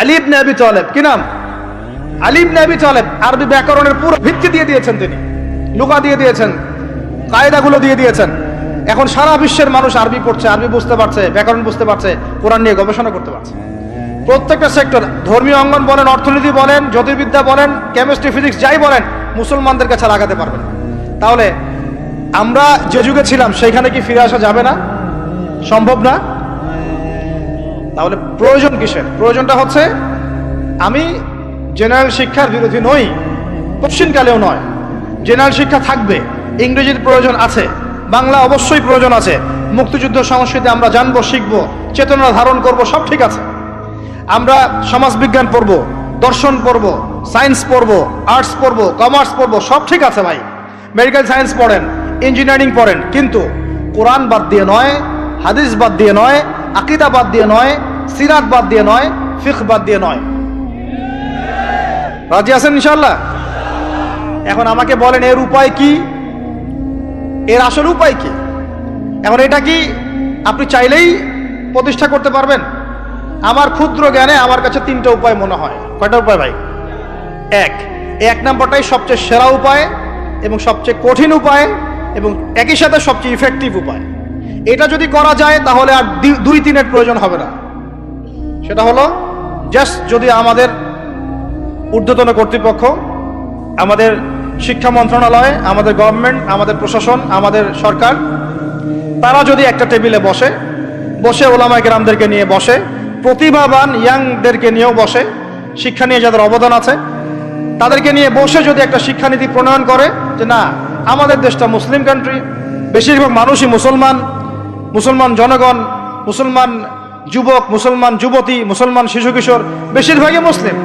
আলী ইবনে আবি তালেব। কি নাম? আলী ইবনে আবি তালেব। আরবি ব্যাকরণের পুরো ভিত্তি দিয়ে দিয়েছেন তিনি, লুগা দিয়ে দিয়েছেন, কায়দাগুলো দিয়ে দিয়েছেন। এখন সারা বিশ্বের মানুষ আরবি পড়ছে, আরবি বুঝতে পারছে, ব্যাকরণ বুঝতে পারছে, কোরআন নিয়ে গবেষণা করতে পারছে। প্রত্যেকটা সেক্টর, ধর্মীয় অঙ্গন বলেন, অর্থনীতি বলেন, জ্যোতির্বিদ্যা বলেন, কেমিস্ট্রি, ফিজিক্স, যাই বলেন, মুসলমানদের কাছে লাগাতে পারবেন। তাহলে আমরা যে যুগে ছিলাম সেইখানে কি ফিরে আসা যাবে না? সম্ভব না। তাহলে প্রয়োজন কিসের? প্রয়োজনটা হচ্ছে, আমি জেনারেল শিক্ষার বিরোধী নই, পশ্চিমকালেও নয়। জেনারেল শিক্ষা থাকবে, ইংরেজির প্রয়োজন আছে, বাংলা অবশ্যই প্রয়োজন আছে, মুক্তিযুদ্ধ সংস্কৃতি আমরা জানবো, শিখবো, চেতনা ধারণ করব, সব ঠিক আছে। আমরা সমাজবিজ্ঞান পড়ব, দর্শন পড়ব, সায়েন্স পড়ব, আর্টস পড়ব, কমার্স পড়ব, সব ঠিক আছে ভাই। মেডিকেল সায়েন্স পড়েন, ইঞ্জিনিয়ারিং পড়েন, কিন্তু কোরআন বাদ দিয়ে নয়, হাদিস বাদ দিয়ে নয়, আকীদা বাদ দিয়ে নয়, সিরাত বাদ দিয়ে নয়, ফিকহ বাদ দিয়ে নয়। রাজি আছেন ইনশাআল্লাহ? এখন আমাকে বলেন, এর উপায় কি? এর আসল উপায় কি? এখন এটা কি আপনি চাইলেই প্রতিষ্ঠা করতে পারবেন? আমার ক্ষুদ্র জ্ঞানে আমার কাছে 3টা উপায় মনে হয়। কয়টা উপায় ভাই? এক নাম্বারটাই সবচেয়ে সেরা উপায় এবং সবচেয়ে কঠিন উপায় এবং একই সাথে সবচেয়ে ইফেক্টিভ উপায়। এটা যদি করা যায় তাহলে আর 2-3-এর প্রয়োজন হবে না। সেটা হলো, জাস্ট যদি আমাদের ঊর্ধ্বতন কর্তৃপক্ষ, আমাদের শিক্ষা মন্ত্রণালয়, আমাদের গভর্নমেন্ট, আমাদের প্রশাসন, আমাদের সরকার, তারা যদি একটা টেবিলে বসে ওলামায়ে কেরামদেরকে নিয়ে বসে, প্রতিভাবান ইয়াংদেরকে নিয়েও বসে, শিক্ষা নিয়ে যাদের অবদান আছে তাদেরকে নিয়ে বসে যদি একটা শিক্ষানীতি প্রণয়ন করে যে না, আমাদের দেশটা মুসলিম কান্ট্রি, বেশিরভাগ মানুষই মুসলমান জনগণ, মুসলমান যুবক, মুসলমান যুবতী, মুসলমান শিশু কিশোর বেশিরভাগই মুসলিম,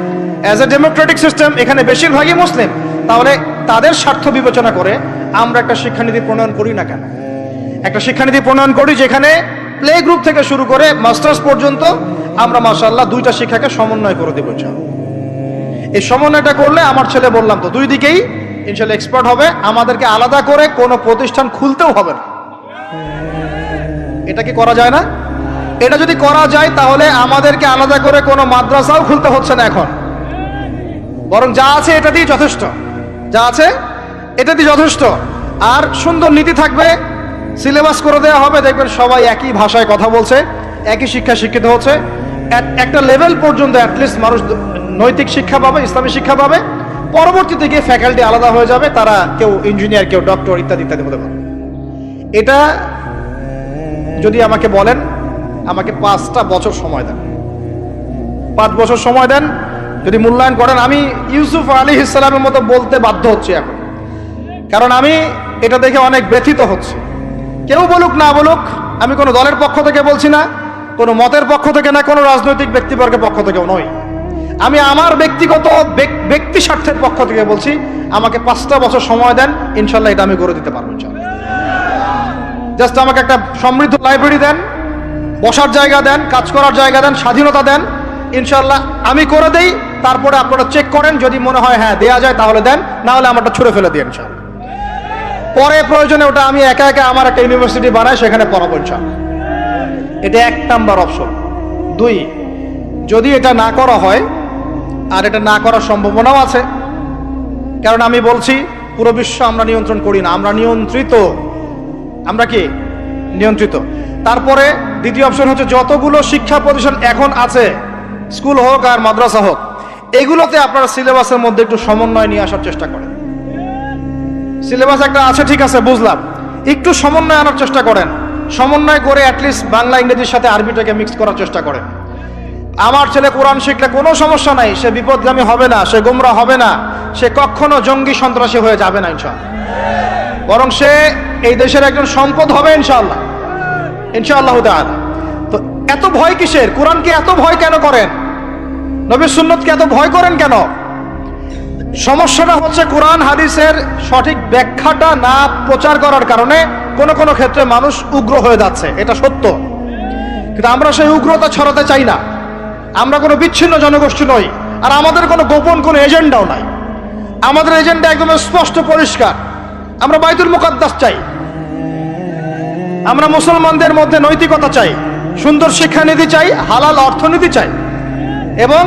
অ্যাজ এ ডেমোক্রেটিক সিস্টেম এখানে বেশিরভাগই মুসলিম, তাহলে তাদের স্বার্থ বিবেচনা করে আমরা একটা শিক্ষানীতি প্রণয়ন করি না কেন? একটা শিক্ষানীতি প্রণয়ন করি যেখানে প্লে গ্রুপ থেকে শুরু করে মাস্টার্স পর্যন্ত আমরা মাশাআল্লাহ 2টা শিক্ষাকে সমন্বয় করে দেব। এই সমন্বয়টা করলে আমার ছেলে, বললাম তো, 2 দিকেই ইনশাআল্লাহ এক্সপার্ট হবে। আমাদেরকে আলাদা করে কোনো প্রতিষ্ঠান খুলতেও হবে না। এটা কি করা যায় না? এটা যদি করা যায় তাহলে আমাদেরকে আলাদা করে কোনো মাদ্রাসাও খুলতে হচ্ছে না এখন, বরং যা আছে এটা দিয়ে যথেষ্ট, যা আছে এটা দিয়ে যথেষ্ট। আর সুন্দর নীতি থাকবে, সিলেবাস করে দেওয়া হবে, দেখবেন সবাই একই ভাষায় কথা বলছে, একই শিক্ষা শিক্ষিত হচ্ছে। একটা লেভেল পর্যন্ত অ্যাটলিস্ট মানুষ নৈতিক শিক্ষা পাবে, ইসলামী শিক্ষা পাবে। পরবর্তীতে গিয়ে ফ্যাকাল্টি আলাদা হয়ে যাবে, তারা কেউ ইঞ্জিনিয়ার, কেউ ডক্টর, ইত্যাদি ইত্যাদি হতে পারে। এটা যদি আমাকে বলেন, আমাকে 5টা বছর সময় দেন, 5 বছর সময় দেন, যদি মূল্যায়ন করেন, আমি ইউসুফ আলাইহিস সালামের মতো বলতে বাধ্য হচ্ছি এখন, কারণ আমি এটা দেখে অনেক ব্যথিত হচ্ছি। কেউ বলুক না বলুক, আমি কোনো দলের পক্ষ থেকে বলছি না, কোনো মতের পক্ষ থেকে না, কোনো রাজনৈতিক ব্যক্তিবর্গের পক্ষ থেকেও নয়, আমি আমার ব্যক্তিগত ব্যক্তি স্বার্থের পক্ষ থেকে বলছি, আমাকে 5টা বছর সময় দেন, ইনশাল্লাহ এটা আমি করে দিতে পারবো। জাস্ট আমাকে একটা সমৃদ্ধ লাইব্রেরি দেন, বসার জায়গা দেন, কাজ করার জায়গা দেন, স্বাধীনতা দেন, ইনশাল্লাহ আমি করে দেই। তারপরে আপনারা চেক করেন, যদি মনে হয় হ্যাঁ দেয়া যায় তাহলে দেন, না হলে আমারটা ছুড়ে ফেলে দিন ইনশাল্লাহ। পরে প্রয়োজনে ওটা আমি একা একা আমার একটা ইউনিভার্সিটি বানাই, সেখানে পড়াবো ইনশাল্লাহ। এটা 1 নাম্বার অপশন। 2, যদি এটা না করা হয়, আর এটা না করার সম্ভাবনাও আছে, কারণ আমি বলছি পুরো বিশ্ব আমরা নিয়ন্ত্রণ করি না, আমরা নিয়ন্ত্রিত। আমরা কি নিয়ন্ত্রিত? তারপরে 2য় অপশন হচ্ছে, যতগুলো শিক্ষা প্রতিষ্ঠান এখন আছে, স্কুল হোক আর মাদ্রাসা হোক, এগুলোতে আপনারা সিলেবাসের মধ্যে একটু সমন্বয় নিয়ে আসার চেষ্টা করেন। সিলেবাস একটা আছে, ঠিক আছে, বুঝলাম, একটু সমন্বয় আনার চেষ্টা করেন। সমন্বয় করে অ্যাটলিস্ট বাংলা ইংরেজির সাথে আরবিটাকে মিক্স করার চেষ্টা করেন। আমার ছেলে কোরআন শিখলে কোনো সমস্যা নাই, সে বিপদগামী হবে না, সে গোমরা হবে না, সে কখনো জঙ্গি সন্ত্রাসী হয়ে যাবে না ইনশাআল্লাহ, বরং সে এই দেশের একজন সম্পদ হবে ইনশাআল্লাহ, ইনশাআল্লাহ তাআলা। তো এত ভয় কিসের? কোরআনকে এত ভয় কেন করেন? নবীর সুন্নতকে এত ভয় করেন কেন? সমস্যাটা হচ্ছে কোরআন হাদিসের সঠিক ব্যাখ্যাটা না প্রচার করার কারণে কোনো কোনো ক্ষেত্রে মানুষ উগ্র হয়ে যাচ্ছে, এটা সত্য। কিন্তু আমরা সেই উগ্রতা ছড়াতে চাই না। আমরা কোনো বিচ্ছিন্ন জনগোষ্ঠী নই, আর আমাদের কোনো গোপন কোনো এজেন্ডাও নাই। আমাদের এজেন্ডা একদম স্পষ্ট পরিষ্কার। আমরা বাইতুল মুকাদ্দাস চাই, আমরা মুসলমানদের মধ্যে নৈতিকতা চাই, সুন্দর শিক্ষানীতি চাই, হালাল অর্থনীতি চাই, এবং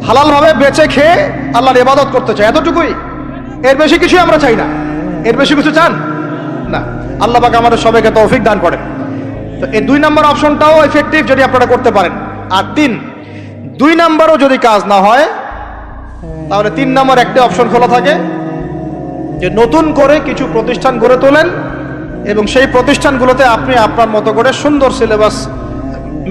হালালভাবে বেঁচে খেয়ে আল্লাহর ইবাদত করতে চাই, এতটুকুই। এর বেশি কিছু আমরা চাই না। এর বেশি কিছু চান না? আল্লাহ পাক আমাদের সবাইকে তৌফিক দান করেন। তো এই 2 নম্বর অপশনটাও এফেক্টিভ যদি আপনারা করতে পারেন। আর 3, 2 নম্বরও যদি কাজ না হয়, তাহলে 3 নম্বর একটা অপশন খোলা থাকে যে নতুন করে কিছু প্রতিষ্ঠান গড়ে তোলেন এবং সেই প্রতিষ্ঠানগুলোতে আপনি আপনার মতো করে সুন্দর সিলেবাস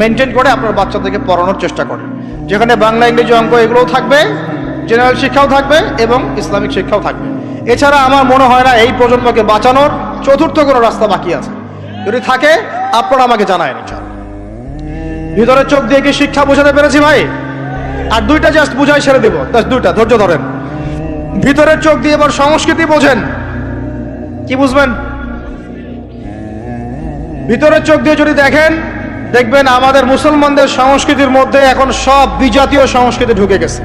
মেনটেন করে আপনার বাচ্চাদেরকে পড়ানোর চেষ্টা করেন, যেখানে বাংলা, ইংরেজি, অঙ্ক এগুলোও থাকবে, জেনারেল শিক্ষাও থাকবে এবং ইসলামিক শিক্ষাও থাকবে। এছাড়া আমার মনে হয় না এই প্রজন্মকে বাঁচানোর চতুর্থ কোনো রাস্তা বাকি আছে। যদি থাকে আপনারা আমাকে জানায়। ভিতরের চোখ দিয়ে কি শিক্ষা বোঝাতে পেরেছি ভাই? আর 2টা জাস্ট বুঝাই ছেড়ে দেব, 2টা ধৈর্য ধরেন। ভিতরের চোখ দিয়ে এবার সংস্কৃতি বোঝেন। কি বুঝবেন? ভিতরের চোখ দিয়ে যদি দেখেন, দেখবেন আমাদের মুসলমানদের সংস্কৃতির মধ্যে এখন সব বিজাতীয় সংস্কৃতি ঢুকে গেছে।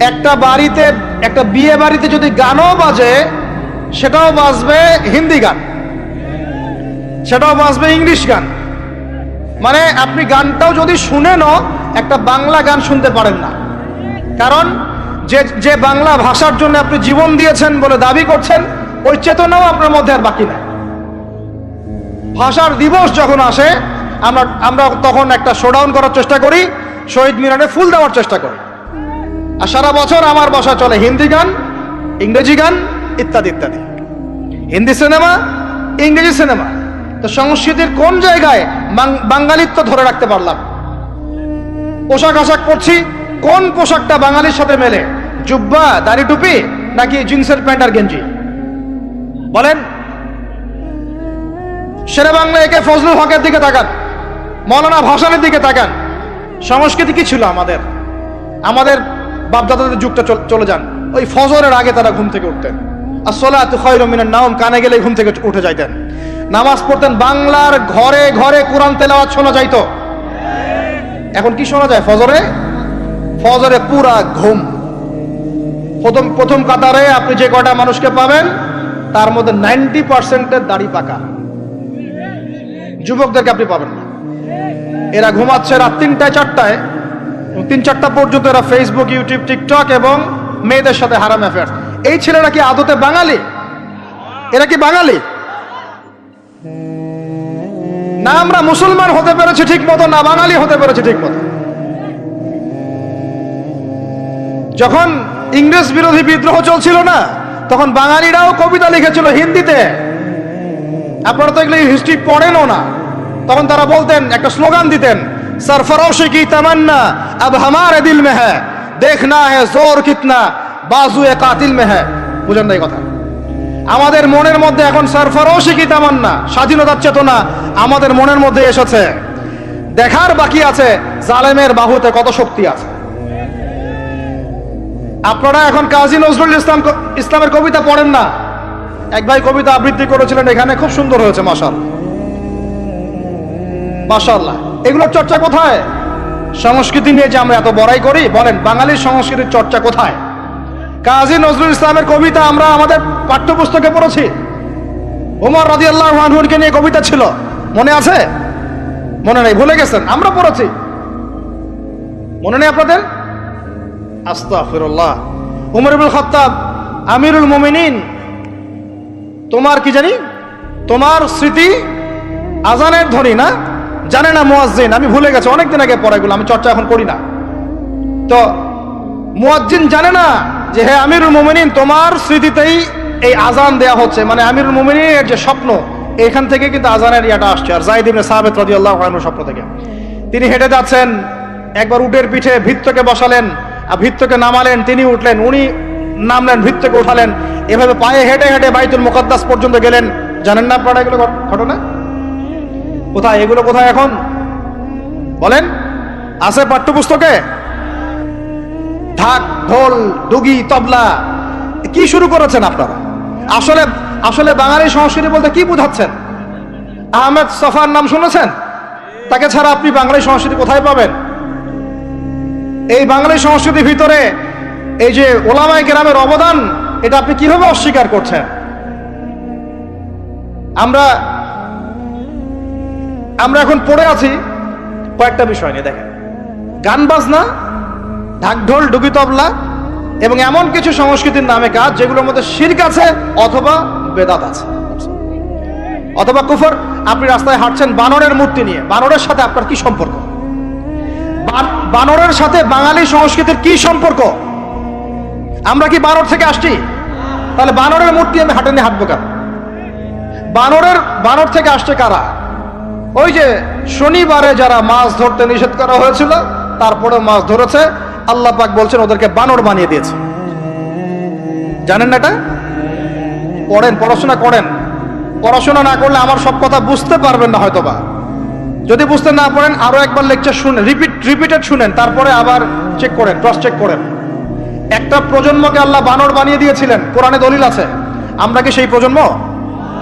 একটা বাড়িতে, একটা বিয়ে বাড়িতে যদি গানও বাজে, সেটাও বাজবে হিন্দি গান, সেটাও বাজবে ইংলিশ গান। মানে আপনি গানটাও যদি শুনেনও একটা বাংলা গান শুনতে পারেন না। কারণ যে বাংলা ভাষার জন্য আপনি জীবন দিয়েছেন বলে দাবি করছেন, ওই চেতনাও আপনার মধ্যে আর বাকি নাই। ভাষার দিবস যখন আসে, আমরা তখন একটা শোডাউন করার চেষ্টা করি, শহীদ মিনারে ফুল দেওয়ার চেষ্টা করি। আর সারা বছর আমার বাসা চলে হিন্দি গান, ইংরেজি গান ইত্যাদি ইত্যাদি, হিন্দি সিনেমা, ইংরেজি সিনেমা। তো সংস্কৃতির কোন জায়গায় বাঙালিত্ব ধরে রাখতে পারলাম? পোশাক আশাক পরছি, কোন পোশাকটা বাঙালির সাথে মেলে? জুব্বা, দাড়ি টুপি, নাকি জিন্সের প্যান্ট আর গেঞ্জি? বলেন। শেরে বাংলা একে ফজলুল হকের দিকে তাকান, মৌলানা ভাসানের দিকে তাকান। সংস্কৃতি কি ছিল আমাদের? আমাদের বাপদাদাদের যুগটা চলে যান, ওই ফজরের আগে তারা ঘুম থেকে উঠতেন। আসসালাতু খায়রুম মিনান নাওম, কানে গেলে ঘুম থেকে উঠে যাইতেন, নামাজ পড়তেন। বাংলার ঘরে ঘরে কোরআন তেলাওয়াত শোনা যাইতো। এখন কি শোনা যায়? ফজরে পুরা ঘুম। প্রথম কাতারে আপনি যে কয়টা মানুষকে পাবেন, তার মধ্যে 90% দাড়ি পাকা। যুবকদেরকে আপনি পাবেন না। এরা ঘুমাচ্ছে রাত 3টায় 4টায়, 3-4টা পর্যন্ত এরা ফেসবুক, ইউটিউব, টিকটক এবং মেয়েদের সাথে হারাম অ্যাফেয়ার্স। এই ছেলেরা কি আদতে বাঙালি? এরা কি বাঙালি? না আমরা মুসলমান হতে পেরেছি ঠিক মতো, না বাঙালি হতে পেরেছি ঠিক মতো। যখন ইংরেজ বিরোধী বিদ্রোহ চলছিল না, তখন বাঙালিরাও কবিতা লিখেছিল হিন্দিতে। আপনারা তো এগুলো হিস্ট্রি পড়েনও না। তখন তারা বলতেন, একটা স্লোগান দিতেন, सरफरोशी की तमन्ना अब हमारे दिल में है, देखना है जोर कितना बाजुए कातिल में है। বুঝেন না এই কথা? আমাদের মনের মধ্যে এখন সরফরোশি কি তামান্না, স্বাধীনতার চেতনা আমাদের মনের মধ্যে এসেছে। দেখার বাকি আছে জালেমের বাহুতে কত শক্তি আছে। আপনারা এখন কাজী নজরুল ইসলামের কবিতা পড়েন না। এক ভাই কবিতা আবৃত্তি করেছিলেন এখানে, খুব সুন্দর হয়েছে, মাশাআল্লাহ মাশাআল্লাহ। এগুলোর চর্চা কোথায়? সংস্কৃতি নিয়ে যে আমরা এত বড়াই করি, বলেন বাঙালির সংস্কৃতির চর্চা কোথায়? কাজী নজরুল ইসলামের কবিতা আমরা আমাদের পাঠ্যপুস্তকে পড়েছি। ওমর রাদিয়াল্লাহু আনহুকে নিয়ে কবিতা ছিল, মনে আছে? মনে নেই, ভুলে গেছেন? আমরা পড়েছি, মনে নেই আপনাদের? আস্তাগফিরুল্লাহ। উমর ইবনে খাত্তাব, আমিরুল মুমিনিন, তোমার কি জানি, তোমার স্মৃতি আজানের ধ্বনি না, জানে না মুয়াজ্জিন। আমি ভুলে গেছি, অনেকদিন আগে পড়াগুলো, আমি চর্চা এখন করি না। তো মুয়াজ্জিন জানে না যে হে আমিরুল মুমিনিন, তোমার স্মৃতিতেই এই আজান দেয়া হচ্ছে। মানে আমিরুল মুমিনিনের যে স্বপ্ন, এখান থেকে কিন্তু আজানের ইয়াটা আসছে। আর যায়েদ ইবনে সাবিত রাদিয়াল্লাহু আনহু স্বপ্ন থেকে, তিনি হেঁটে যাচ্ছেন একবার উটের পিঠে ভৃত্যকে বসালেন আর ভৃত্যকে নামালেন, তিনি উঠলেন, উনি নামলেন, ভৃত্যকে উঠালেন, এভাবে পায়ে হেঁটে হেঁটে বাইতুল মুকাদ্দাস পর্যন্ত গেলেন। জানেন না আপনারা এগুলো ঘটনা? কোথায় এগুলো, কোথায় এখন বলেন? আছে পাঠ্যপুস্তকে? ঢাক, ঢোল, ডুগি, তবলা, কি শুরু করেছেন আপনারা? আসলে আসলে বাঙালি সংস্কৃতি বলতে কি বোঝাচ্ছেন? আহমেদ সফার নাম শুনেছেন? তাকে ছাড়া আপনি বাঙালি সংস্কৃতি কোথায় পাবেন? এই বাঙালি সংস্কৃতির ভিতরে এই যে ওলামায়ে কেরামের অবদান, এটা আপনি কিভাবে অস্বীকার করছেন? আমরা এখন পড়ে আছি কয়েকটা বিষয় নিয়ে। দেখেন, গান বাজনা, ঢাক ঢোল, ডুগি তবলা এবং এমন কিছু সংস্কৃতির নামে কাজ যেগুলোর মধ্যে শিরক আছে অথবা বেদাত আছে অথবা কুফর। আপনি রাস্তায় হাঁটছেন বানরের মূর্তি নিয়ে, বানরের সাথে আপনার কি সম্পর্ক? বানরের সাথে বাঙালি সংস্কৃতির কি সম্পর্ক? আমরা কি বানর থেকে আসছি? তাহলে বানরের মূর্তি আমি হাটে নিয়ে হাঁটবো কেন? বানর থেকে আসছে কারা? ওই যে শনিবারে যারা মাছ ধরতে নিষেধ করা হয়েছিল তারপরে মাছ ধরেছে, আল্লাহ পাক বলছেন ওদেরকে বানর বানিয়ে দিয়েছে। জানেন না এটা? পড়েন, পড়াশোনা করেন। পড়াশোনা না করলে আমার সব কথা বুঝতে পারবেন না হয়তোবা। যদি বুঝতে না পারেন আরো একবার লেকচার শুনেন, রিপিটেড শুনেন, তারপরে আবার চেক করেন, ক্রস চেক করেন। একটা প্রজন্মকে আল্লাহ বানর বানিয়ে দিয়েছিলেন, কোরআনে দলিল আছে। আমরা কি সেই প্রজন্ম?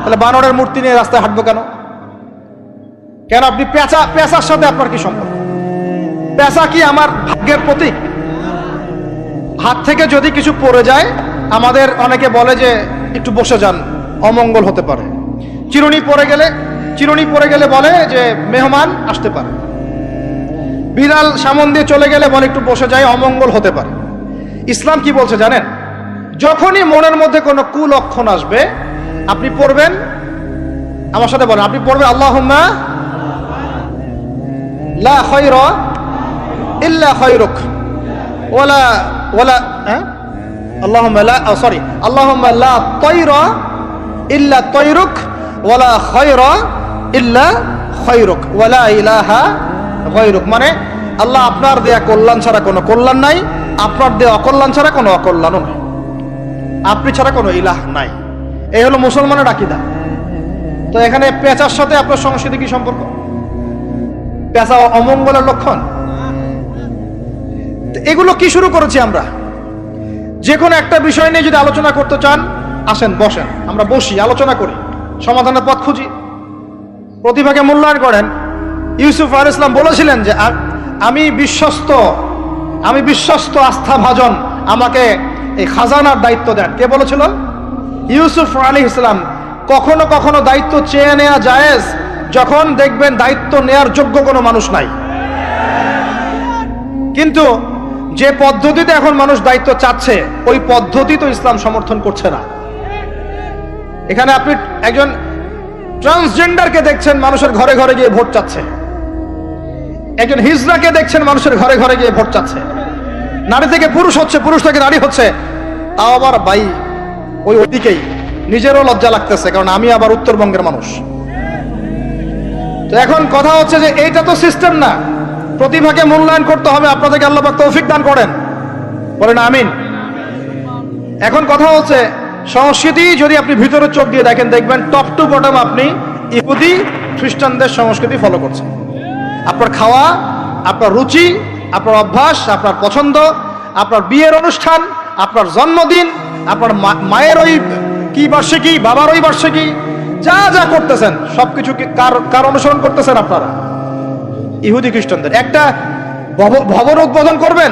তাহলে বানরের মূর্তি নিয়ে রাস্তায় হাঁটবো কেন? কেন আপনি পেঁচার সাথে আপনার কি সম্পর্ক? পেঁচা কি আমার ভাগ্যের প্রতীক? হাত থেকে যদি কিছু পড়ে যায়, আমাদের অনেকে বলে যে একটু বসে যান, অমঙ্গল হতে পারে। চিরুনি পড়ে গেলে বলে যে মেহমান আসতে পারে। বিড়াল সামন দিয়ে চলে গেলে বলে একটু বসে যায়, অমঙ্গল হতে পারে। ইসলাম কি বলছে জানেন? যখনই মনের মধ্যে কোনো কুলক্ষণ আসবে আপনি পড়বেন, আমার সাথে বলেন, আপনি পড়বেন আল্লাহুম্মা লা খায়রা ইল্লা খায়রুক ওয়ালা আল্লাহুম্মা লা তায়রা ইল্লা তায়রুক ওয়ালা খায়রা ইল্লা খায়রুক ওয়ালা ইলাহা গায়রুক। মানে আল্লাহ আপনার দেয়া কল্যাণ ছাড়া কোনো কল্যাণ নাই, আপনার দেয়া অকল্যাণ ছাড়া কোনো অকল্যাণও নাই, আপনি ছাড়া কোনো ইলাহ নাই। এই হলো মুসলমানের আকীদা। তো এখানে পেঁচার সাথে আপনার সংস্কৃতি কি সম্পর্ক? পেঁচা অমঙ্গলের লক্ষণ? এগুলো কি শুরু করেছি আমরা? যে কোনো একটা বিষয় নিয়ে যদি আলোচনা করতে চান, আসেন, বসেন, আমরা বসি, আলোচনা করি, সমাধানের পথ খুঁজি, প্রতিভাকে মূল্যায়ন করেন। ইউসুফ আলাইহিস সালাম বলেছিলেন যে আমি বিশ্বস্ত আস্থাভাজন, আমাকে এই খাজানার দায়িত্ব দেন। কে বলেছিল? ইউসুফ আলাইহিস সালাম। কখনো কখনো দায়িত্ব চেয়ে নেওয়া জায়েজ, যখন দেখবেন দায়িত্ব নেয়ার যোগ্য কোনো মানুষ নাই। কিন্তু যে পদ্ধতিতে এখন মানুষ দায়িত্ব চাচ্ছে, ওই পদ্ধতি তো ইসলাম সমর্থন করছে না। এখানে আপনি একজন ট্রান্সজেন্ডারকে দেখছেন মানুষের ঘরে ঘরে গিয়ে ভোট চাচ্ছে, একজন হিজড়াকে দেখছেন মানুষের ঘরে ঘরে গিয়ে ভোট চাচ্ছে, নারী থেকে পুরুষ হচ্ছে, পুরুষ থেকে নারী হচ্ছে। তাও আবার ভাই ওইদিকেই নিজেরও লজ্জা লাগতেছে, কারণ আমি আবার উত্তরবঙ্গের মানুষ। তো এখন কথা হচ্ছে যে এইটা তো সিস্টেম না, প্রতিভাকে মূল্যায়ন করতে হবে। আপনাদেরকে আল্লাহ পাক তৌফিক দান করেন, বলেন আমিন। এখন কথা হচ্ছে সংস্কৃতি যদি আপনি ভিতরে চোখ দিয়ে দেখেন, দেখবেন টপ টু বটম আপনি ইহুদি খ্রিস্টানদের সংস্কৃতি ফলো করছেন। আপনার খাওয়া, আপনার রুচি, আপনার অভ্যাস, আপনার পছন্দ, আপনার বিয়ের অনুষ্ঠান, আপনার জন্মদিন, আপনার মায়ের ওই কি বার্ষিকী, বাবার ওই বার্ষিকী, যা যা করতেছেন সবকিছু কার অনুসরণ করতেছেন আপনারা? ইহুদি খ্রিস্টানদের। একটা ভবন উদ্বোধন করবেন,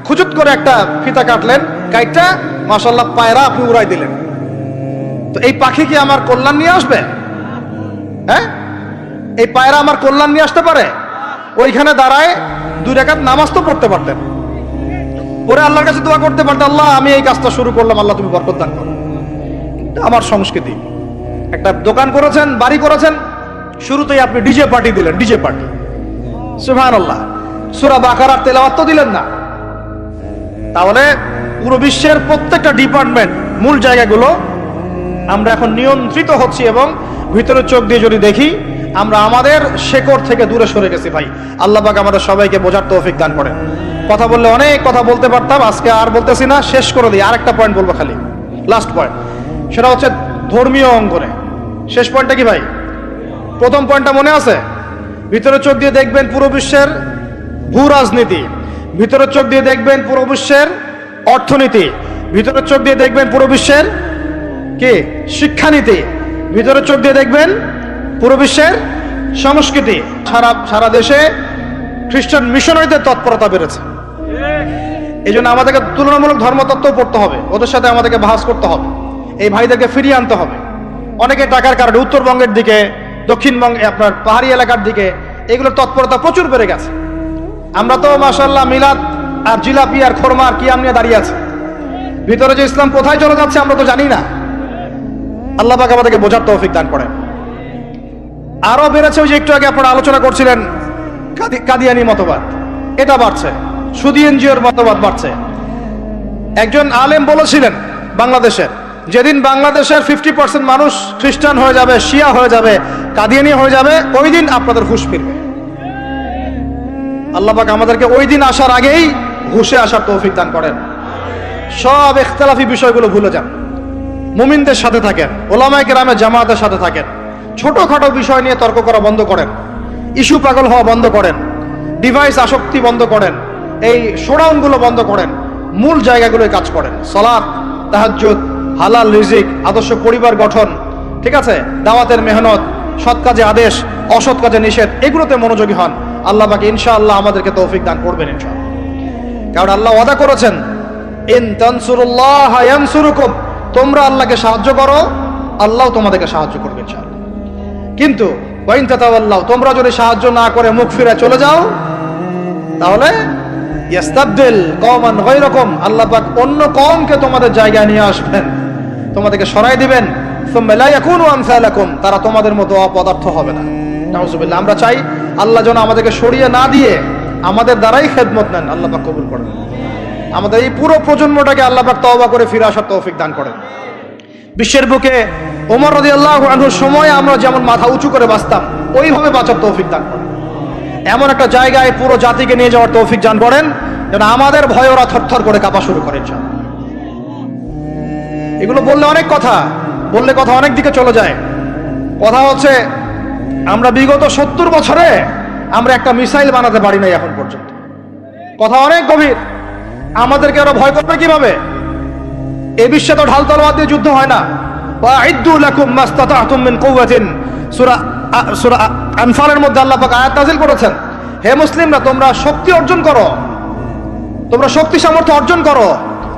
খুচুত করে একটা ফিতা কাটলেন, কাইটটা মাশাআল্লাহ পায়রা আপনি উড়াই দিলেন। তো এই পাখি কি আমার কল্যাণ নিয়ে আসবে? হ্যাঁ, এই পায়রা আমার কল্যাণ নিয়ে আসতে পারে? ওইখানে দাঁড়ায় 2 রাকাত নামাজ তো পড়তে পারতেন, পরে আল্লাহর কাছে দোয়া করতে পারতেন, আল্লাহ আমি এই কাজটা শুরু করলাম, আল্লাহ তুমি বরকত দান করো। আমার সংস্কৃতি। একটা দোকান করেছেন, বাড়ি করেছেন, শুরুতেই আপনি ডিজে পার্টি দিলেন, ডিজে পার্টি, সুবহানাল্লাহ। সূরা বাকারার তেলাওয়াত তো দিলেন না। তাহলে পুরো বিশ্বের প্রত্যেকটা ডিপার্টমেন্ট, মূল জায়গাগুলো আমরা এখন নিয়ন্ত্রিত হচ্ছি। এবং ভিতরে চোখ দিয়ে যদি দেখি, আমরা আমাদের শেকড় থেকে দূরে সরে গেছি ভাই। আল্লাহ পাক আমাদের সবাইকে বোঝার তৌফিক দান করেন। কথা বললে অনেক কথা বলতে পারতাম, আজকে আর বলতেছি না, শেষ করে দিই। আরেকটা পয়েন্ট বলবো, খালি লাস্ট পয়েন্ট, সেটা হচ্ছে ধর্মীয় অঙ্গনে। শেষ পয়েন্টটা কি ভাই? প্রথম পয়েন্টটা মনে আছে? ভিতরে চোখ দিয়ে দেখবেন পুরো বিশ্বের ভূ রাজনীতি, ভিতরে চোখ দিয়ে দেখবেন পুরো বিশ্বের অর্থনীতি, ভিতরে চোখ দিয়ে দেখবেন পুরো বিশ্বের কি শিক্ষানীতি, ভিতরে চোখ দিয়ে দেখবেন পুরো বিশ্বের সংস্কৃতি। সারা দেশে খ্রিস্টান মিশনারিদের তৎপরতা বেড়েছে। এই জন্য আমাদেরকে তুলনামূলক ধর্মতত্ত্ব পড়তে হবে, ওদের সাথে আমাদেরকে বাহাস করতে হবে, এই ভাইদেরকে ফিরিয়ে আনতে হবে। অনেকে টাকার কারণে উত্তরবঙ্গের দিকে, দক্ষিণবঙ্গে, আপনার পাহাড়ি এলাকার দিকে এগুলোর তৎপরতা প্রচুর বেড়ে গেছে। আমরা তো মাশাআল্লাহ মিলাদ আর জিলাপি আর খোরমা আর কিয়াম নিয়ে দাঁড়িয়ে আছে। ভিতরে যে ইসলাম কোথায় চলে যাচ্ছে আমরা তো জানি না। আল্লাহ পাক আমাদেরকে বোঝার তৌফিক দান করেন। আরো বেড়েছে, ওই যে একটু আগে আপনারা আলোচনা করছিলেন কাদিয়ানি মতবাদ, এটা বাড়ছে। সুদী এনজিওর মতবাদ বাড়ছে। একজন আলেম বলেছিলেন বাংলাদেশের, যেদিন বাংলাদেশের 50% মানুষ খ্রিস্টান হয়ে যাবে, শিয়া হয়ে যাবে, কাদিয়ানি হয়ে যাবে, ওই দিন আপনাদের হুঁশ ফিরবে। আল্লাহ পাক আমাদেরকে ওই দিন আসার আগেই হুঁশে আসার তৌফিক দান করেন। সব ইখতিলাফি বিষয়গুলো ভুলে যান, মুমিনদের সাথে থাকেন, ওলামায়ে কেরামের জামাতের সাথে থাকেন, ছোটখাটো বিষয় নিয়ে তর্ক করা বন্ধ করেন, ইস্যু পাগল হওয়া বন্ধ করেন, ডিভাইস আসক্তি বন্ধ করেন, এই শোডাউনগুলো বন্ধ করেন, মূল জায়গাগুলোয় কাজ করেন। সালাত, তাহাজ্জুদ, হালাল রিজিক, আদর্শ পরিবার গঠন, ঠিক আছে, দাওয়াতের মেহনত, সৎ কাজে আদেশ, অসৎ কাজে নিষেধ, এগুলোতে মনোযোগী হন। আল্লাহ পাক ইনশাআল্লাহ আমাদেরকে তৌফিক দান করবেন ইনশাআল্লাহ। কারণ আল্লাহ ওয়াদা করেছেন, ইন তানসুরুল্লাহ ইয়ানসুরুকুম, তোমরা আল্লাহকে সাহায্য করো, আল্লাহ তোমাদেরকে সাহায্য করবে ইনশাআল্লাহ। কিন্তু ওয়াইন তাতাওয়াল্লাহ, তোমরা যদি সাহায্য না করে মুখ ফিরে চলে যাও, তাহলে ইয়াস্তাবদিল কওমান গায়রাকুম, আল্লাহ পাক অন্য কওমকে তোমাদের জায়গায় নিয়ে আসবেন, তোমাদেরকে সরাই দিবেন। সুম্মা লা ইয়াকুনু আমসালাকুম, তারা তোমাদের মতো অপদার্থ হবে না। নাউযুবিল্লাহ। আমরা চাই আল্লাহ যেন আমাদেরকে সরিয়ে না দিয়ে আমাদের দ্বারাই খেদমত নেন। আল্লাহ পাক কবুল করেন। আমাদের এই পুরো প্রজন্মটাকে আল্লাহ পাক তওবা করে ফিরে আসার তৌফিক দান করেন। বিশ্বের বুকে ওমর রাদিয়াল্লাহু আনহুর সময় আমরা যেমন মাথা উঁচু করে বাঁচতাম, ওইভাবে বাঁচার তৌফিক দান করেন। এমন একটা জায়গায় পুরো জাতিকে নিয়ে যাওয়ার তৌফিক দান করেন যেন আমাদের ভয়ে ওরা থরথর করে কাঁপা শুরু করে। এগুলো বললে অনেক কথা, বললে কথা অনেক দিকে চলে যায়। কথা হচ্ছে আমরা বিগত 70 বছরে আমরা একটা মিসাইল বানাতে পারি নাই এখন পর্যন্ত। কথা অনেক গভীর। আমাদেরকে ওরা ভয় করবে কিভাবে? এই বিশ্বে তো ঢাল তলোয়ার দিয়ে যুদ্ধ হয় না। ওয়াইদ্দু লাকুম মাস্তাতাতুম মিন কুওয়াতিন, সূরা আনফালের মধ্যে আল্লাহ পাক আয়াত নাযিল করেছেন, হে মুসলিমরা তোমরা শক্তি অর্জন করো, তোমরা শক্তি সামর্থ্য অর্জন করো।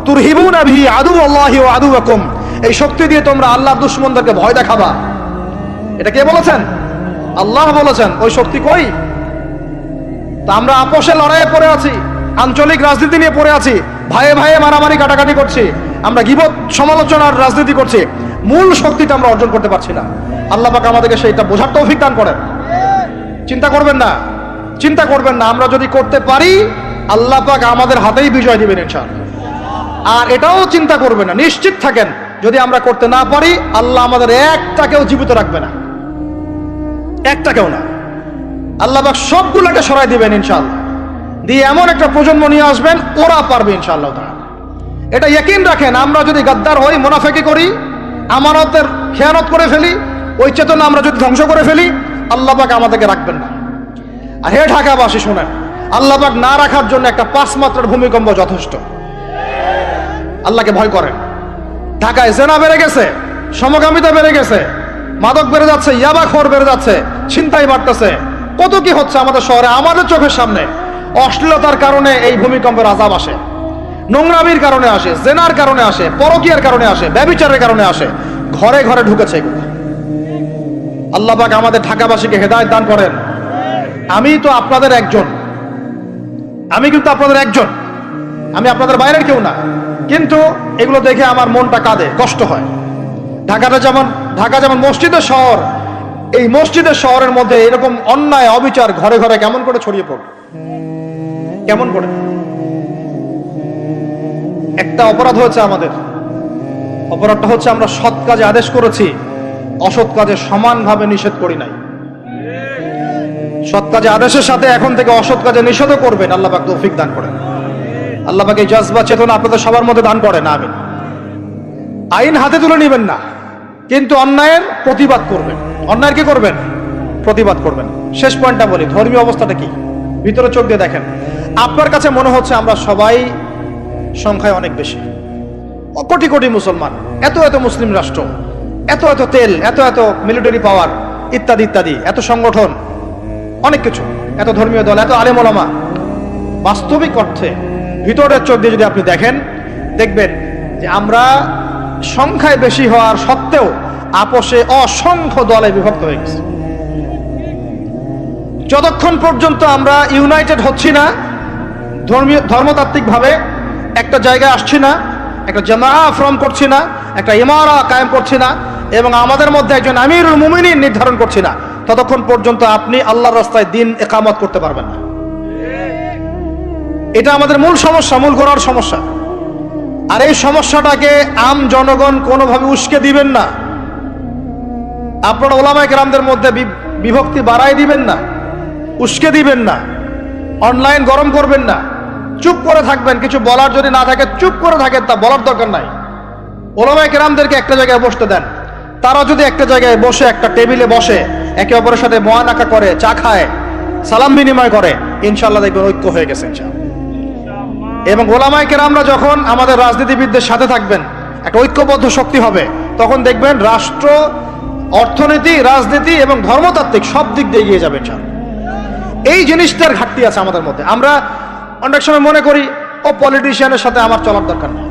তুরহিবুনা বিহি আদুওয়াল্লাহি ওয়া আদুওয়াকুম, এই শক্তি দিয়ে তোমরা আল্লাহর দুশমনদেরকে ভয় দেখাবা। এটা কে বলেছেন? আল্লাহ বলেছেন। ওই শক্তি কই? তা আমরা আপোষে লড়াইয়ে পড়ে আছি, আঞ্চলিক রাজনীতি নিয়ে পড়ে আছি, ভাইয়ে ভাইয়ে মারামারি কাটাকাটি করছি, আমরা গীবত সমালোচনার রাজনীতি করছি, মূল শক্তিটা আমরা অর্জন করতে পারছি না। আল্লাহ পাক আমাদেরকে সেইটা বোঝার তৌফিক দান করেন। চিন্তা করবেন না, চিন্তা করবেন না, আমরা যদি করতে পারি আল্লাহ পাক আমাদের হাতেই বিজয় দিবেন ইনশাআল্লাহ। আর এটাও চিন্তা করবেন না, নিশ্চিত থাকেন যদি আমরা করতে না পারি আল্লাহ আমাদের একটাকেও জীবিত রাখবে না, একটাকেও না। আল্লাহ পাক সবগুলোকে সরাই দিবেন ইনশাআল্লাহ, দিয়ে এমন একটা প্রজন্ম নিয়ে আসবেন ওরা পারবে ইনশাআল্লাহ তাআলা। এটা ইয়াকিন রাখেন। আমরা যদি গাদ্দার হই, মুনাফিকি করি, আমানতের খেয়ানত করে ফেলি, ওই চেতনা আমরা যদি ধ্বংস করে ফেলি, আল্লাহ পাক আমাদেরকে রাখবেন না। আর হে ঢাকাবাসী শুনেন, আল্লাহ পাক না রাখার জন্য একটা 5 মাত্রার ভূমিকম্প যথেষ্ট। আল্লাহকে ভয় করেন। ঢাকায় জেনা বেড়ে গেছে, সমকামিতা বেড়ে গেছে, মাদক বেড়ে যাচ্ছে, ইয়াবাখোর বেড়ে যাচ্ছে, ছিনতাই বাড়তেছে, কত কি হচ্ছে আমাদের শহরে, আমাদের চোখের সামনে। অশ্লীলতার কারণে এই ভূমিকম্পের আযাব আসে, নোংরামির কারণে আসে, জেনার কারণে আসে, পরকীয়ার কারণে আসে, ব্যভিচারের কারণে আসে, ঘরে ঘরে ঢুকেছে এগুলো। আল্লাহ পাক আমাদের ঢাকাবাসীকে হেদায়েত দান করেন। আমি তো আপনাদের একজন, আমি কিন্তু আপনাদের একজন, আমি আপনাদের বাইরের কেউ না, কিন্তু এগুলো দেখে আমার মনটা কাঁদে, কষ্ট হয়। ঢাকা যেমন মসজিদের শহর, এই মসজিদের শহরের মধ্যে এরকম অন্যায় অবিচার ঘরে ঘরে কেমন করে ছড়িয়ে পড়ে, কেমন করে? একটা অপরাধ হয়েছে আমাদের, অপরাধটা হচ্ছে আমরা সৎ কাজে আদেশ করেছি, অসৎ কাজে সমানভাবে নিষেধ করি নাই। সৎ কাজে আদেশের সাথে এখন থেকে অসৎ কাজে নিষেধও করবেন। আল্লাহ পাক তৌফিক দান করেন। আল্লাহ পাক এই জজবা চেতনা আপনাদের সবার মধ্যে দান করেন, আমিন। আইন হাতে তুলে নেবেন না, কিন্তু অন্যায়ের প্রতিবাদ করবেন। অন্যায়ের কি করবেন? প্রতিবাদ করবেন। শেষ পয়েন্টটা বলি, ধর্মীয় অবস্থাটা কি? ভিতরে চোখ দিয়ে দেখেন। আপনার কাছে মনে হচ্ছে আমরা সবাই সংখ্যায় অনেক বেশি, কোটি কোটি মুসলমান, এত এত মুসলিম রাষ্ট্র, এত এত তেল, এত এত মিলিটারি পাওয়ার, ইত্যাদি ইত্যাদি, এত সংগঠন, অনেক কিছু, এত ধর্মীয় দল, এত আলেম ওলামা। বাস্তবিক অর্থে ভিতরের চোখ দিয়ে যদি আপনি দেখেন, দেখবেন যে আমরা সংখ্যায় বেশি হওয়ার সত্ত্বেও আপোষে অসংখ্য দলে বিভক্ত হয়ে গেছি। যতক্ষণ পর্যন্ত আমরা ইউনাইটেড হচ্ছি না, ধর্মতাত্ত্বিক ভাবে একটা জায়গায় আসছি না, একটা জামাআ ফর্ম করছি না, একটা ইমারা কায়েম করছি না, এবং আমাদের মধ্যে একজন আমিরুল মুমিনিন নির্ধারণ করছি না, ততক্ষণ পর্যন্ত আপনি আল্লাহর রাস্তায় দিন ইকামত করতে পারবেন না। এটা আমাদের মূল সমস্যা, মূল গোড়ার সমস্যা। আর এই সমস্যাটাকে আম জনগণ কোনোভাবে উস্কে দিবেন না। আপনারা ওলামায়ে কেরামদের মধ্যে বিভক্তি বাড়াই দিবেন না, উস্কে দিবেন না, অনলাইন গরম করবেন না, চুপ করে থাকবেন। কিছু বলার যদি না থাকে চুপ করে থাকেন, তা বলার দরকার নাই। ওলামায়ে কেরামদেরকে একটা জায়গায় বসতে দেন। তারা যদি একটা জায়গায় বসে, একটা টেবিলে বসে, একে অপরের সাথে মোয়ানাকা করে, চা খায়, সালাম বিনিময় করে, ইনশাআল্লাহ দেখবেন ঐক্য হয়ে গেছে ইনশাআল্লাহ। এবং ওলামায়ে কেরামরা যখন আমাদের রাজনীতিবিদদের সাথে থাকবেন, একটা ঐক্যবদ্ধ শক্তি হবে, তখন দেখবেন রাষ্ট্র, অর্থনীতি, রাজনীতি এবং ধর্মতাত্ত্বিক সব দিক দিয়ে এগিয়ে যাবে ইনশাআল্লাহ। এই জিনিসটার ঘাটতি আছে আমাদের মধ্যে। আমরা অনেক সময় মনে করি ও পলিটিশিয়ানের সাথে আমার চলার দরকার নেই,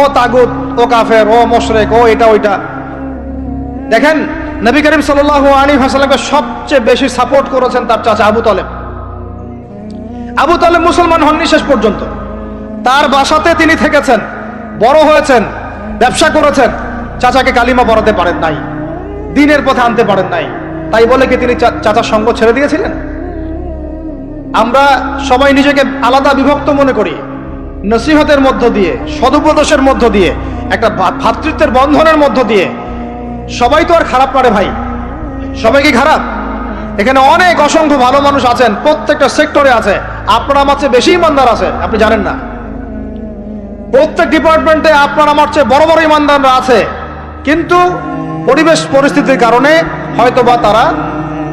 ও তাগুত, ও কাফের, ও মুশরিক, ও এটা ওইটা। দেখেন, নবী করিম সাল্লাল্লাহু আলাইহি ওয়াসাল্লামকে সবচেয়ে বেশি সাপোর্ট করেছেন তার চাচা আবু তালেব। আবু তালেব মুসলমান হননি শেষ পর্যন্ত। তার বাসাতে তিনি থেকেছেন, বড় হয়েছেন, ব্যবসা করেছেন। চাচাকে কালিমা পড়াতে পারেন নাই, দ্বীনের পথে আনতে পারেন নাই। তাই বলে কি তিনি চাচার সঙ্গ ছেড়ে দিয়েছিলেন? আমরা সবাই নিজেকে আলাদা বিভক্ত মনে করি। নসিহতের মধ্য দিয়ে, সদুপদেশের মধ্য দিয়ে, একটা ভ্রাতৃত্বের বন্ধনের মধ্য দিয়ে। সবাই তো আর খারাপ পারে ভাই, সবাই কি খারাপ? এখানে অনেক অসংখ্য ভালো মানুষ আছেন, প্রত্যেকটা সেক্টরে আছে। আপনার আমার চেয়ে বেশি ইমানদার আছে, আপনি জানেন না। প্রত্যেক ডিপার্টমেন্টে আপনার আমার চেয়ে বড় বড় ইমানদাররা আছে, কিন্তু পরিবেশ পরিস্থিতির কারণে হয়তোবা তারা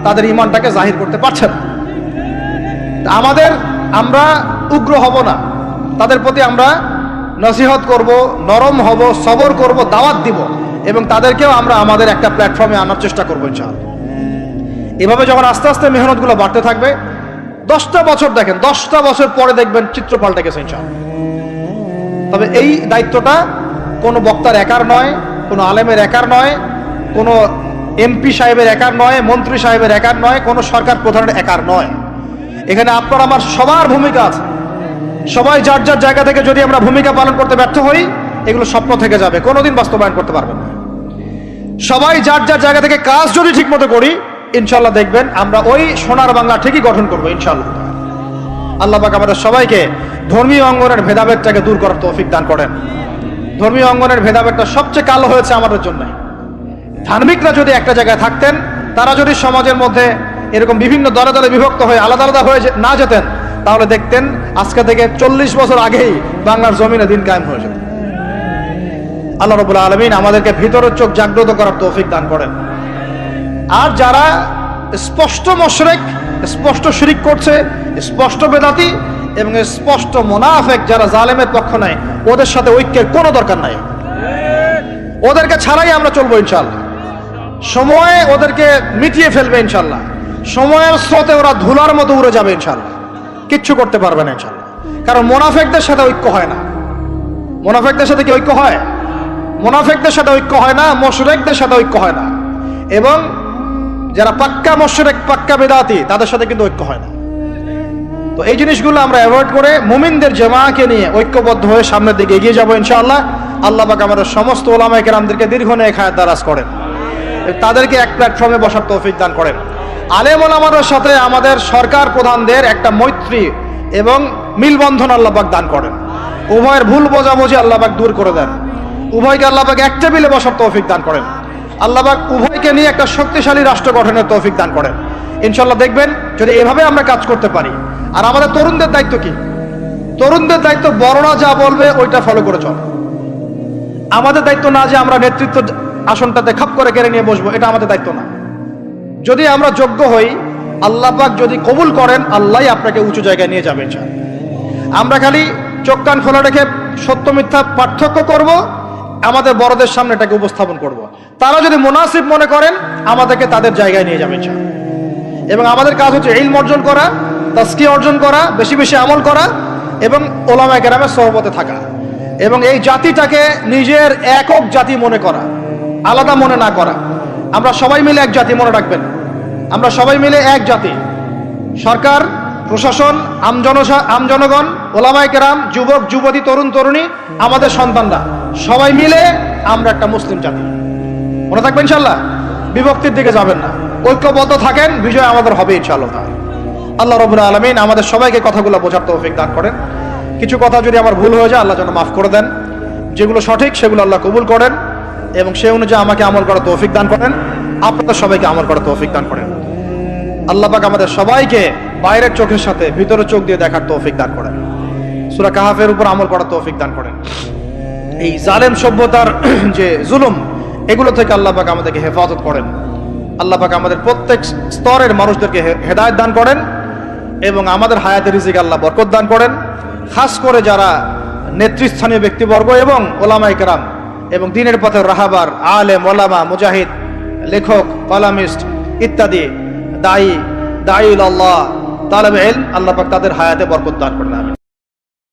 তাদের ইমানটাকে জাহির করতে পারছে না। আমরা উগ্র হব না, তাদের প্রতি আমরা নসিহত করব, নরম হব, সবর করব, দাওয়াত দিব, এবং তাদেরকেও আমরা আমাদের একটা প্ল্যাটফর্মে আনার চেষ্টা করবো ইনশাআল্লাহ। এভাবে যখন আস্তে আস্তে মেহনতগুলো বাড়তে থাকবে, 10টা বছর দেখেন, 10টা বছর পরে দেখবেন চিত্র পাল্টে গেছে ইনশাআল্লাহ। তবে এই দায়িত্বটা কোনো বক্তার একার নয়, কোনো আলেমের একার নয়, কোনো এমপি সাহেবের একার নয়, মন্ত্রী সাহেবের একার নয়, কোনো সরকার প্রধানের একার নয়। এখানে আপনার আমার সবার ভূমিকা আছে। সবাই যার যার জায়গা থেকে যদি আমরা ভূমিকা পালন করতে ব্যর্থ হই, এগুলো স্বপ্ন থেকে যাবে, কোনোদিন বাস্তবায়ন করতে পারবেন না। সবাই যার যার জায়গা থেকে কাজ যদি ঠিক মতো করি, ইনশাল্লাহ দেখবেন আমরা ওই সোনার বাংলা ঠিকই গঠন করবো ইনশাল্লাহ। আল্লাহ পাক আমাদের সবাইকে ধর্মীয় অঙ্গনের ভেদাভেদটাকে দূর করার তৌফিক দান করেন। ধর্মীয় অঙ্গনের ভেদাভেদটা সবচেয়ে কালো হয়েছে আমাদের জন্য। ধার্মিকরা যদি একটা জায়গায় থাকতেন, তারা যদি সমাজের মধ্যে এরকম বিভিন্ন দলে দলে বিভক্ত হয়ে আলাদা আলাদা হয়ে না যেতেন, তাহলে দেখতেন আজকে থেকে 40 বছর আগেই বাংলার জমিনে দিন কায়েম হয়ে যেত। আল্লাহ রাব্বুল আলামিন আমাদেরকে ভিতরের চোখ জাগ্রত করার তৌফিক দান করেন। আর যারা স্পষ্ট মুশরিক, স্পষ্ট শিরিক করছে, স্পষ্ট বেদাতি এবং স্পষ্ট মুনাফিক, যারা জালেমের পক্ষ নেয়, ওদের সাথে ঐক্যের কোনো দরকার নাই। ওদেরকে ছাড়াই আমরা চলবো ইনশাআল্লাহ। সময়ে ওদেরকে মিটিয়ে ফেলবে ইনশাআল্লাহ। সময়ের স্রোতে ওরা ধুলার মতো উড়ে যাবে ইনশাআল্লাহ, কিচ্ছু করতে পারবে না ইনশাআল্লাহ। কারণ মুনাফিকদের সাথে ঐক্য হয় না। মুনাফিকদের সাথে কি ঐক্য হয়? মুনাফিকদের সাথে ঐক্য হয় না, মুশরিকদের সাথে ঐক্য হয় না। এবং যারা পাক্কা মুশরিক, পাক্কা বেদাতি, তাদের সাথে কিন্তু ঐক্য হয় না। তো এই জিনিসগুলো আমরা অ্যাভয়েড করে মুমিনদের জামাআকে নিয়ে ঐক্যবদ্ধ হয়ে সামনের দিকে এগিয়ে যাবো ইনশাআল্লাহ। আল্লাহ পাক আমাদের সমস্ত উলামায়ে কেরামদেরকে দীর্ঘনেক হায়াত দারাজ করেন, তাদেরকে এক প্ল্যাটফর্মে বসার তৌফিক দান করেন। আলেম ওলামাদের সাথে আমাদের সরকার প্রধানদের একটা মৈত্রী এবং মিলবন্ধন আল্লাহ পাক দান করেন। উভয়ের ভুল বোঝাবুঝি আল্লাহ পাক দূর করে দেন। উভয়কে আল্লাহ পাক এক টেবিলে বসার তৌফিক দান করেন। আল্লাহ পাক উভয়কে নিয়ে একটা শক্তিশালী রাষ্ট্র গঠনের তৌফিক দান করেন। ইনশাল্লাহ দেখবেন যদি এভাবে আমরা কাজ করতে পারি। আর আমাদের তরুণদের দায়িত্ব কি? তরুণদের দায়িত্ব বড়রা যা বলবে ওইটা ফলো করে চল। আমাদের দায়িত্ব না যে আমরা নেতৃত্ব আসনটাতে খাপ করে কেড়ে নিয়ে বসবো, এটা আমাদের দায়িত্ব না। যদি আমরা যোগ্য হই, আল্লাহ পাক যদি কবুল করেন, আল্লাহই আপনাকে উঁচু জায়গায় নিয়ে যাবেন। আমরা খালি চোখ কান খোলা রেখে সত্য মিথ্যা পার্থক্য করব, আমাদের বড়দের সামনে এটাকে উপস্থাপন করব। তারা যদি মুনাসিব মনে করেন, আমাদেরকে তাদের জায়গায় নিয়ে যাবেন। এবং আমাদের কাজ হচ্ছে ইলম অর্জন করা, তাজকিয়া অর্জন করা, বেশি বেশি আমল করা এবং উলামায়ে কেরামের সোহবতে থাকা, এবং এই জাতিটাকে নিজের একক জাতি মনে করা, আলাদা মনে না করা। আমরা সবাই মিলে এক জাতি, মনে রাখবেন, আমরা সবাই মিলে এক জাতি। সরকার, প্রশাসন, আমজনগণ, ওলামায়ে কেরাম, যুবক যুবতী, তরুণ তরুণী, আমাদের সন্তানরা, সবাই মিলে আমরা একটা মুসলিম জাতি। মনে থাকবেন ইনশাআল্লাহ, বিভক্তির দিকে যাবেন না, ঐক্যবদ্ধ থাকেন, বিজয় আমাদের হবে ইনশাআল্লাহ। আল্লাহ রাব্বুল আলামিন আমাদের সবাইকে কথাগুলো বোঝার তৌফিক দান করেন। কিছু কথা যদি আমার ভুল হয়ে যায়, আল্লাহ যেন মাফ করে দেন। যেগুলো সঠিক সেগুলো আল্লাহ কবুল করেন এবং সে অনুযায়ী আমাকে আমল করার তৌফিক দান করেন, আপনাদের সবাইকে আমল করার তৌফিক দান করেন। আল্লাহ পাক আমাদের সবাইকে বাইরের চোখের সাথে ভিতরের চোখ দিয়ে দেখার তৌফিক দান করেন। সূরা কাহাফের উপর আমল করার তৌফিক দান করেন। এই জালেম সভ্যতার যে জুলুম, এগুলো থেকে আল্লাহ পাক আমাদেরকে হেফাজত করেন। আল্লাহ পাক আমাদের প্রত্যেক স্তরের মানুষদেরকে হেদায়েত দান করেন এবং আমাদের হায়াতের রিজিকে আল্লাহ বরকত দান করেন। খাস করে যারা নেতৃস্থানীয় ব্যক্তিবর্গ এবং ওলামায়ে কেরাম এবং দ্বীনের পথের রাহাবার, আলেম, ওলামা, মুজাহিদ, লেখক, কলামিস্ট ইত্যাদি, দায়ী আল্লাহ, তালেবে ইলম, আল্লাহ পাক তাদের হায়াতে বরকত দান করেন।